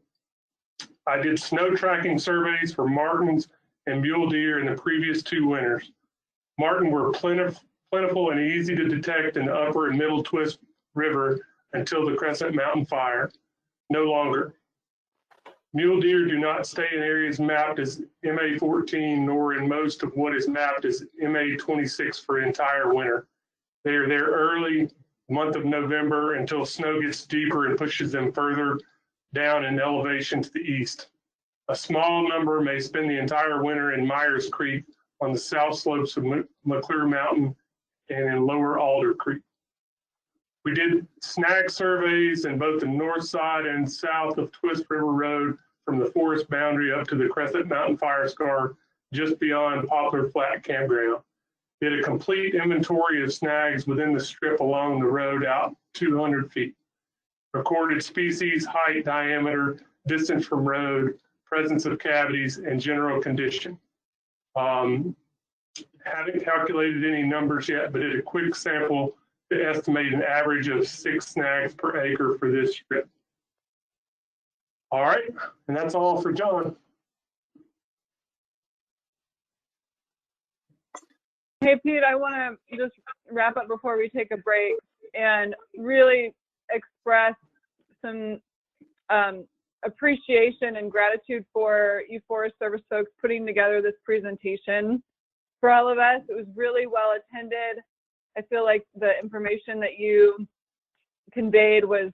I did snow tracking surveys for martins and mule deer in the previous 2 winters. Martin were plentiful and easy to detect in the upper and middle Twisp River until the Crescent Mountain fire. No longer. Mule deer do not stay in areas mapped as MA14, nor in most of what is mapped as MA26 for entire winter. They are there early month of November until snow gets deeper and pushes them further down in elevation to the east. A small number may spend the entire winter in Myers Creek on the south slopes of McClure Mountain and in lower Alder Creek. We did snag surveys in both the north side and south of Twisp River Road from the forest boundary up to the Crescent Mountain fire scar just beyond Poplar Flat Campground. Did a complete inventory of snags within the strip along the road out 200 feet. Recorded species, height, diameter, distance from road, presence of cavities, and general condition. Haven't calculated any numbers yet, but did a quick sample to estimate an average of 6 snags per acre for this strip. All right, and that's all for John. Hey, Pete, I want to just wrap up before we take a break and really express some appreciation and gratitude for you Forest Service folks putting together this presentation for all of us. It was really well attended. I feel like the information that you conveyed was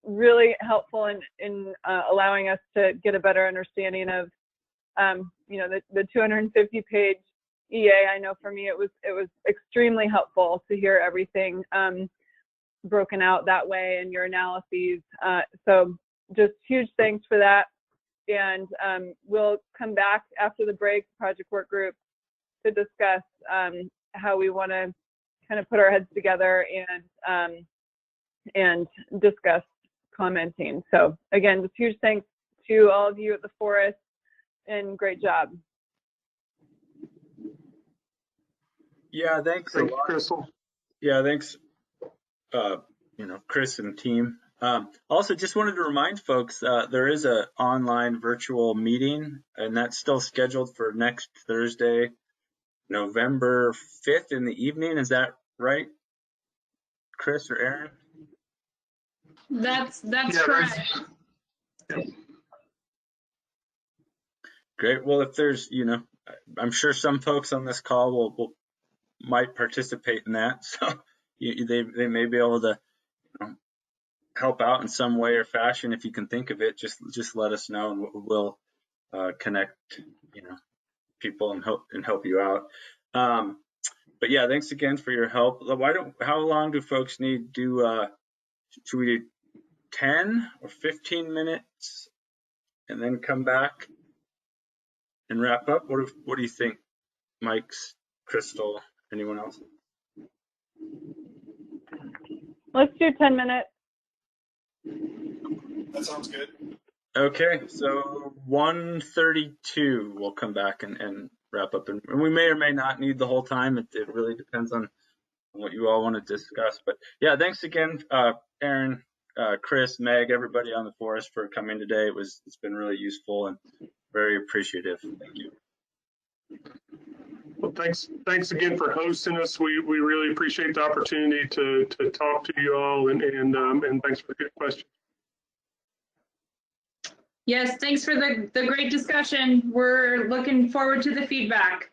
really helpful in allowing us to get a better understanding of the 250-page EA. I know for me it was extremely helpful to hear everything broken out that way in your analyses. So just huge thanks for that. And we'll come back after the break, project work group, to discuss how we want to kind of put our heads together and discuss commenting. So again, just huge thanks to all of you at the forest, and great job. Yeah, thanks a lot, Crystal. Yeah, thanks, Chris and team. Also, just wanted to remind folks there is an online virtual meeting, and that's still scheduled for next Thursday, November 5th in the evening. Is that right, Chris or Aaron? That's correct. Great. Well, if there's, I'm sure some folks on this call might participate in that, so they may be able to help out in some way or fashion. If you can think of it, just let us know, and we'll connect people and help you out. But yeah, thanks again for your help. How long do folks need? Should we do 10 or 15 minutes and then come back and wrap up? What do you think, Mike's, Crystal, anyone else? Let's do 10 minutes. That sounds good. Okay, so 1:32, we'll come back and wrap up. And we may or may not need the whole time. It really depends on what you all want to discuss. But yeah, thanks again, Aaron, Chris, Meg, everybody on the forest for coming today. It's been really useful and very appreciative. Thank you. Well, thanks again for hosting us. We really appreciate the opportunity to talk to you all, and thanks for the good questions. Yes, thanks for the great discussion. We're looking forward to the feedback.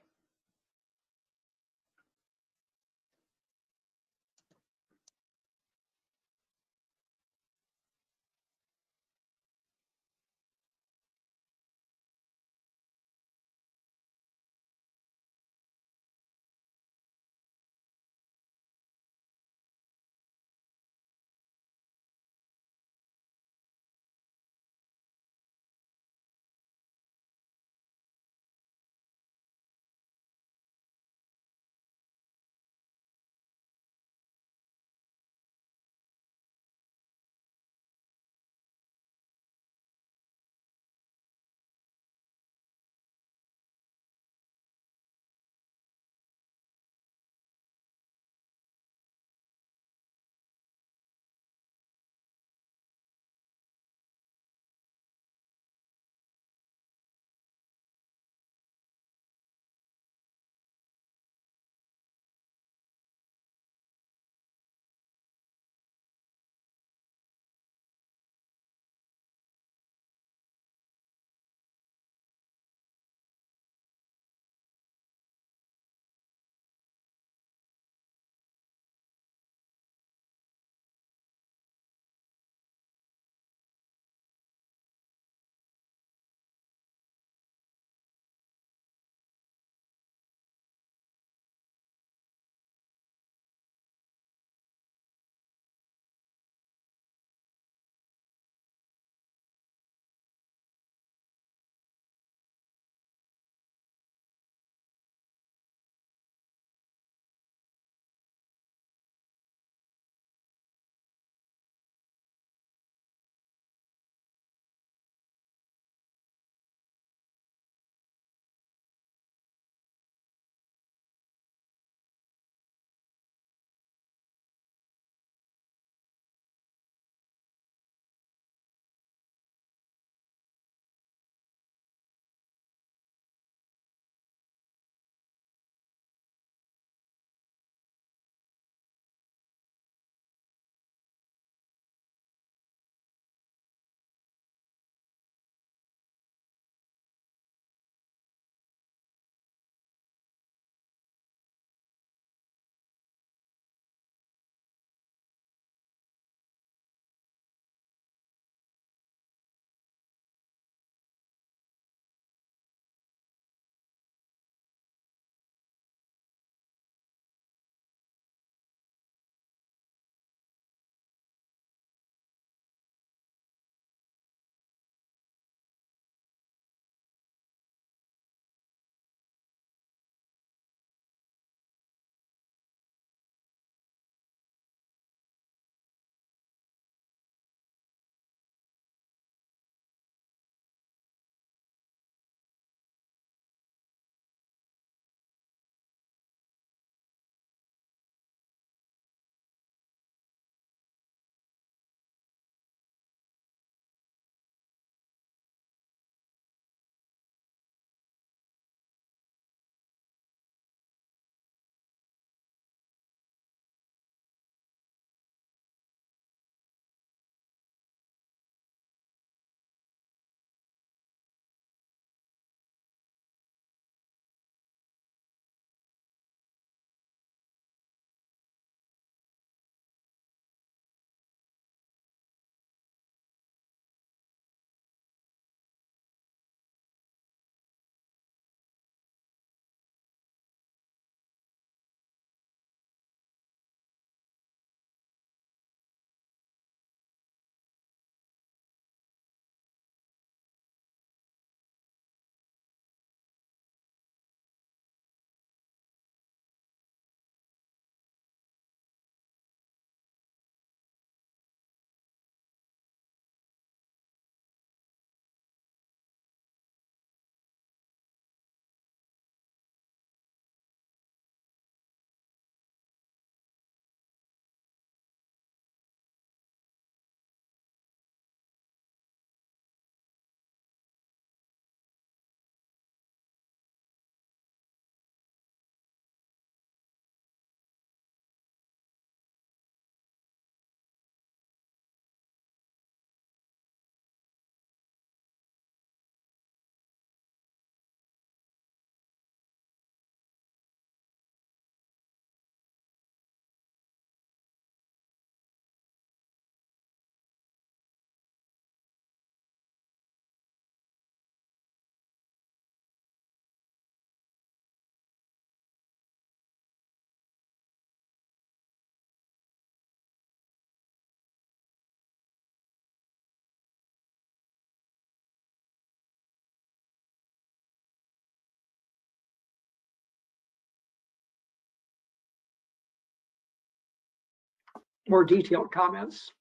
more detailed comments.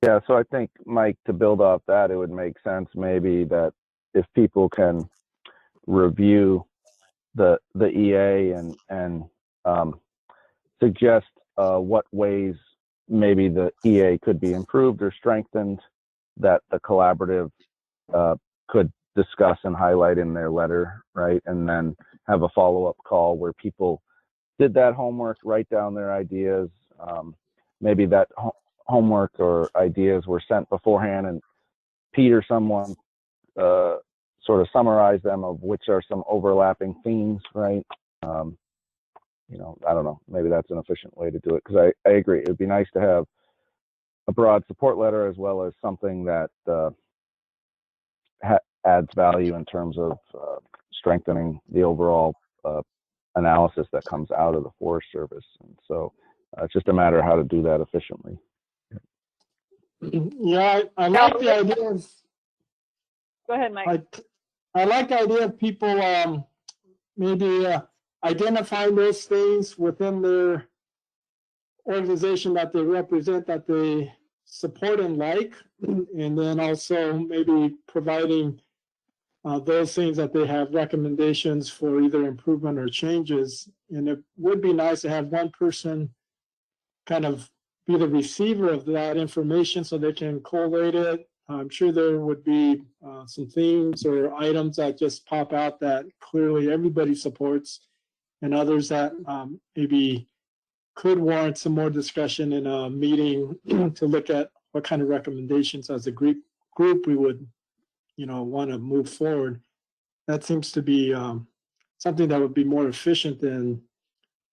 Yeah, so I think, Mike, to build off that, it would make sense maybe that if people can review the EA and suggest what ways maybe the EA could be improved or strengthened, that the collaborative could discuss and highlight in their letter, right? And then have a follow-up call where people did that homework, write down their ideas. Maybe that homework or ideas were sent beforehand, and Pete or someone sort of summarize them of which are some overlapping themes, right? You know, I don't know, maybe that's an efficient way to do it, because I agree, it would be nice to have a broad support letter as well as something that adds value in terms of strengthening the overall analysis that comes out of the Forest Service. And so it's just a matter of how to do that efficiently. Yeah, I like the idea of. Go ahead, Mike. I like the idea of people maybe identifying those things within their organization that they represent, that they support and like, and then also maybe providing those things that they have recommendations for either improvement or changes. And it would be nice to have one person kind of be the receiver of that information so they can collate it. I'm sure there would be some themes or items that just pop out that clearly everybody supports, and others that maybe could warrant some more discussion in a meeting to look at what kind of recommendations as a group we would, want to move forward. That seems to be something that would be more efficient than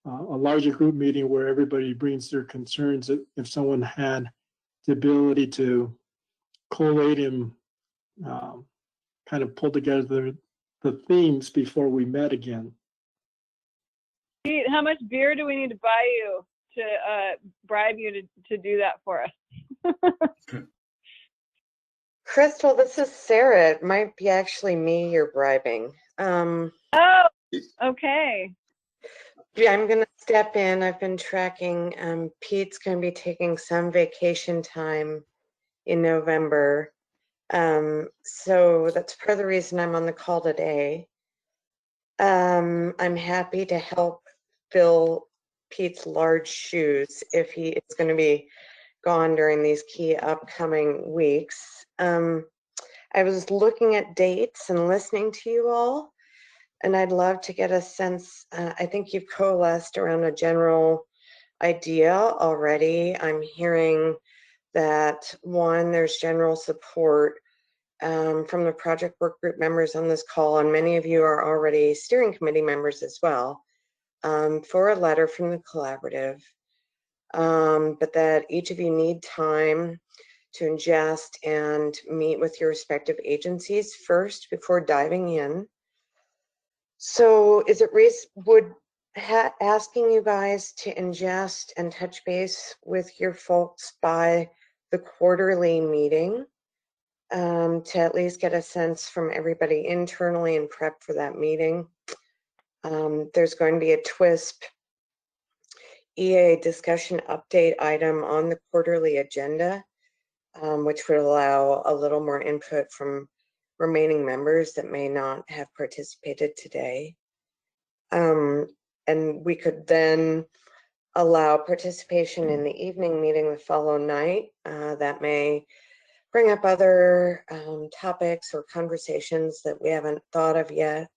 a larger group meeting where everybody brings their concerns. If someone had the ability to collate and kind of pull together the themes before we met again. Pete, how much beer do we need to buy you to bribe you to do that for us? Crystal, this is Sarah. It might be actually me you're bribing. Oh, okay. Yeah, I'm going to step in. I've been tracking. Pete's going to be taking some vacation time in November. So that's part of the reason I'm on the call today. I'm happy to help fill Pete's large shoes if he is going to be gone during these key upcoming weeks. I was looking at dates and listening to you all, and I'd love to get a sense. I think you've coalesced around a general idea already. I'm hearing that, one, there's general support from the project work group members on this call, and many of you are already steering committee members as well, for a letter from the collaborative, but that each of you need time to ingest and meet with your respective agencies first before diving in. So is it asking you guys to ingest and touch base with your folks by the quarterly meeting, to at least get a sense from everybody internally and prep for that meeting? There's going to be a Twisp EA discussion update item on the quarterly agenda, which would allow a little more input from remaining members that may not have participated today. And we could then allow participation in the evening meeting the following night. That may bring up other topics or conversations that we haven't thought of yet.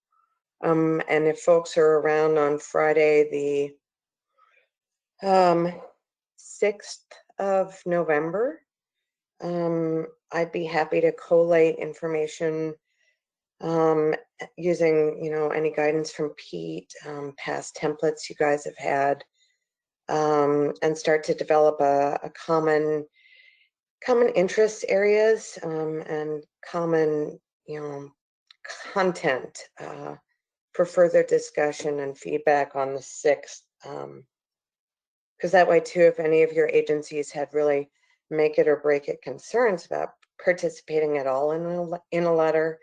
And if folks are around on Friday, the 6th of November, I'd be happy to collate information using, any guidance from Pete, past templates you guys have had, and start to develop a common interest areas, and common, content for further discussion and feedback on the 6th. Because that way too, if any of your agencies had really make it or break it concerns about participating at all in a letter,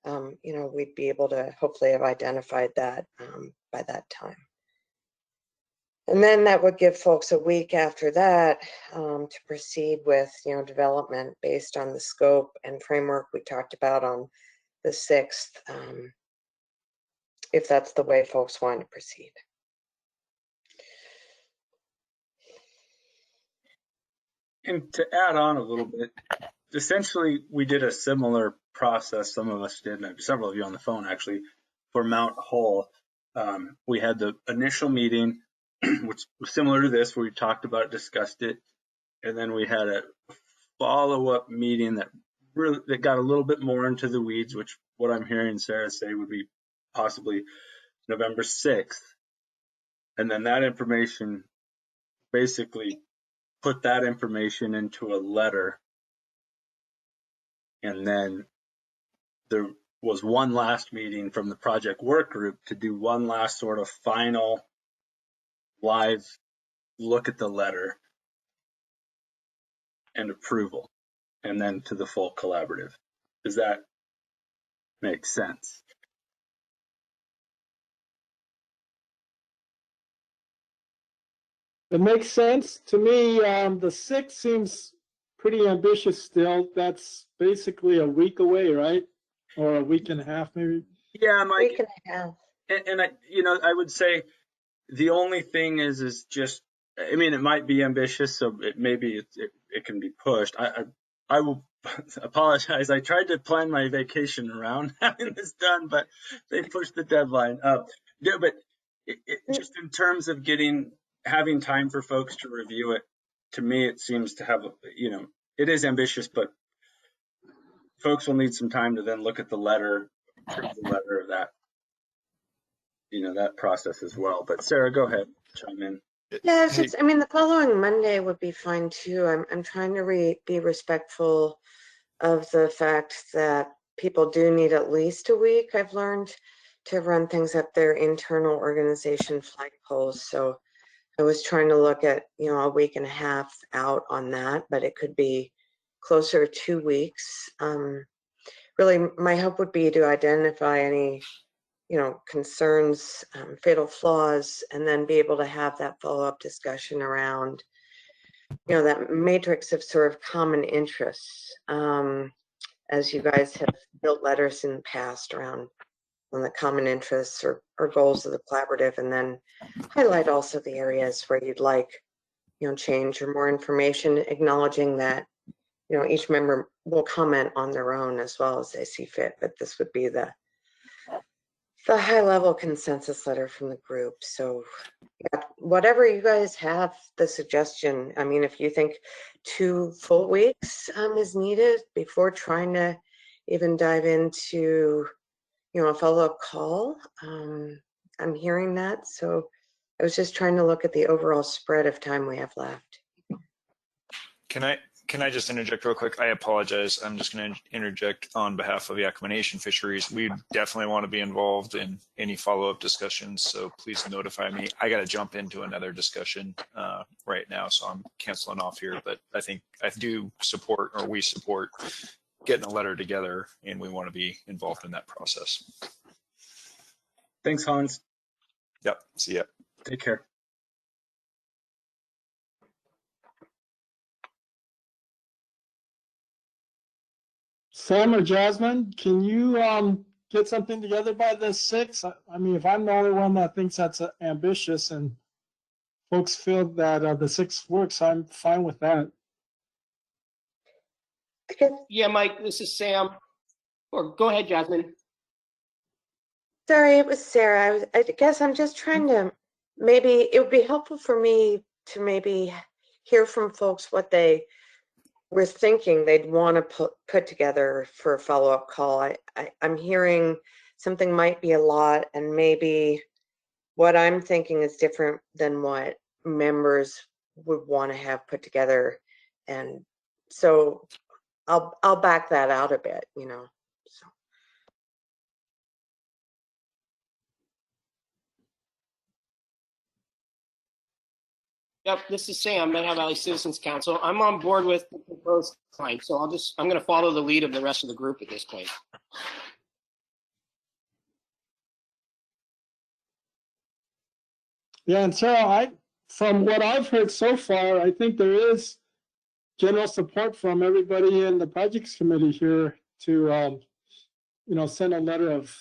we'd be able to hopefully have identified that by that time. And then that would give folks a week after that to proceed with, development based on the scope and framework we talked about on the 6th, if that's the way folks want to proceed. And to add on a little bit, essentially we did a similar process. Some of us did, and several of you on the phone actually, for Mount Hall. We had the initial meeting, which was similar to this, where we talked about it, discussed it, and then we had a follow-up meeting that got a little bit more into the weeds, which what I'm hearing Sarah say would be possibly November 6th. And then that information, basically put that information into a letter. And then there was one last meeting from the project work group to do one last sort of final live look at the letter and approval, and then to the full collaborative. Does that make sense? It makes sense to me. The 6th seems pretty ambitious still. That's basically a week away, right? Or a week and a half, maybe. Yeah, Mike. Week and a half. And I would say the only thing is just, I mean, it might be ambitious, so maybe it can be pushed. I will apologize. I tried to plan my vacation around having this done, but they pushed the deadline up. Yeah, but just in terms of having time for folks to review it, to me, it seems to have, it is ambitious, but folks will need some time to then look at the letter, approve the letter of that, that process as well. But Sarah, go ahead, chime in. Yeah, the following Monday would be fine too. I'm trying to be respectful of the fact that people do need at least a week, I've learned, to run things up their internal organization flagpoles. So I was trying to look at, a week and a half out on that, but it could be closer to 2 weeks. Really, my hope would be to identify any, concerns, fatal flaws, and then be able to have that follow-up discussion around, that matrix of sort of common interests. As you guys have built letters in the past around on the common interests or goals of the collaborative, and then highlight also the areas where you'd like, change or more information, acknowledging that, each member will comment on their own as well as they see fit, but this would be the high level consensus letter from the group. So yeah, whatever you guys have the suggestion, if you think 2 full weeks is needed before trying to even dive into, a follow-up call, I'm hearing that. So I was just trying to look at the overall spread of time we have left. Can I just interject real quick? I apologize. I'm just going to interject on behalf of Yakima Nation Fisheries. We definitely want to be involved in any follow-up discussions, so please notify me. I got to jump into another discussion right now, so I'm canceling off here. But I think I do support, or we support, getting a letter together, and we want to be involved in that process. Thanks, Hans. Yep. See ya. Take care. Sam or Jasmine, can you get something together by the 6th? If I'm the only one that thinks that's ambitious and folks feel that the 6th works, I'm fine with that. Yeah, Mike, this is Sam. Or go ahead, Jasmine. Sorry, it was Sarah. I guess I'm just trying to, maybe it would be helpful for me to maybe hear from folks what they were thinking they'd want to put together for a follow-up call. I'm hearing something might be a lot, and maybe what I'm thinking is different than what members would want to have put together. And so I'll back that out a bit, So. Yep, this is Sam, Manhattan Valley Citizens Council. I'm on board with the proposed time, so I'm going to follow the lead of the rest of the group at this point. Yeah, and Sarah, from what I've heard so far, I think there is general support from everybody in the projects committee here to, send a letter of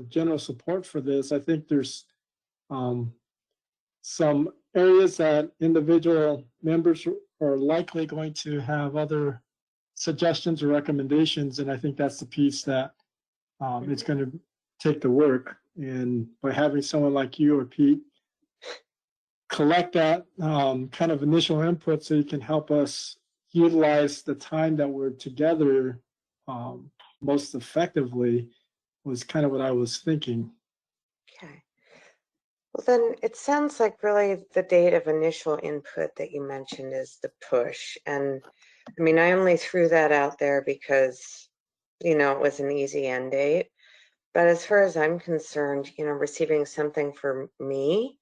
general support for this. I think there's some areas that individual members are likely going to have other suggestions or recommendations, and I think that's the piece that it's going to take the work. And by having someone like you or Pete collect that kind of initial input so you can help us utilize the time that we're together most effectively was kind of what I was thinking. Okay. Well, then it sounds like really the date of initial input that you mentioned is the push. And I mean, I only threw that out there because, it was an easy end date. But as far as I'm concerned, receiving something for me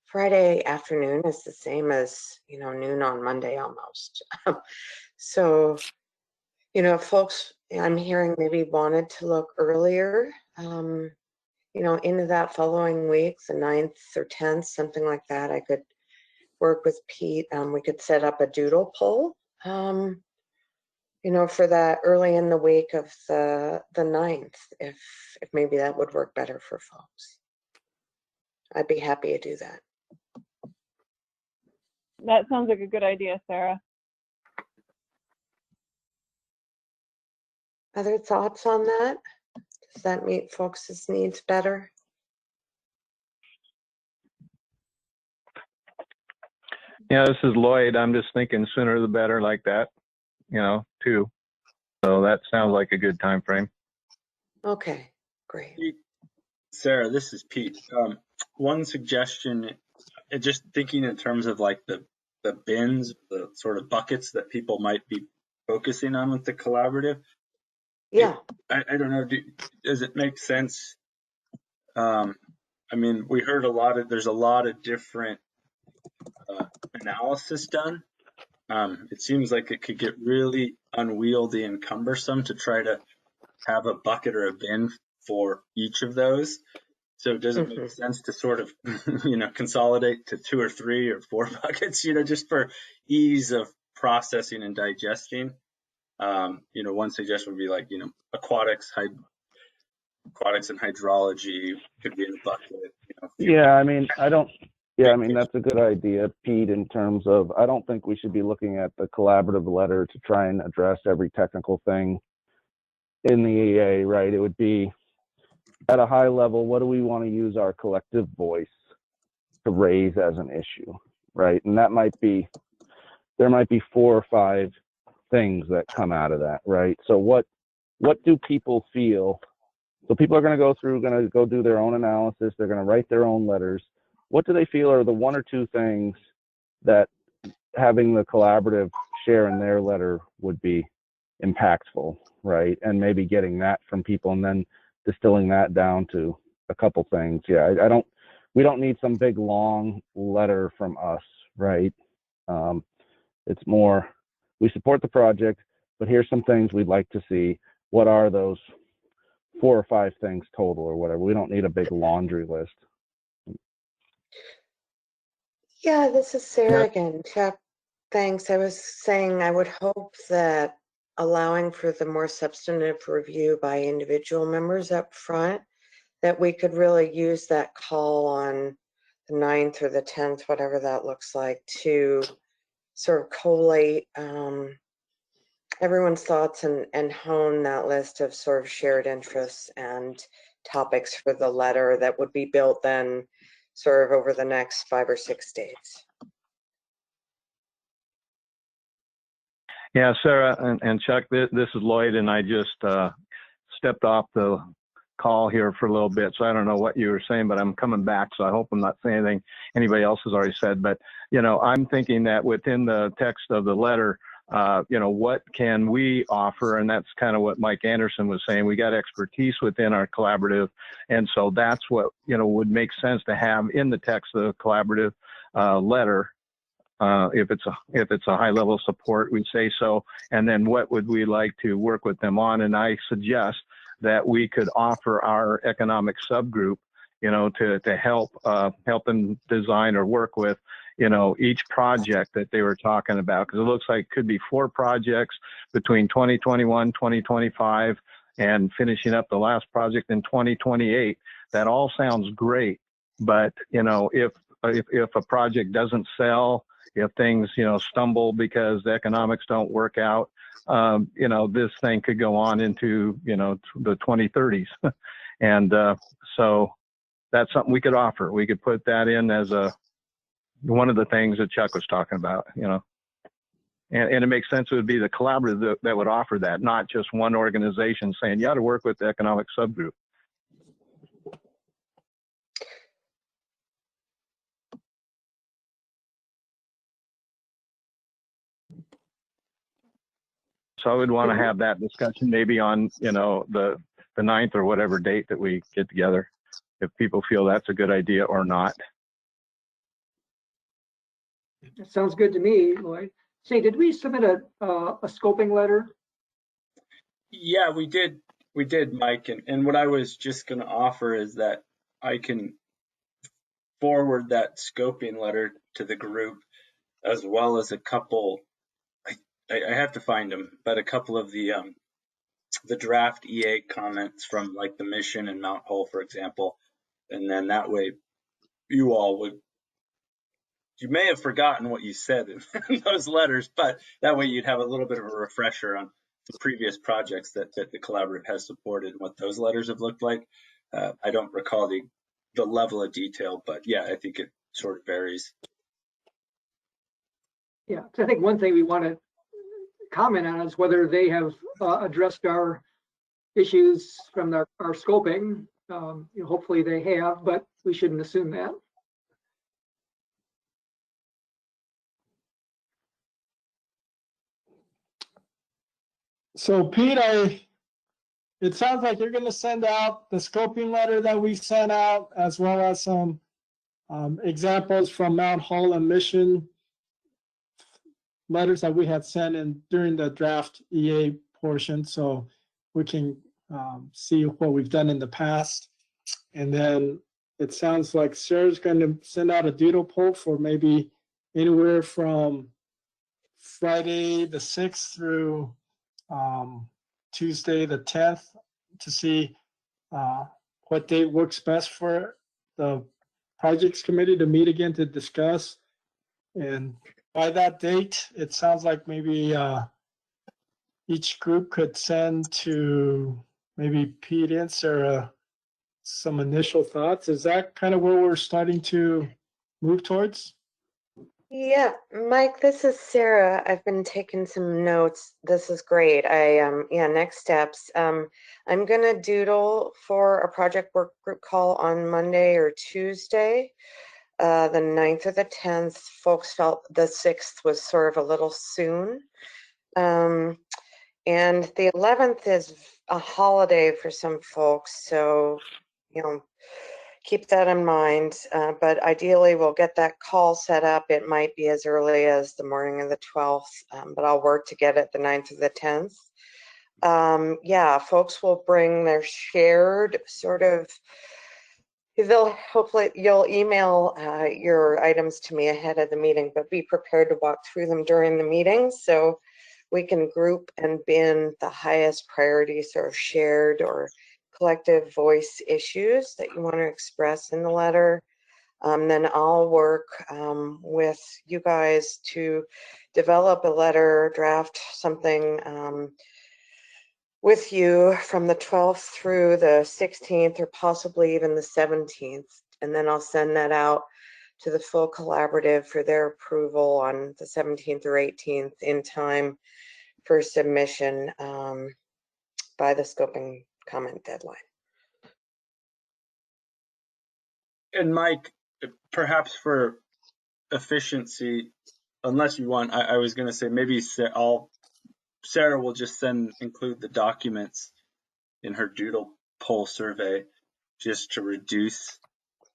Friday afternoon is the same as, noon on Monday almost. So, folks I'm hearing maybe wanted to look earlier, into that following week, the 9th or 10th, something like that. I could work with Pete. We could set up a doodle poll, for that early in the week of the 9th, if maybe that would work better for folks. I'd be happy to do that. That sounds like a good idea, Sarah. Other thoughts on that? Does that meet folks' needs better? Yeah, this is Lloyd. I'm just thinking sooner the better like that, too. So that sounds like a good time frame. Okay, great. Sarah, this is Pete. One suggestion, just thinking in terms of like the bins, the sort of buckets that people might be focusing on with the collaborative. Yeah. I don't know. Does it make sense? I mean, we heard there's a lot of different analysis done. It seems like it could get really unwieldy and cumbersome to try to have a bucket or a bin for each of those. So does it make sense to sort of, consolidate to 2 or 3 or 4 buckets, just for ease of processing and digesting? One suggestion would be like, aquatics and hydrology could be in a bucket. Yeah, I mean, that's a good idea, Pete, in terms of, I don't think we should be looking at the collaborative letter to try and address every technical thing in the EA, right? It would be at a high level, what do we want to use our collective voice to raise as an issue, right? And there might be 4 or 5 things that come out of that, right? So what do people feel? So people are going to go do their own analysis. They're going to write their own letters. What do they feel are the 1 or 2 things that having the collaborative share in their letter would be impactful, right? And maybe getting that from people and then distilling that down to a couple things. Yeah, we don't need some big long letter from us, right? It's more, we support the project, but here's some things we'd like to see. What are those 4 or 5 things total or whatever? We don't need a big laundry list. Yeah, this is Sarah again. Chuck, thanks. I was saying I would hope that allowing for the more substantive review by individual members up front, that we could really use that call on the 9th or the 10th, whatever that looks like, to sort of collate everyone's thoughts and hone that list of sort of shared interests and topics for the letter that would be built then sort of over the next 5 or 6 days. Yeah, Sarah and Chuck, this is Lloyd, and I just stepped off the call here for a little bit, so I don't know what you were saying, but I'm coming back, so I hope I'm not saying anything anybody else has already said. But, I'm thinking that within the text of the letter, what can we offer? And that's kind of what Mike Anderson was saying. We got expertise within our collaborative. And so that's what, would make sense to have in the text of the collaborative letter. If it's a high level of support, we'd say so. And then what would we like to work with them on? And I suggest that we could offer our economic subgroup, to help them design or work with, each project that they were talking about, because it looks like it could be 4 projects between 2021, 2025, and finishing up the last project in 2028. That all sounds great, but if a project doesn't sell, if things stumble because the economics don't work out, this thing could go on into the 2030s, and so that's something we could offer. We could put that in as one of the things that Chuck was talking about, and it makes sense. It would be the collaborative that would offer that, not just one organization saying, you got to work with the economic subgroup. So I would want to have that discussion maybe on, the 9th or whatever date that we get together, if people feel that's a good idea or not. That sounds good to me, Lloyd. Say, did we submit a scoping letter? Yeah, we did, Mike. And what I was just going to offer is that I can forward that scoping letter to the group, as well as a couple, I have to find them, but a couple of the draft EA comments from like the Mission and Mount Hole, for example. And then that way you may have forgotten what you said in those letters, but that way you'd have a little bit of a refresher on the previous projects that the collaborative has supported and what those letters have looked like. I don't recall the level of detail, but yeah, I think it sort of varies. Yeah, so I think one thing we want to comment on is whether they have addressed our issues from our scoping. Hopefully they have, but we shouldn't assume that. So Pete, it sounds like you're going to send out the scoping letter that we sent out, as well as some examples from Mount Hall and Mission letters that we had sent in during the draft EA portion, so we can see what we've done in the past. And then it sounds like Sarah's going to send out a doodle poll for maybe anywhere from Friday the 6th through Tuesday the 10th to see what date works best for the projects committee to meet again to discuss. And by that date, it sounds like maybe each group could send to maybe Pete and Sarah some initial thoughts. Is that kind of where we're starting to move towards? Yeah, Mike, this is Sarah. I've been taking some notes. This is great. Next steps. I'm gonna doodle for a project work group call on Monday or Tuesday, the 9th or the 10th. Folks felt the 6th was sort of a little soon. And the 11th is a holiday for some folks, so, keep that in mind, but ideally we'll get that call set up. It might be as early as the morning of the 12th, but I'll work to get it the 9th or the 10th. Folks will bring their shared sort of, hopefully you'll email your items to me ahead of the meeting, but be prepared to walk through them during the meeting so we can group and bin the highest priorities or shared or collective voice issues that you want to express in the letter. Then I'll work with you guys to develop a letter, draft something with you from the 12th through the 16th or possibly even the 17th. And then I'll send that out to the full collaborative for their approval on the 17th or 18th in time for submission by the scoping comment deadline. And Mike, perhaps for efficiency, unless you want, I was going to say maybe Sarah will just include the documents in her doodle poll survey just to reduce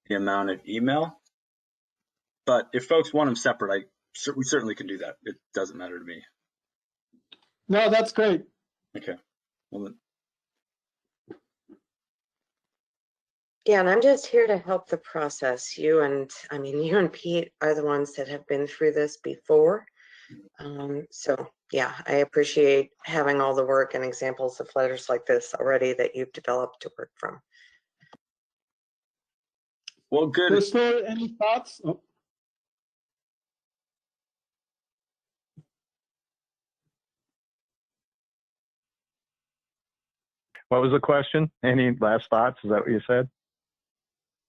the amount of email. But if folks want them separate, we certainly can do that. It doesn't matter to me. No, that's great. Okay. Well, Yeah, and I'm just here to help the process. You and Pete are the ones that have been through this before. So yeah, I appreciate having all the work and examples of letters like this already that you've developed to work from. Well, good. Crystal, any thoughts? Oh. What was the question? Any last thoughts? Is that what you said?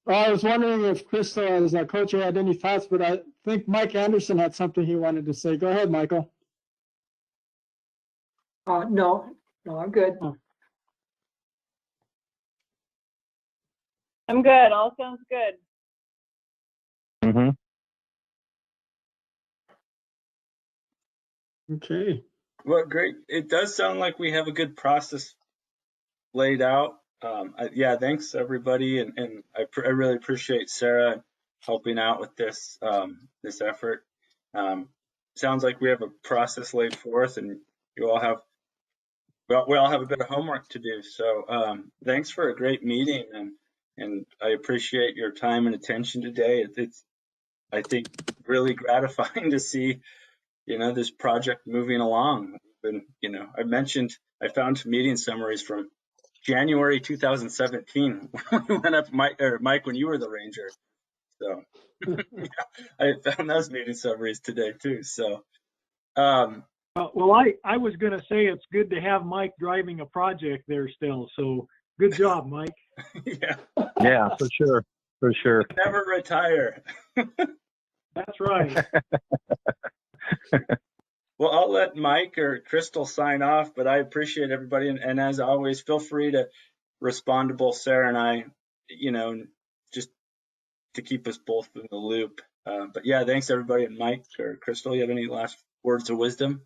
Well, I was wondering if Crystal, as our coach, had any thoughts, but I think Mike Anderson had something he wanted to say. Go ahead, Michael. No, I'm good. Oh. I'm good. All sounds good. Mm-hmm. Okay. Well, great. It does sound like we have a good process laid out. Yeah, thanks everybody, and I really appreciate Sarah helping out with this this effort. Sounds like we have a process laid forth, and you all have we all have a bit of homework to do. So thanks for a great meeting, and I appreciate your time and attention today. It's I think really gratifying to see this project moving along. And I found meeting summaries from January 2017 when we went up, Mike, when you were the ranger. So yeah, I found those meeting summaries today too. So well, I was going to say it's good to have Mike driving a project there still. So good job, Mike. Yeah, for sure. For sure. Never retire. That's right. Well, I'll let Mike or Crystal sign off, but I appreciate everybody. And as always, feel free to respond to both Sarah and I, just to keep us both in the loop. But yeah, thanks everybody. And Mike or Crystal, you have any last words of wisdom?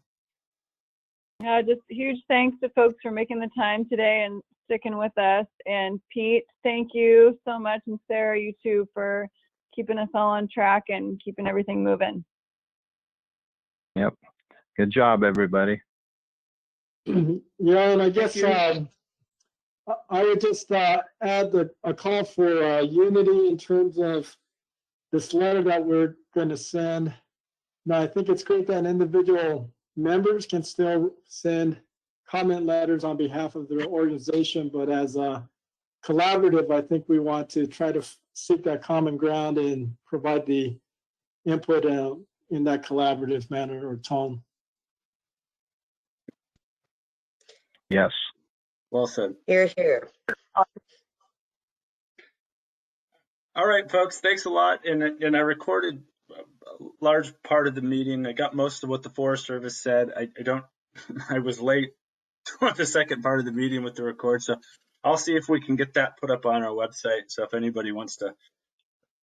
Yeah, just huge thanks to folks for making the time today and sticking with us. And Pete, thank you so much. And Sarah, you too, for keeping us all on track and keeping everything moving. Yep. Good job, everybody. Yeah, and I guess I would just add a call for unity in terms of this letter that we're going to send. Now, I think it's great that individual members can still send comment letters on behalf of their organization, but as a collaborative, I think we want to try to seek that common ground and provide the input in that collaborative manner or tone. Yes. Well said. Hear, hear. All right, folks, thanks a lot. And I recorded a large part of the meeting. I got most of what the Forest Service said. I was late to the second part of the meeting with the record, so I'll see if we can get that put up on our website. So if anybody wants to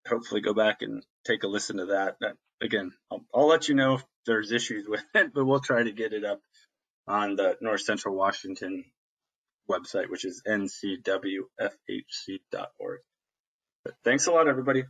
hopefully go back and take a listen to that again, I'll let you know if there's issues with it, but we'll try to get it up on the North Central Washington website, which is ncwfhc.org. But thanks a lot, everybody.